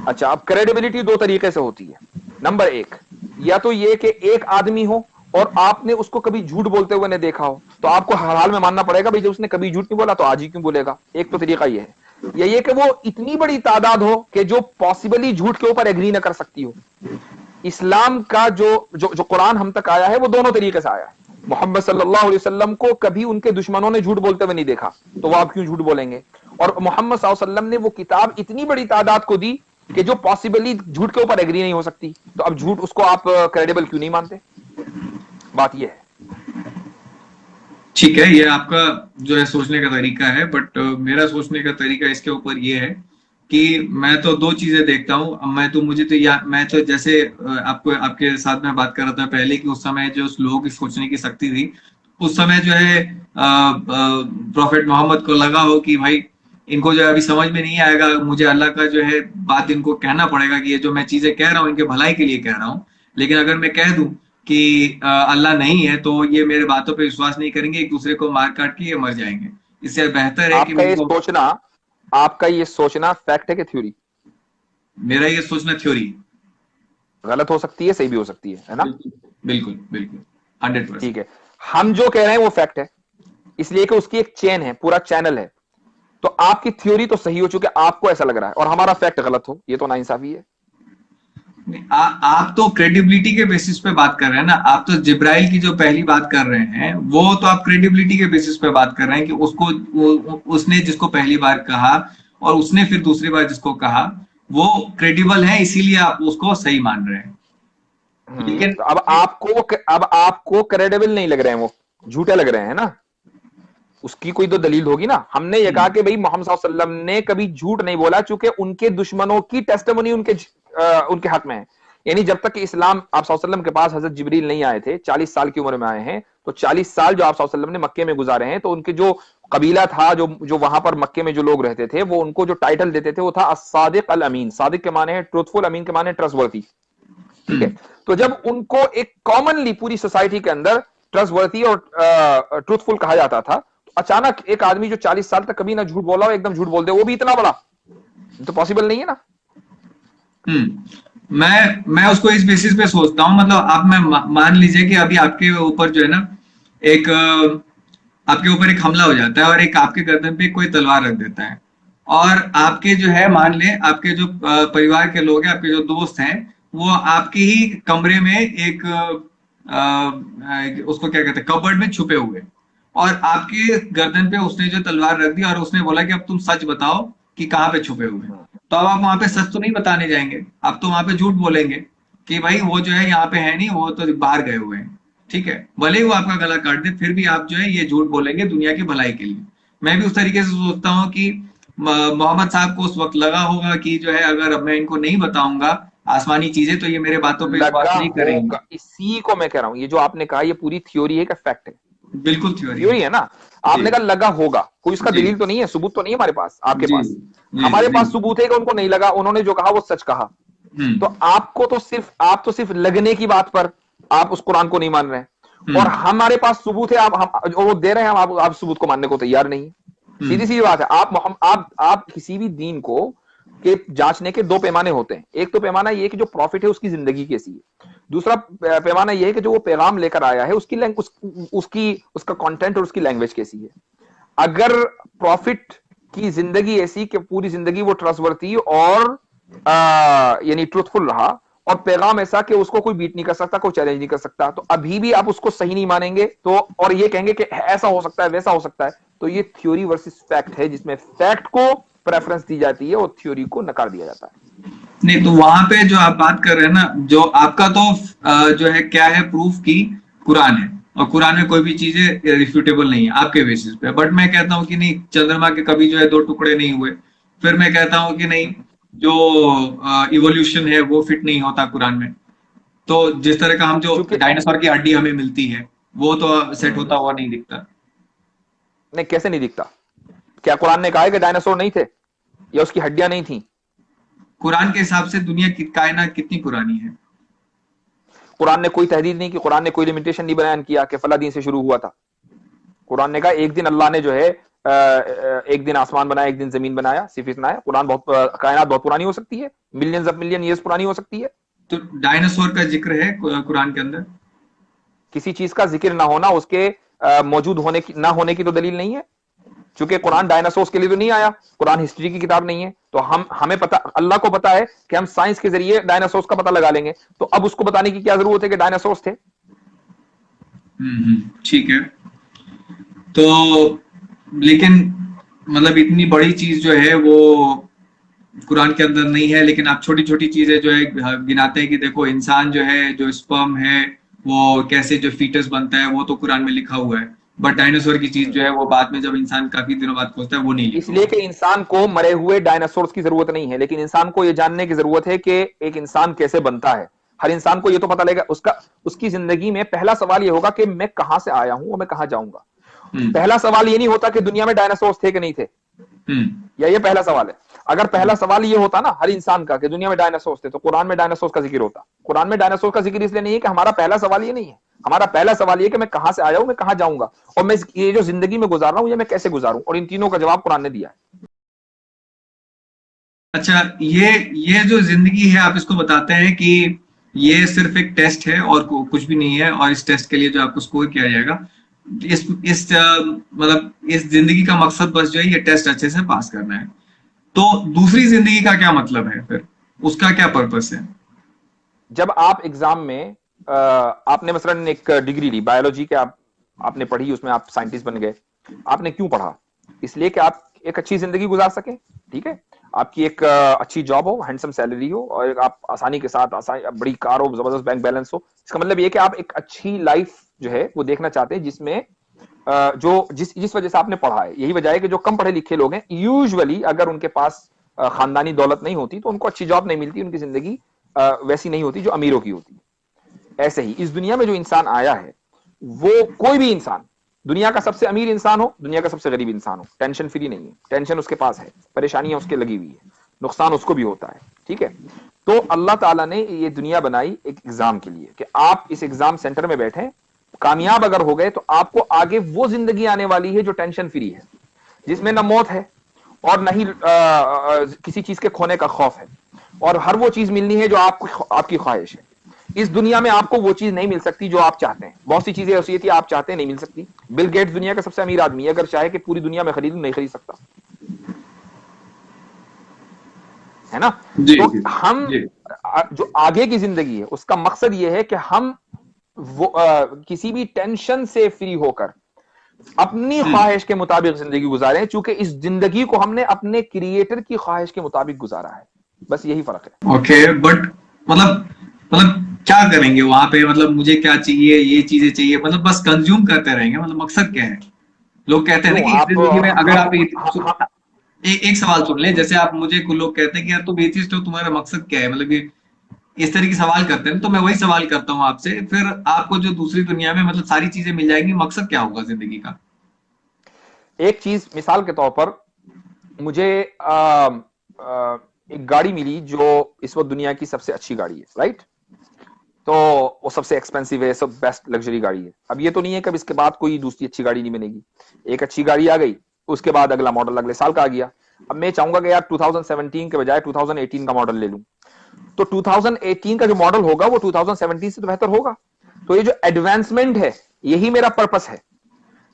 अच्छा, अब क्रेडिबिलिटी दो तरीके से होती है। नंबर एक, या तो ये कि एक आदमी हो और आपने उसको कभी झूठ बोलते हुए नहीं देखा हो, तो आपको हर हाल में मानना पड़ेगा भाई जब उसने कभी झूठ नहीं बोला तो आज ही क्यों बोलेगा। एक तो तरीका ये है, या ये कि वो इतनी बड़ी तादाद हो कि जो पॉसिबली झूठ के ऊपर एग्री ना कर सकती हो। इस्लाम का जो कुरान हम तक आया है वो दोनों तरीके से आया है। मोहम्मद सल्लल्लाहु अलैहि वसल्लम को कभी उनके दुश्मनों ने झूठ बोलते हुए नहीं देखा, तो वो आप क्यों झूठ बोलेंगे? और मोहम्मद सल्लल्लाहु अलैहि वसल्लम ने वो किताब इतनी बड़ी तादाद को दी कि जो पॉसिबली झूठ के ऊपर एग्री नहीं हो सकती, तो अब झूठ उसको आप क्रेडिबल क्यों नहीं मानते? बात ये है। ठीक है, ये आपका जो है सोचने का तरीका है, बट मेरा सोचने का तरीका इसके ऊपर ये है कि मैं तो दो चीजें देखता हूँ। मुझे तो मैं तो जैसे आपको आपके साथ में बात कर रहा था पहले कि उस समय जो लोगों की सोचने की शक्ति थी, उस समय जो है प्रॉफेट मोहम्मद को लगा हो कि भाई इनको जो है अभी समझ में नहीं आएगा, मुझे अल्लाह का जो है बात इनको कहना पड़ेगा कि ये जो मैं चीजें कह रहा हूँ इनके भलाई के लिए कह रहा हूँ। लेकिन अगर मैं कह दूं कि अल्लाह नहीं है तो ये मेरे बातों पे विश्वास नहीं करेंगे, एक दूसरे को मार काट के ये मर जाएंगे। इससे बेहतर है कि आपका ये सोचना फैक्ट है कि थ्योरी? मेरा ये सोचना थ्योरी। गलत हो सकती है, सही भी हो सकती है ना? बिल्कुल बिल्कुल 100%। ठीक है, हम जो कह रहे हैं वो फैक्ट है, इसलिए कि उसकी एक चेन है, पूरा चैनल है। तो आपकी थ्योरी तो सही हो चुकी है, आपको ऐसा लग रहा है, और हमारा फैक्ट गलत हो, ये तो नाइंसाफी है। आप तो क्रेडिबिलिटी के बेसिस पे बात कर रहे हैं ना। आप तो जिब्राइल की जो पहली बात कर रहे हैं वो तो आप क्रेडिबिलिटी के बेसिस पे बात कर रहे हैं कि उसने जिसको पहली बार कहा और उसने फिर दूसरी बार जिसको कहा वो क्रेडिबल है, इसीलिए आप उसको सही मान रहे हैं। लेकिन तो अब आपको क्रेडिबल नहीं लग रहे हैं, वो झूठे लग रहे हैं ना। उसकी कोई तो दलील होगी ना। हमने ये कहा कि भाई मोहम्मद सल्लल्लाहु अलैहि वसल्लम ने कभी झूठ नहीं बोला, चूंकि उनके दुश्मनों की टेस्टिमनी उनके हक में है। यानी जब तक कि इस्लाम आप सल्लल्लाहु अलैहि वसल्लम के पास हजरत जिब्रील नहीं आए थे, 40 साल की उम्र में आए हैं, तो 40 साल जो आप सल्लल्लाहु अलैहि वसल्लम ने मक्के में गुजारे हैं, तो उनके जो कबीला था, जो वहां पर मक्के में जो लोग रहते थे, वो उनको जो टाइटल देते थे वो था as-सादिक अल-अमीन। सादिक के माने है ट्रूथफुल, अमीन के माने ट्रस्टवर्थी। ठीक है, तो जब उनको एक कॉमनली पूरी सोसाइटी के अंदर ट्रस्टवर्थी और ट्रूथफुल कहा जाता था, तो अचानक एक आदमी जो 40 साल तक कभी ना झूठ बोला हो एकदम झूठ बोल दे, वो भी इतना बड़ा, तो पॉसिबल नहीं है ना। मैं उसको इस बेसिस पे सोचता हूँ, मतलब आप मान लीजिए कि अभी आपके ऊपर जो है ना एक आपके ऊपर एक हमला हो जाता है और एक आपके गर्दन पे कोई तलवार रख देता है, और आपके जो है मान ले आपके जो परिवार के लोग हैं, आपके जो दोस्त हैं, वो आपके ही कमरे में एक उसको क्या कहते हैं कबर्ड में छुपे हुए, और आपके गर्दन पे उसने जो तलवार रख दी और उसने बोला कि अब तुम सच बताओ कि कहाँ पे छुपे हुए हैं। तो अब आप वहां पे सच तो नहीं बताने जाएंगे, आप तो वहां पे झूठ बोलेंगे कि भाई वो जो है यहाँ पे है नहीं, वो तो बाहर गए हुए हैं। ठीक है, भले ही वो आपका गला काट दे, फिर भी आप जो है ये झूठ बोलेंगे दुनिया की भलाई के लिए। मैं भी उस तरीके से सोचता हूँ कि मोहम्मद साहब को उस वक्त लगा होगा कि जो है अगर अब मैं इनको नहीं बताऊंगा आसमानी चीजें तो ये मेरे बातों पे विश्वास नहीं करेंगे। इसी को मैं कह रहा हूँ, ये जो आपने कहा ये पूरी थ्योरी है, फैक्ट है? बिल्कुल थ्योरी है ना। आपने कहा लगा होगा, कोई इसका दलील तो नहीं है, सबूत तो नहीं है हमारे पास, आपके पास। हमारे पास सबूत है कि उनको नहीं लगा, उन्होंने जो कहा वो सच कहा। तो आप तो सिर्फ लगने की बात पर आप उस कुरान को नहीं मान रहे हैं, और हमारे पास सबूत है, आप वो दे रहे हैं, आप सबूत को मानने को तैयार नहीं। सीधी सी बात है। आप किसी भी दीन को के जांचने के दो पैमाने होते हैं। एक तो पैमाना ये कि जो प्रॉफिट है उसकी जिंदगी कैसी है, दूसरा पैमाना ये है कि जो वो पैगाम लेकर आया है उसका कंटेंट और उसकी लैंग्वेज कैसी है। अगर प्रॉफिट की जिंदगी ऐसी कि पूरी जिंदगी वो ट्रस्टवर्थी और यानी ट्रूथफुल रहा, और पैगाम ऐसा कि उसको कोई बीट नहीं कर सकता, कोई चैलेंज नहीं कर सकता, तो अभी भी आप उसको सही नहीं मानेंगे, तो और ये कहेंगे कि ऐसा हो सकता है वैसा हो सकता है, तो ये थ्योरी वर्सेस फैक्ट है, जिसमें फैक्ट को प्रेफरेंस दी जाती है और थ्योरी को नकार दिया जाता है। नहीं, तो वहां पे जो आप बात कर रहे हैं ना, जो आपका तो जो है क्या है प्रूफ की कुरान है, और कुरान में कोई भी चीजें रिफ्यूटेबल नहीं है आपके बेसिस पे। बट मैं कहता हूँ कि नहीं, चंद्रमा के कभी जो है दो टुकड़े नहीं हुए, फिर मैं कहता हूँ कि नहीं, जो इवोल्यूशन है वो फिट नहीं होता कुरान में। तो जिस तरह का हम जो चूंकि डायनासोर की हड्डी हमें मिलती है वो तो सेट होता हम्म, हुआ नहीं दिखता। नहीं, कैसे नहीं दिखता? क्या कुरान ने कहा है कि डायनासोर नहीं थे या उसकी हड्डियां नहीं थी? कुरान के हिसाब से दुनिया की कायनात कितनी पुरानी है? कुरान ने कोई तहदीद नहीं की, कुरान ने कोई लिमिटेशन नहीं बयान किया कि फला दिन से शुरू हुआ था। कुरान ने कहा एक दिन अल्लाह ने जो है एक दिन आसमान बनाया, एक दिन जमीन बनाया, सिर्फ इतना है। कुरान बहुत कायनात बहुत पुरानी हो सकती है, मिलियंस ऑफ मिलियन ईयर्स पुरानी हो सकती है। तो डायनासोर का जिक्र है कुरान के अंदर? किसी चीज का जिक्र ना होना उसके मौजूद होने की ना होने की तो दलील नहीं है। चूंकि कुरान डायनासोर्स के लिए तो नहीं आया, कुरान हिस्ट्री की किताब नहीं है, तो हमें पता, अल्लाह को पता है कि हम साइंस के जरिए डायनासोर्स का पता लगा लेंगे। तो अब उसको बताने की क्या जरूरत है कि डायनासोर्स थे? ठीक है। तो लेकिन मतलब इतनी बड़ी चीज जो है वो कुरान के अंदर नहीं है, लेकिन आप छोटी छोटी चीजें जो है गिनाते हैं कि देखो इंसान जो है, जो स्पर्म है, वो कैसे जो फीटस बनता है वो तो कुरान में लिखा हुआ है। बट डायनासोर की चीज जो है वो बाद में जब इंसान काफी दिनों बाद पहुंचता है वो नहीं लिखा इसलिए हुआ। कि इंसान को मरे हुए डायनासोर्स की जरूरत नहीं है, लेकिन इंसान को यह जानने की जरूरत है कि एक इंसान कैसे बनता है। हर इंसान को यह तो पता लगेगा, उसकी जिंदगी में पहला सवाल यह होगा कि मैं कहां से आया हूं और मैं कहां जाऊंगा। हम्म। पहला सवाल ये नहीं होता कि दुनिया में डायनासोर्स थे कि नहीं थे, हम्म। या ये पहला सवाल है। अगर पहला सवाल ये होता ना हर इंसान का कि दुनिया में डायनासोर्स थे, तो कुरान में डायनासोर्स का जिक्र होता। कुरान में डायनासोर का जिक्र इसलिए नहीं है कि हमारा पहला सवाल ये नहीं है। हमारा पहला सवाल ये कि मैं कहां से आया हूं, मैं कहां जाऊंगा, और मैं ये जो जिंदगी में गुजार रहा हूं ये मैं कैसे गुजारूं, और इन तीनों का जवाब कुरान ने दिया है। अच्छा, ये जो जिंदगी है आप इसको बताते हैं कि ये सिर्फ एक टेस्ट है और कुछ भी नहीं है, और इस टेस्ट के लिए जो आपको स्कोर किया जाएगा, मतलब इस जिंदगी का मकसद बस जो है ये टेस्ट अच्छे से पास करना है। तो दूसरी जिंदगी का क्या मतलब है फिर? उसका क्या पर्पस है? जब आप एग्जाम में आपने मसलन एक डिग्री ली बायोलॉजी के, आपने पढ़ी, उसमें आप साइंटिस्ट बन गए। आपने क्यों पढ़ा? इसलिए कि आप एक अच्छी जिंदगी गुजार सके, ठीक है। आपकी एक अच्छी जॉब हो, हैंडसम सैलरी हो, और आप आसानी के साथ बड़ी कार हो, जबरदस्त बैंक बैलेंस हो। इसका मतलब ये कि आप एक अच्छी लाइफ जो है वो देखना चाहते हैं, जिसमें जो जिस वजह से आपने पढ़ा है। यही वजह है कि जो कम पढ़े लिखे लोग हैं, यूजुअली अगर उनके पास खानदानी दौलत नहीं होती तो उनको अच्छी जॉब नहीं मिलती, उनकी जिंदगी वैसी नहीं होती जो अमीरों की होती है। ऐसे ही इस दुनिया में जो इंसान आया है, वो कोई भी इंसान, दुनिया का सबसे अमीर इंसान हो, दुनिया का सबसे गरीब इंसान हो, टेंशन फ्री नहीं है। टेंशन उसके पास है, परेशानियां उसके लगी हुई है, नुकसान उसको भी होता है, ठीक है। तो अल्लाह ताला ने ये दुनिया बनाई एक एग्जाम के लिए कि आप इस एग्जाम सेंटर में बैठे, कामयाब अगर हो गए तो आपको आगे वो जिंदगी आने वाली है जो टेंशन फ्री है, जिसमें ना मौत है और ना ही किसी चीज के खोने का खौफ है, और हर वो चीज मिलनी है जो आपकी ख्वाहिश है। इस दुनिया में आपको वो चीज नहीं मिल सकती जो आप चाहते हैं। बहुत सी चीजें ऐसी थी आप चाहते हैं, नहीं मिल सकती। बिल गेट्स दुनिया का सबसे अमीर आदमी है, अगर चाहे कि पूरी दुनिया में खरीदूं, नहीं खरीद सकता, है ना। जी तो जी हम जी। जो आगे की जिंदगी है उसका मकसद ये है कि हम किसी भी टेंशन से फ्री होकर अपनी हम्म। ख्वाहिश के मुताबिक जिंदगी गुजारें, चूंकि इस जिंदगी को हमने अपने क्रिएटर की ख्वाहिश के मुताबिक गुजारा है। बस यही फर्क है। ओके, बट मतलब क्या करेंगे वहां पे? मतलब मुझे क्या चाहिए, ये चीजें चाहिए, मतलब बस कंज्यूम करते रहेंगे? मतलब मकसद क्या है? लोग कहते हैं ना क्यों कि इस आप जिंदगी में अगर आप हम एक सवाल सुन ले, जैसे आप मुझे कुछ लोग कहते हैं कि यार तुम एथिस्ट हो, तुम्हारा मकसद क्या है, मतलब ये इस तरह की सवाल करते हैं। तो मैं वही सवाल करता हूँ आपसे, फिर आपको जो दूसरी दुनिया में मतलब सारी चीजें मिल जाएंगी, मकसद क्या होगा जिंदगी का? एक चीज मिसाल के तौर पर, मुझे एक गाड़ी मिली जो इस वक्त दुनिया की सबसे अच्छी गाड़ी है, राइट। तो वो सबसे एक्सपेंसिव है, सब बेस्ट लग्जरी गाड़ी है। अब ये तो नहीं है कि इसके बाद कोई दूसरी अच्छी गाड़ी नहीं बनेगी। एक अच्छी गाड़ी आ गई, उसके बाद अगला मॉडल अगले साल का आ गया। अब मैं चाहूंगा कि यार 2017 के बजाय 2018 का मॉडल ले लूं, तो 2018 का जो मॉडल होगा वो 2017 से तो बेहतर होगा। तो ये जो एडवांसमेंट है, यही मेरा पर्पस है।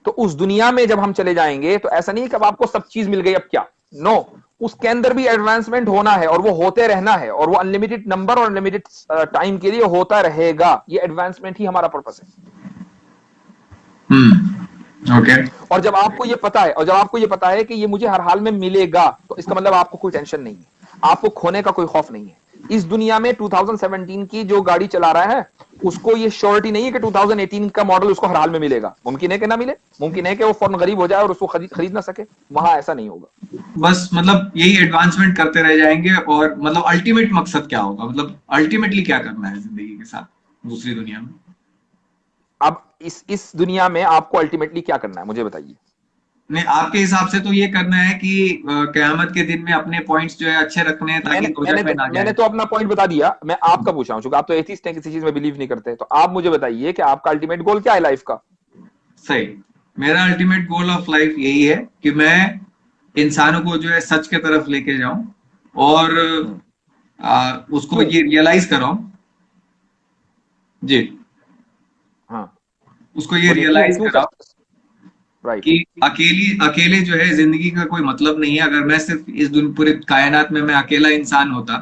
तो उस दुनिया में जब हम चले जाएंगे तो ऐसा नहीं है कि अब आपको सब चीज मिल गई, अब क्या, नो no, उसके अंदर भी एडवांसमेंट होना है, और वो होते रहना है, और वो अनलिमिटेड नंबर और अनलिमिटेड टाइम के लिए होता रहेगा। ये एडवांसमेंट ही हमारा पर्पस है। ओके। और जब आपको ये पता है, और जब आपको ये पता है कि ये मुझे हर हाल में मिलेगा, तो इसका मतलब आपको कोई टेंशन नहीं है, आपको खोने का कोई खौफ नहीं है। इस दुनिया में 2017 की जो गाड़ी चला रहा है, उसको ये श्योरिटी नहीं है कि 2018 का मॉडल उसको हर हाल में मिलेगा। मुमकिन है कि ना मिले, मुमकिन है कि वो फौरन गरीब हो जाए और उसको खरीद ना सके। वहां ऐसा नहीं होगा। बस मतलब यही एडवांसमेंट करते रह जाएंगे, और मतलब अल्टीमेट मकसद क्या होगा, मतलब अल्टीमेटली क्या करना है जिंदगी के साथ दूसरी दुनिया में? अब इस दुनिया में आपको अल्टीमेटली क्या करना है मुझे बताइए। नहीं, आपके हिसाब से तो ये करना है कि कयामत के दिन में अपने पॉइंट्स जो है अच्छे रखने हैं ताकि मैंने मैंने दोजख में तो ना मैंने जाए। तो अपना पॉइंट बता दिया, मैं आपका पूछ रहा हूं, चूंकि आप तो एथिस्ट हैं, किसी चीज में बिलीव नहीं करते, तो आप मुझे बताइए कि आपका अल्टीमेट गोल क्या है लाइफ का। सही। मेरा अल्टीमेट गोल ऑफ लाइफ यही है कि मैं इंसानों को जो है सच के तरफ लेके जाऊं, और हम्म। उसको क्यों? ये रियलाइज कराऊं। जी। हाँ, उसको ये बोलिए क्यों, रियलाइज क्यों कराऊं सच? राइट। कि अकेली अकेले जो है जिंदगी का कोई मतलब नहीं है। अगर मैं सिर्फ इस पूरे कायनात में मैं अकेला इंसान होता,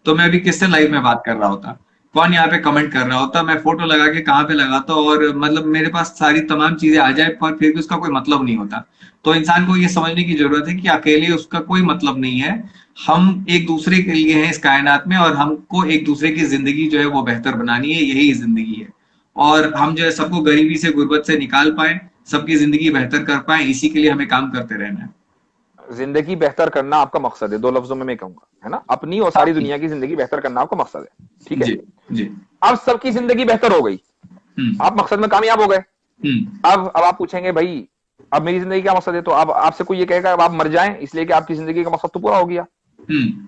तो मैं अभी किससे लाइव में बात कर रहा होता, कौन यहाँ पे कमेंट कर रहा होता, मैं फोटो लगा के कहाँ पे लगाता, और मतलब मेरे पास सारी तमाम चीजें आ जाए पर फिर भी उसका कोई मतलब नहीं होता। तो इंसान को ये समझने की जरूरत है कि अकेले उसका कोई मतलब नहीं है। हम एक दूसरे के लिए हैं इस कायनात में, और हमको एक दूसरे की जिंदगी जो है वो बेहतर बनानी है, यही जिंदगी है। और हम जो है सबको गरीबी से गुर्बत से निकाल पाए, सबकी जिंदगी बेहतर कर पाए, इसी के लिए हमें काम करते रहना है। जिंदगी बेहतर करना आपका मकसद है, दो लफ्जों में मैं कहूंगा, है ना, अपनी और हाँ सारी जी। दुनिया की जिंदगी बेहतर करना आपका मकसद है, ठीक है। जी। जी। अब सबकी जिंदगी बेहतर हो गई, हम्म। आप मकसद में कामयाब हो गए। हम्म। अब आप पूछेंगे भाई अब मेरी जिंदगी का मकसद है, तो अब आपसे कोई ये कहेगा अब आप मर जाएं इसलिए कि आपकी जिंदगी का मकसद तो पूरा हो गया, हम्म।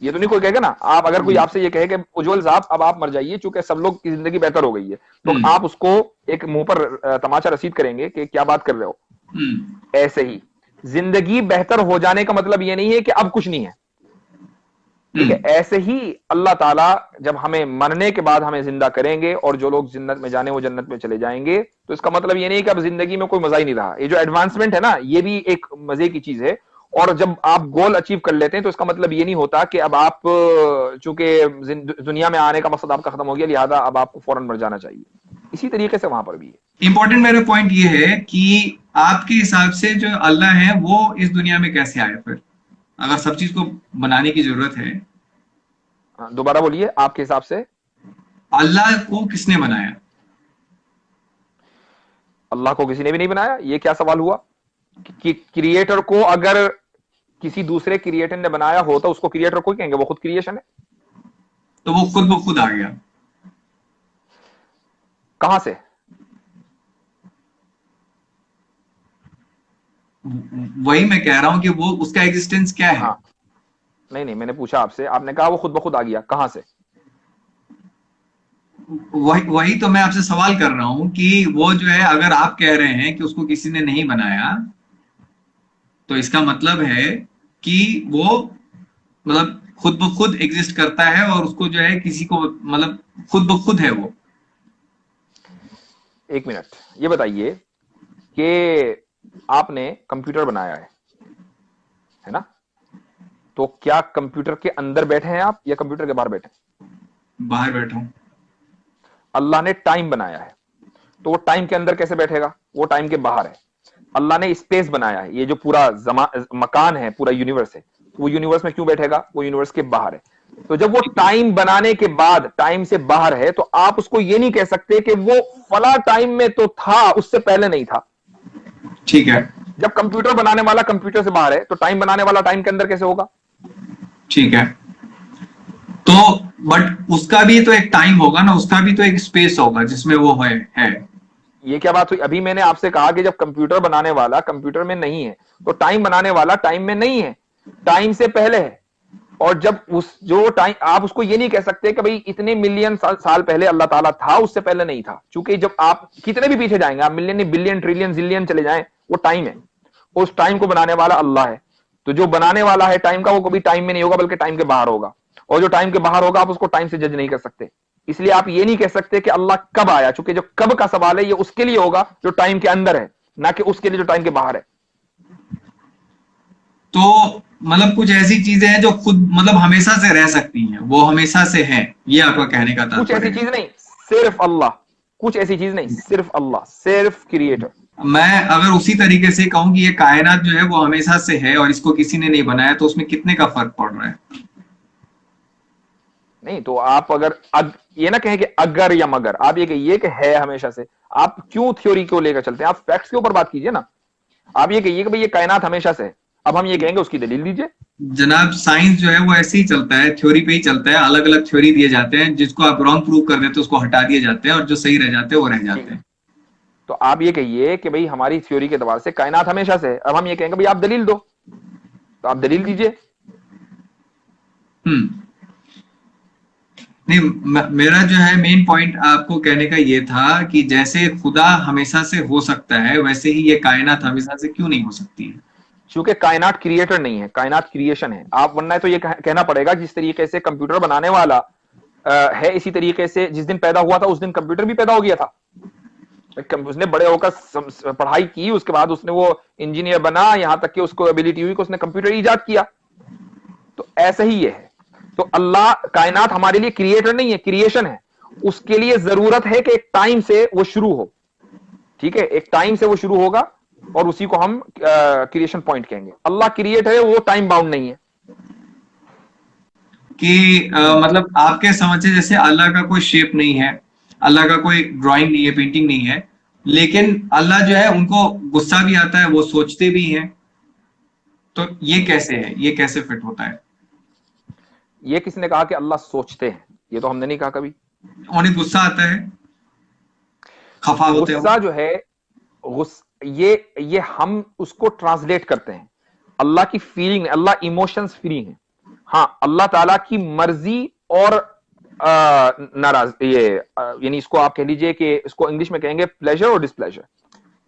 ये तो नहीं कोई कहेगा ना। आप अगर कोई हम्म। आपसे ये कहे कि उज्जवल साहब अब आप मर जाइए चूंकि सब लोग की जिंदगी बेहतर हो गई है, तो हम्म। आप उसको एक मुंह पर तमाचा रसीद करेंगे कि क्या बात कर रहे हो। हम्म। ऐसे ही जिंदगी बेहतर हो जाने का मतलब ये नहीं है कि अब कुछ नहीं है, ठीक है। हम्म। ऐसे ही अल्लाह ताला जब हमें मरने के बाद हमें जिंदा करेंगे और जो लोग जन्नत में जाने वो जन्नत में चले जाएंगे, तो इसका मतलब ये नहीं कि अब जिंदगी में कोई मजा ही नहीं रहा। ये जो एडवांसमेंट है ना, ये भी एक मजे की चीज है। और जब आप गोल अचीव कर लेते हैं तो इसका मतलब ये नहीं होता कि अब आप चूंकि दुनिया में आने का मकसद आपका खत्म हो गया लिहाजा अब आपको फौरन मर जाना चाहिए। इसी तरीके से वहां पर भी है। इंपॉर्टेंट मेरा पॉइंट ये है कि आपके हिसाब से जो अल्लाह है वो इस दुनिया में कैसे आए फिर, अगर सब चीज को बनाने की जरूरत है? दोबारा बोलिए, आपके हिसाब से अल्लाह को किसने बनाया? अल्लाह को किसी ने भी नहीं बनाया, ये क्या सवाल हुआ? कि क्रिएटर को अगर किसी दूसरे क्रिएटर ने बनाया हो तो उसको क्रिएटर को कहेंगे, वो खुद क्रिएशन है। तो वो खुद ब खुद आ गया? कहां से? वही मैं कह रहा हूं कि वो उसका एग्जिस्टेंस क्या है। हाँ, नहीं नहीं, मैंने पूछा आपसे, आपने कहा वो खुद ब खुद आ गया, कहां से? वही वही तो मैं आपसे सवाल कर रहा हूं कि वो जो है, अगर आप कह रहे हैं कि उसको किसी ने नहीं बनाया, तो इसका मतलब है कि वो मतलब खुद ब खुद एग्जिस्ट करता है, और उसको जो है किसी को मतलब खुद ब खुद है वो। एक मिनट, ये बताइए कि आपने कंप्यूटर बनाया है ना, तो क्या कंप्यूटर के अंदर बैठे हैं आप या कंप्यूटर के बाहर बैठे हैं? बाहर बैठा हूं। अल्लाह ने टाइम बनाया है, तो वो टाइम के अंदर कैसे बैठेगा? वो टाइम के बाहर है। अल्लाह ने स्पेस बनाया है, ये जो पूरा मकान है, पूरा यूनिवर्स है, वो यूनिवर्स में क्यों बैठेगा? वो यूनिवर्स के बाहर है। तो जब वो टाइम बनाने के बाद टाइम से बाहर है, तो आप उसको ये नहीं कह सकते कि वो फला टाइम में तो था, उससे पहले नहीं था। ठीक है। जब कंप्यूटर बनाने वाला कंप्यूटर से बाहर है, तो टाइम बनाने वाला टाइम के अंदर कैसे होगा? ठीक है। तो बट उसका भी तो एक टाइम होगा ना, उसका भी तो एक स्पेस होगा जिसमें वो है। ये क्या बात हुई? अभी मैंने आपसे कहा कि जब कंप्यूटर बनाने वाला कंप्यूटर में नहीं है, तो टाइम बनाने वाला टाइम में नहीं है, टाइम से पहले है। और जब उस जो टाइम, आप उसको ये नहीं कह सकते कि भाई इतने मिलियन साल पहले अल्लाह ताला था, उससे पहले नहीं था। क्योंकि जब आप कितने भी पीछे जाएंगे, आप मिलियन बिलियन ट्रिलियन जिलियन चले जाएं, वो टाइम है। उस टाइम को बनाने वाला अल्लाह है। तो जो बनाने वाला है टाइम का, वो कभी टाइम में नहीं होगा बल्कि टाइम के बाहर होगा। और जो टाइम के बाहर होगा, आप उसको टाइम से जज नहीं कर सकते। इसलिए आप ये नहीं कह सकते कि अल्लाह कब आया, चूंकि जो कब का सवाल है ये उसके लिए होगा जो टाइम के अंदर है, ना कि उसके लिए जो टाइम के बाहर है। तो मतलब कुछ ऐसी चीजें हैं जो खुद मतलब हमेशा से रह सकती हैं, वो हमेशा से है, ये आपका कहने का कुछ तात्पर्य ऐसी है? चीज नहीं, सिर्फ अल्लाह। कुछ ऐसी चीज नहीं, सिर्फ अल्लाह, सिर्फ क्रिएटर। मैं अगर उसी तरीके से कहूं कि ये कायनात जो है वो हमेशा से है और इसको किसी ने नहीं बनाया, तो उसमें कितने का फर्क पड़ रहा है? नहीं तो आप अगर ये ना कहें कि अगर या मगर, आप ये कहिए कि है हमेशा से। आप क्यों थ्योरी को लेकर चलते हैं? आप फैक्ट्स के ऊपर बात कीजिए ना। आप ये कहिए कि भाई ये कायनात हमेशा से है। अब हम ये कहेंगे उसकी दलील दीजिए। जनाब साइंस जो है वो ऐसे ही चलता है, थ्योरी पे ही चलता है, अलग अलग थ्योरी दिए जाते हैं, जिसको आप रॉन्ग प्रूव कर देते हो उसको हटा दिए जाते हैं और जो सही रह जाते हैं वो रह ठीक जाते है, हैं। तो आप ये कहिए कि भाई हमारी थ्योरी के एतबार से कायनात हमेशा से है। अब हम ये कहेंगे भाई आप दलील दो, तो आप दलील दीजिए। हम्म। नहीं, मेरा जो है मेन पॉइंट आपको कहने का ये था कि जैसे खुदा हमेशा से हो सकता है, वैसे ही ये कायनात हमेशा से क्यों नहीं हो सकती है। क्योंकि कायनात क्रिएटर नहीं है, कायनात क्रिएशन है। आप वरना तो ये कहना पड़ेगा जिस तरीके से कंप्यूटर बनाने वाला है, इसी तरीके से जिस दिन पैदा हुआ था उस दिन कंप्यूटर भी पैदा हो गया था। उसने बड़े होकर पढ़ाई की, उसके बाद उसने वो इंजीनियर बना, यहां तक कि उसको एबिलिटी हुई कि उसने कंप्यूटर ईजाद किया। तो ऐसा ही ये है। तो अल्लाह, कायनात हमारे लिए क्रिएटर नहीं है, क्रिएशन है। उसके लिए जरूरत है कि एक टाइम से वो शुरू हो। ठीक है, एक टाइम से वो शुरू होगा और उसी को हम क्रिएशन पॉइंट कहेंगे। अल्लाह क्रिएट है, वो टाइम बाउंड नहीं है। कि मतलब आपके समझ से जैसे अल्लाह का कोई शेप नहीं है, अल्लाह का कोई ड्राइंग नहीं है, पेंटिंग नहीं है, लेकिन अल्लाह जो है उनको गुस्सा भी आता है, वो सोचते भी हैं, तो ये कैसे है, ये कैसे फिट होता है। ये किसने कहा कि अल्लाह सोचते हैं? ये तो हमने नहीं कहा कभी। उन्हें गुस्सा आता है, खफा होते गुस्सा हो। जो है, ये हम उसको ट्रांसलेट करते हैं। अल्लाह की फीलिंग, अल्लाह इमोशंस फ्री है। हाँ, अल्लाह ताला की मर्जी और नाराज, ये यानी इसको आप कह लीजिए कि इसको इंग्लिश में कहेंगे प्लेजर और डिसप्लेजर।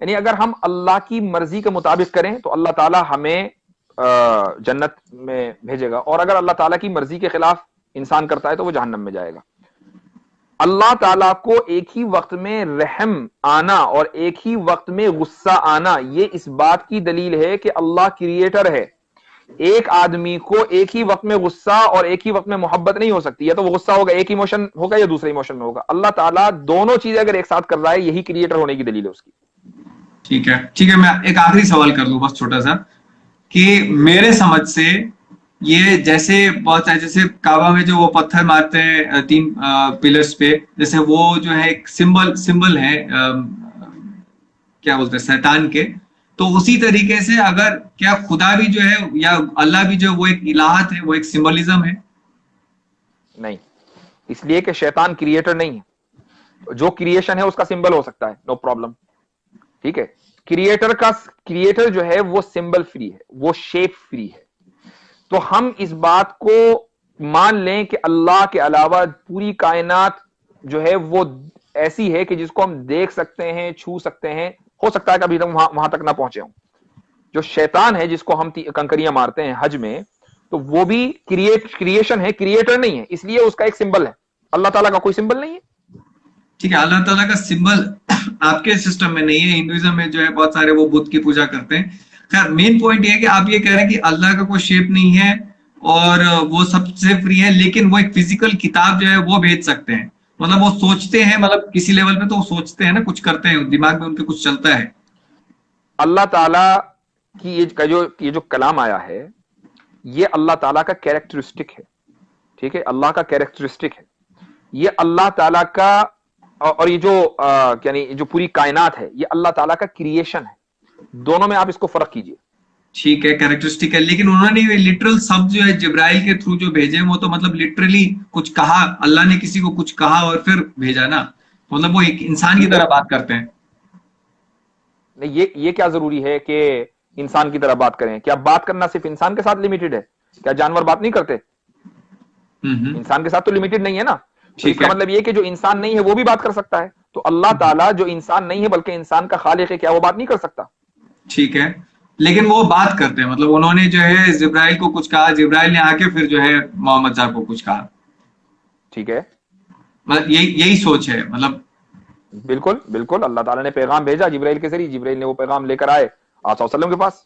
यानी अगर हम अल्लाह की मर्जी के मुताबिक करें तो अल्लाह ताला हमें जन्नत में भेजेगा, और अगर अल्लाह ताला की मर्जी के खिलाफ इंसान करता है तो वो जहन्नम में जाएगा। अल्लाह ताला को एक ही वक्त में रहम आना और एक ही वक्त में गुस्सा आना, ये इस बात की दलील है कि अल्लाह क्रिएटर है। एक आदमी को एक ही वक्त में गुस्सा और एक ही वक्त में मोहब्बत नहीं हो सकती। या तो वो गुस्सा होगा, एक इमोशन होगा, या दूसरे इमोशन में होगा। अल्लाह ताला दोनों चीजें अगर एक साथ कर रहा है, यही क्रिएटर होने की दलील है उसकी। ठीक है, ठीक है, मैं एक आखिरी सवाल कर लूं बस छोटा सा, कि मेरे समझ से ये जैसे बहुत है, जैसे काबा में जो वो पत्थर मारते हैं तीन पिलर्स पे, जैसे वो जो है एक सिंबल सिंबल है, क्या बोलते हैं, शैतान के। तो उसी तरीके से अगर क्या खुदा भी जो है या अल्लाह भी जो है वो एक इलाहत है, वो एक सिंबलिज्म है। नहीं, इसलिए कि शैतान क्रिएटर नहीं है। जो क्रिएशन है उसका सिंबल हो सकता है, नो प्रॉब्लम। ठीक है, क्रिएटर जो है वो सिंबल फ्री है, वो शेप फ्री है। तो हम इस बात को मान लें कि अल्लाह के अलावा पूरी कायनात जो है वो ऐसी है कि जिसको हम देख सकते हैं, छू सकते हैं। हो सकता है कभी तक वहां तक ना पहुंचे हों। जो शैतान है जिसको हम कंकरियां मारते हैं हज में, तो वो भी क्रिएशन है, क्रिएटर नहीं है, इसलिए उसका एक सिंबल है। अल्लाह ताला का कोई सिंबल नहीं है। ठीक है, अल्लाह ताला का सिंबल आपके सिस्टम में नहीं है। हिंदुइज्म में जो है बहुत सारे वो बुद्ध की पूजा करते हैं। खैर, मेन पॉइंट ये है कि आप ये कह रहे हैं कि अल्लाह का कोई शेप नहीं है और वो सबसे फ्री है, लेकिन वो एक फिजिकल किताब जो है वो भेज सकते हैं। मतलब वो सोचते हैं, मतलब किसी लेवल पे तो वो सोचते हैं ना, कुछ करते हैं, दिमाग में उनके कुछ चलता है। अल्लाह ताला की ये जो कलाम आया है, ये अल्लाह ताला का कैरेक्टरिस्टिक है। ठीक है, अल्लाह का कैरेक्टरिस्टिक है ये। अल्लाह ताला का, और ये जो यानी जो पूरी कायनात है, ये अल्लाह ताला का क्रिएशन है। दोनों में आप इसको फर्क कीजिए। ठीक है, कैरेक्टरिस्टिक है, लेकिन उन्होंने ये लिटरल शब्द जो है जिब्राइल के थ्रू जो भेजे, वो तो मतलब लिटरली कुछ कहा, अल्लाह ने किसी को कुछ कहा और फिर भेजा ना, मतलब वो एक इंसान की तरह बात करते हैं। नहीं, ये क्या जरूरी है कि इंसान की तरह बात करें? क्या बात करना सिर्फ इंसान के साथ लिमिटेड है? क्या जानवर बात नहीं करते? इंसान के साथ तो लिमिटेड नहीं है ना। तो इसका मतलब ये कि जो इंसान नहीं है वो भी बात कर सकता है। तो अल्लाह ताला जो इंसान नहीं है बल्कि इंसान का खालिक है, क्या वो बात नहीं कर सकता? ठीक है, लेकिन वो बात करते हैं, मतलब उन्होंने जो है जिब्राइल को कुछ कहा, जिब्राइल ने आके फिर जो है मोहम्मद साहब को कुछ कहा। ठीक है, मतलब यही सोच है, मतलब बिल्कुल बिल्कुल। अल्लाह ताला ने पैगाम भेजा जिब्राइल के जरिए, जिब्राइल ने वो पैगाम लेकर आए आप सल्लल्लाहु अलैहि वसल्लम के पास।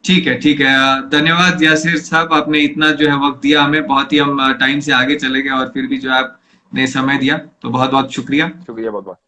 ठीक है, ठीक है। धन्यवाद यासिर साहब, आपने इतना जो है वक्त दिया हमें, बहुत ही हम टाइम से आगे चले गए और फिर भी जो आपने समय दिया, तो बहुत बहुत शुक्रिया। शुक्रिया, बहुत बहुत।